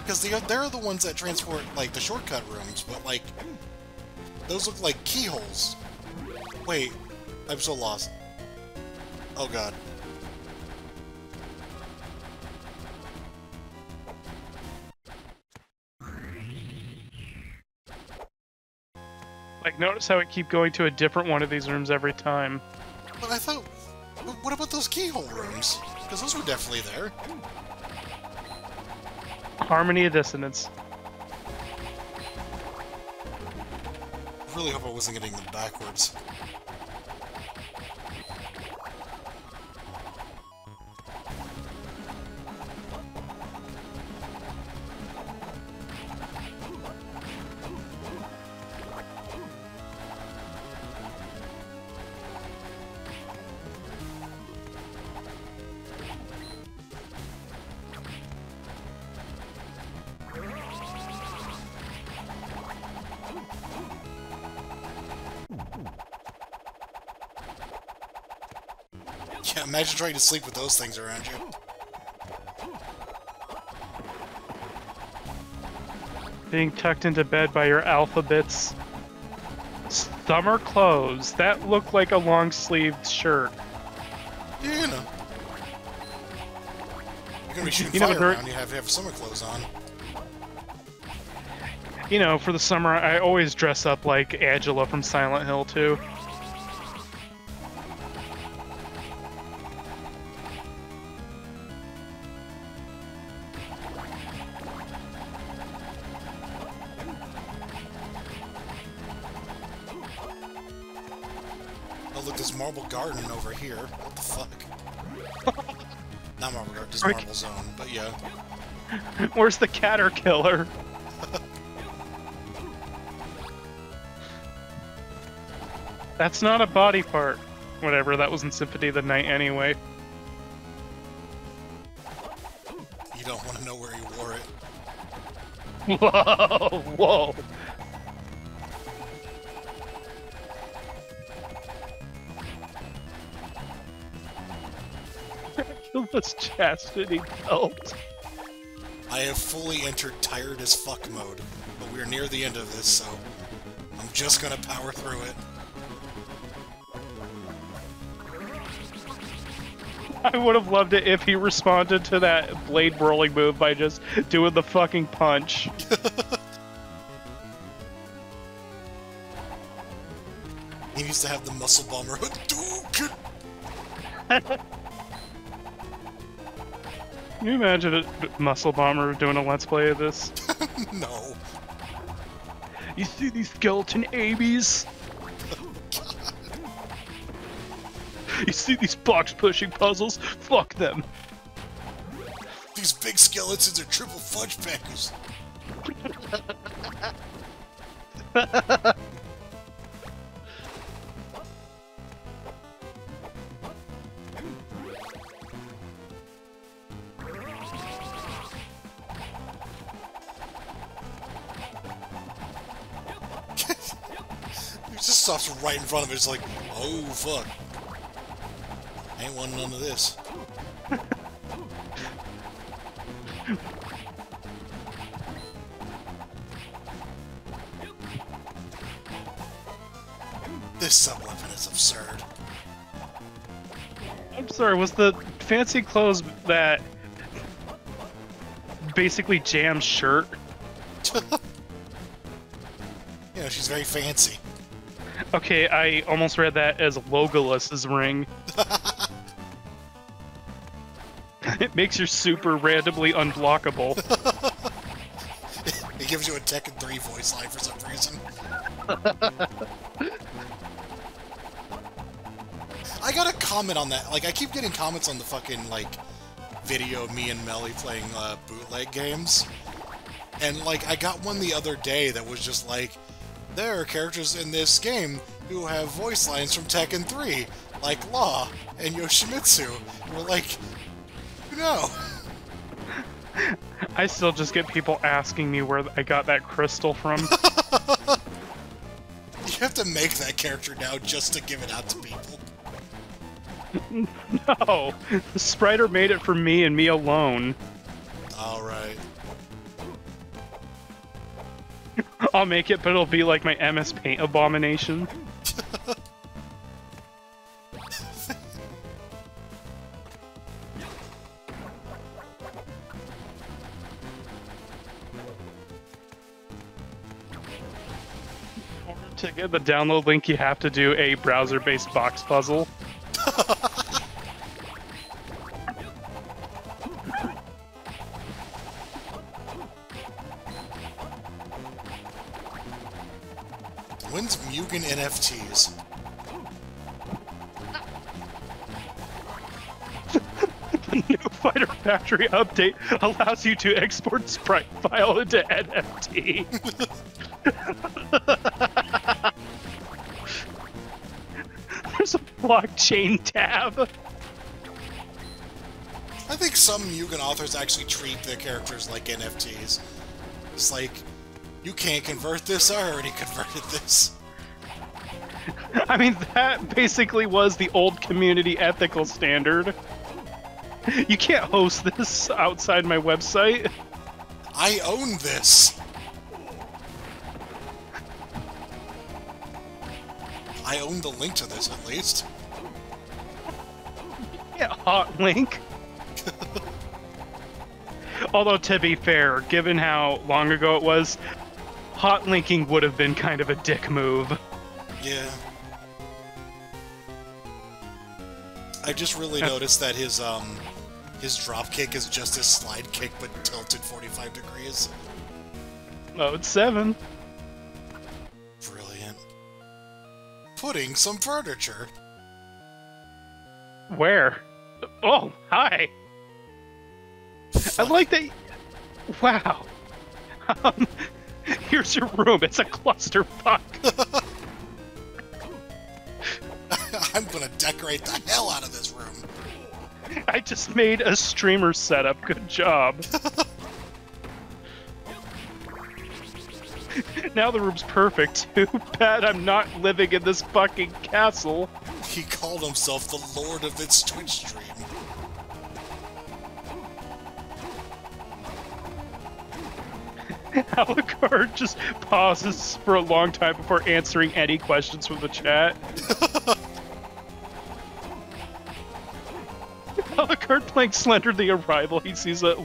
Because they're the ones that transport, like, the shortcut rooms, but, like, those look like keyholes. Wait, I'm so lost. Oh god. Like, notice how I keep going to a different one of these rooms every time. But I thought... What about those keyhole rooms? Because those were definitely there. Harmony of Dissonance. I really hope I wasn't getting them backwards. Yeah, imagine trying to sleep with those things around you. Being tucked into bed by your alphabets. Summer clothes. That looked like a long-sleeved shirt. Yeah, you know. You're gonna be shooting fire around, you have to have summer clothes on. You know, for the summer, I always dress up like Angela from Silent Hill, too. Oh, look, there's Marble Garden over here. What the fuck? Not Marble Garden, just Marble Zone, but yeah. Where's the caterpillar? That's not a body part. Whatever, that was in Symphony of the Night anyway. You don't want even know where he wore it. Whoa, whoa. This chastity belt. I have fully entered tired as fuck mode, but we're near the end of this, so I'm just gonna power through it. I would have loved it if he responded to that blade whirling move by just doing the fucking punch. He needs to have the muscle bomber. Can you imagine a muscle bomber doing a let's play of this? No. You see these skeleton ABs? You see these box pushing puzzles? Fuck them. These big skeletons are triple fudge packers. He just stops right in front of it. It's like, oh fuck. I ain't want none of this. This sub-weapon is absurd. I'm sorry, was the fancy clothes that basically Jam's shirt? You know, she's very fancy. Okay, I almost read that as Legolas's ring. It makes your super randomly unblockable. It gives you a Tekken 3 voice line for some reason. I got a comment on that. Like, I keep getting comments on the fucking, like, video of me and Melly playing bootleg games. And, like, I got one the other day that was just like, there are characters in this game who have voice lines from Tekken 3, like Law and Yoshimitsu. And we're like, no. I still just get people asking me where I got that crystal from. You have to make that character now just to give it out to people. No, the Spriter made it for me and me alone. Alright. I'll make it, but it'll be like my MS Paint abomination. To get the download link, you have to do a browser-based box puzzle. When's Mugen NFTs? The new Fighter Factory update allows you to export sprite file into NFT. There's a blockchain tab. I think some Mugen authors actually treat their characters like NFTs. It's like, you can't convert this, I already converted this. I mean, that basically was the old community ethical standard. You can't host this outside my website. I own this! I own the link to this, at least. Yeah, hot link. Although, to be fair, given how long ago it was, hot linking would have been kind of a dick move. Yeah. I just really noticed that his drop kick is just his slide kick, but tilted 45 degrees. Mode 7. Brilliant. Putting some furniture. Where? Oh, hi. I like that. Wow. Here's your room. It's a clusterfuck. I'm gonna decorate the hell out of this room. I just made a streamer setup. Good job. Now the room's perfect. Too bad I'm not living in this fucking castle. He called himself the Lord of its Twitch stream. Alucard just pauses for a long time before answering any questions from the chat. Alucard playing Slender the Arrival. He sees a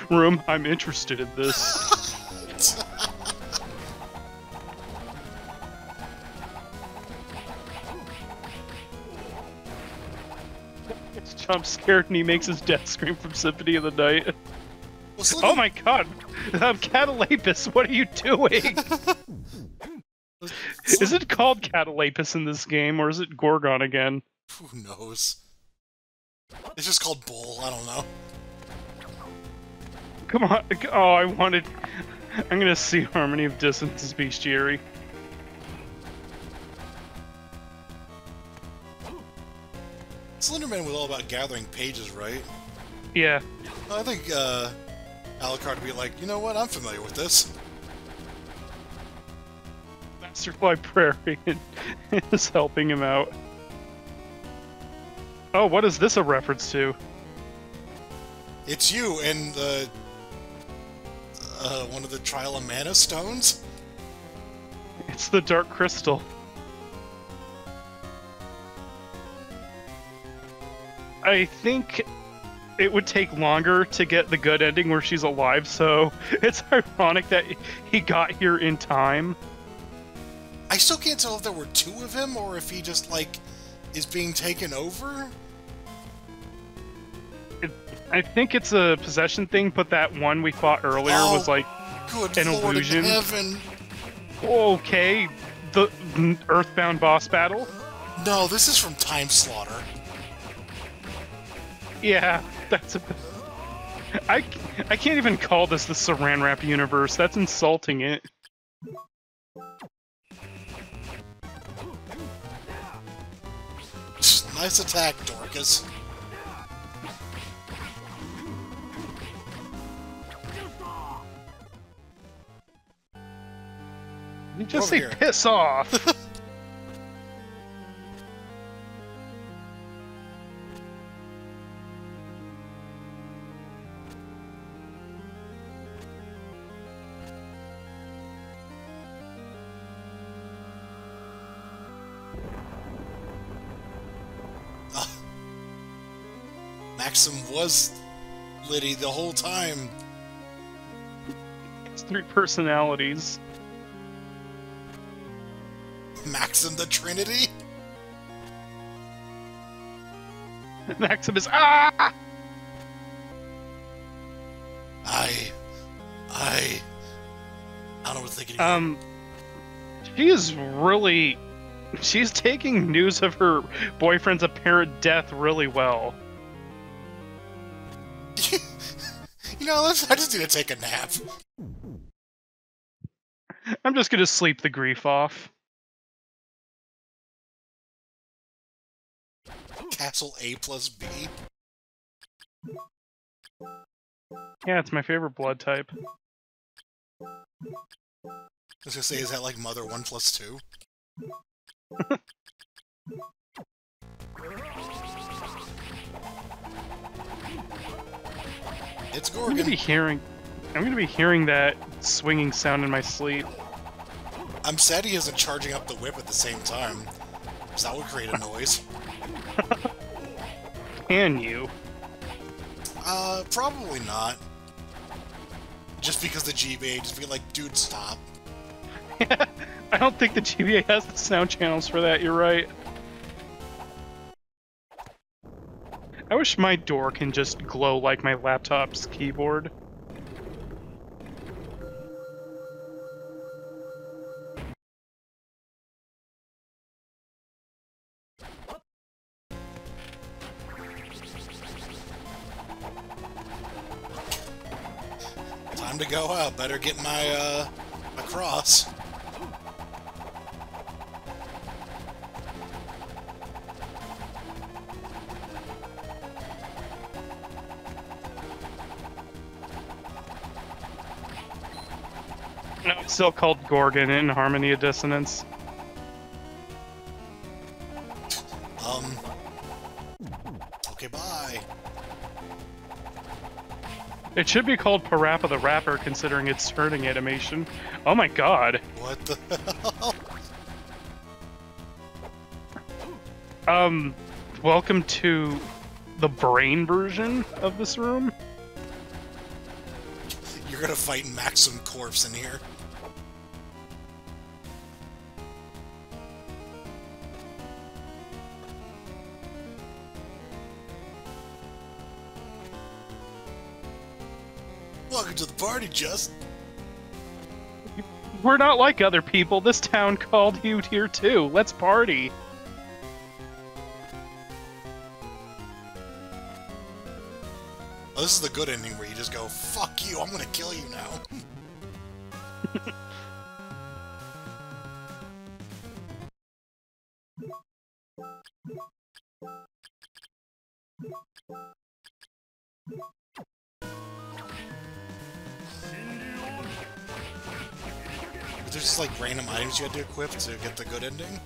room. I'm interested in this. It's jump scared and he makes his death scream from Symphony of the Night. Well, Oh my god! Catalapis, what are you doing? Is it called Catalapis in this game, or is it Gorgon again? Who knows? It's just called Bull, I don't know. Come on. Oh, I'm gonna see Harmony of Dissonance's bestiary. Slenderman was all about gathering pages, right? Yeah. I think, Alucard would be like, you know what, I'm familiar with this. Masterfly Prairie is helping him out. Oh, what is this a reference to? It's you and, one of the Trial of Mana stones? It's the Dark Crystal. I think it would take longer to get the good ending where she's alive, so it's ironic that he got here in time. I still can't tell if there were two of him or if he just, like, is being taken over. I think it's a possession thing, but that one we fought earlier was like an Lord illusion. In heaven. Okay, the Earthbound boss battle? No, this is from Time Slaughter. Yeah, that's a... I can't even call this the Saran Wrap universe. That's insulting it. Nice attack, Dorcas. You just say piss off. Maxim was Liddy the whole time. It's 3 personalities. Maxim the Trinity? Maxim is I don't know what to think anymore. She is really... She's taking news of her boyfriend's apparent death really well. You know, I just need to take a nap. I'm just gonna sleep the grief off. Castle A plus B? Yeah, it's my favorite blood type. I was gonna say, is that like Mother 1 plus 2? It's Gorgon. I'm gonna be hearing that swinging sound in my sleep. I'm sad he isn't charging up the whip at the same time, because that would create a noise. Can you? Probably not. Just because the GBA just be like, dude, stop. I don't think the GBA has the sound channels for that, you're right. I wish my door can just glow like my laptop's keyboard. Time to go out. Better get my, my cross. No, it's still called Gorgon in Harmony of Dissonance. Okay, bye. It should be called Parappa the Rapper, considering its turning animation. Oh my god. What the hell? Welcome to the brain version of this room. You're gonna fight Maxim Corpse in here. Welcome to the party, Just. We're not like other people. This town called you here too. Let's party. Oh, this is the good ending where you just go, fuck you, I'm gonna kill you now. There's just like random items you had to equip to get the good ending.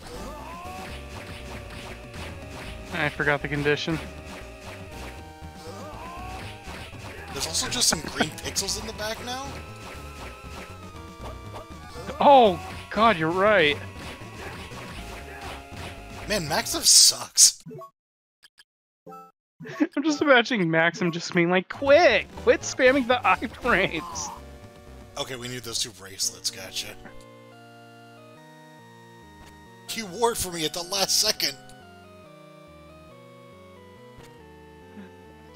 I forgot the condition. There's also just some green pixels in the back now. Oh, God, you're right. Man, Maxim sucks. I'm just imagining Maxim just being like, quit spamming the iframes. Okay, we need those two bracelets, gotcha. You wore it for me at the last second.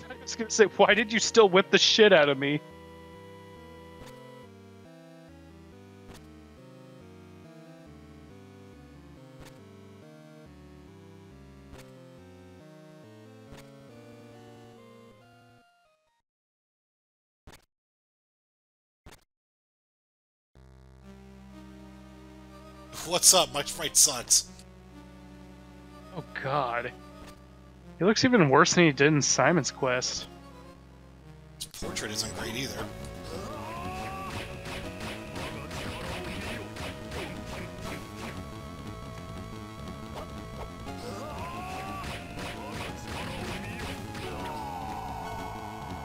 I was gonna say, why did you still whip the shit out of me? What's up? My sprite sucks. Oh God. He looks even worse than he did in Simon's Quest. His portrait isn't great either.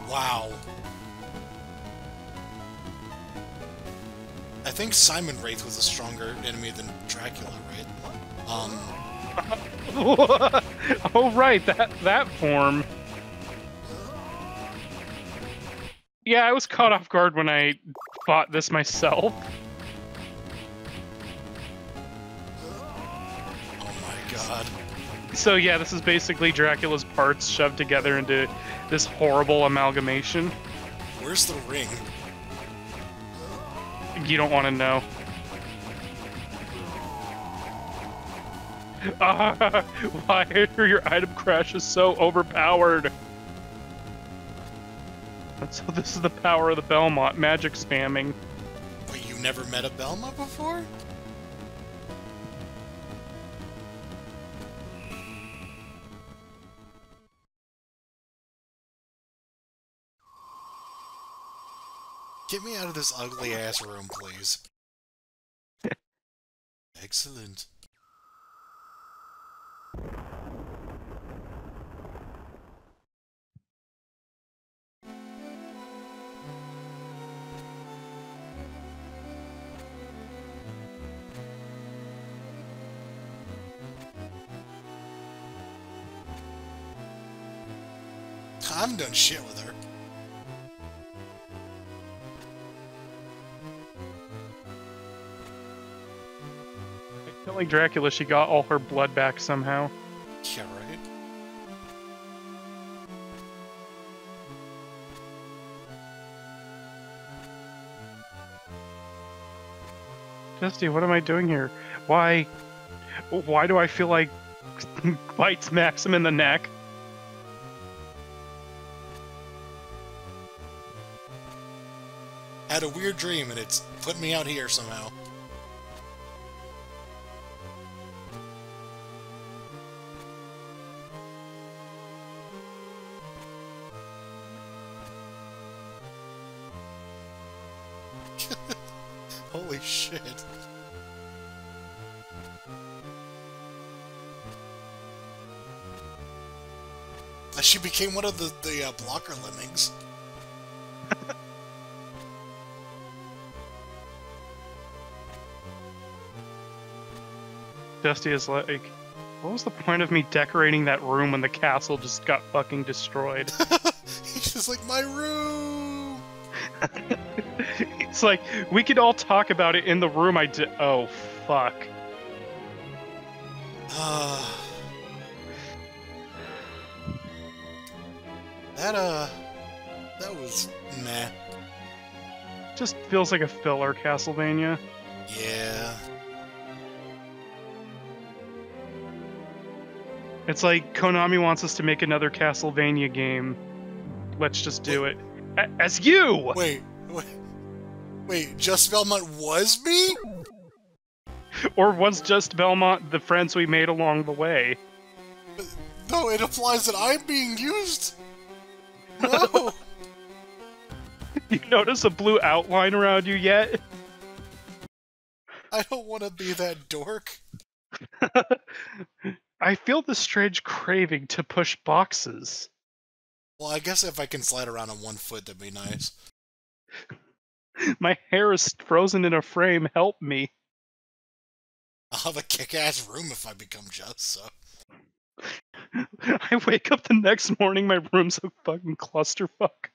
Wow. I think Simon Wraith was a stronger enemy than Dracula, right? Oh right, that form. Yeah, I was caught off guard when I fought this myself. Oh my god. So yeah, this is basically Dracula's parts shoved together into this horrible amalgamation. Where's the ring? You don't want to know. Why are your item crashes so overpowered? So this is the power of the Belmont, magic spamming. Wait, you never met a Belmont before? Get me out of this ugly-ass room, please. Excellent. I haven't done shit with her. Like Dracula, she got all her blood back somehow. Yeah, right? Dusty, what am I doing here? Why do I feel like bites Maxim in the neck? Had a weird dream and it's put me out here somehow. Holy shit. She became one of the blocker lemmings. Dusty is like, what was the point of me decorating that room when the castle just got fucking destroyed? He's just like, my room! It's like, we could all talk about it in the room I did. Oh, fuck. That was meh. Just feels like a filler Castlevania. Yeah. It's like Konami wants us to make another Castlevania game. Let's just do it. As you! Wait, Just Belmont was me? Or was just Belmont the friends we made along the way? No, it implies that I'm being used. No. You notice a blue outline around you yet? I don't want to be that dork. I feel this strange craving to push boxes. Well, I guess if I can slide around on one foot, that'd be nice. My hair is frozen in a frame. Help me. I'll have a kick-ass room if I become Just, so... I wake up the next morning, my room's a fucking clusterfuck.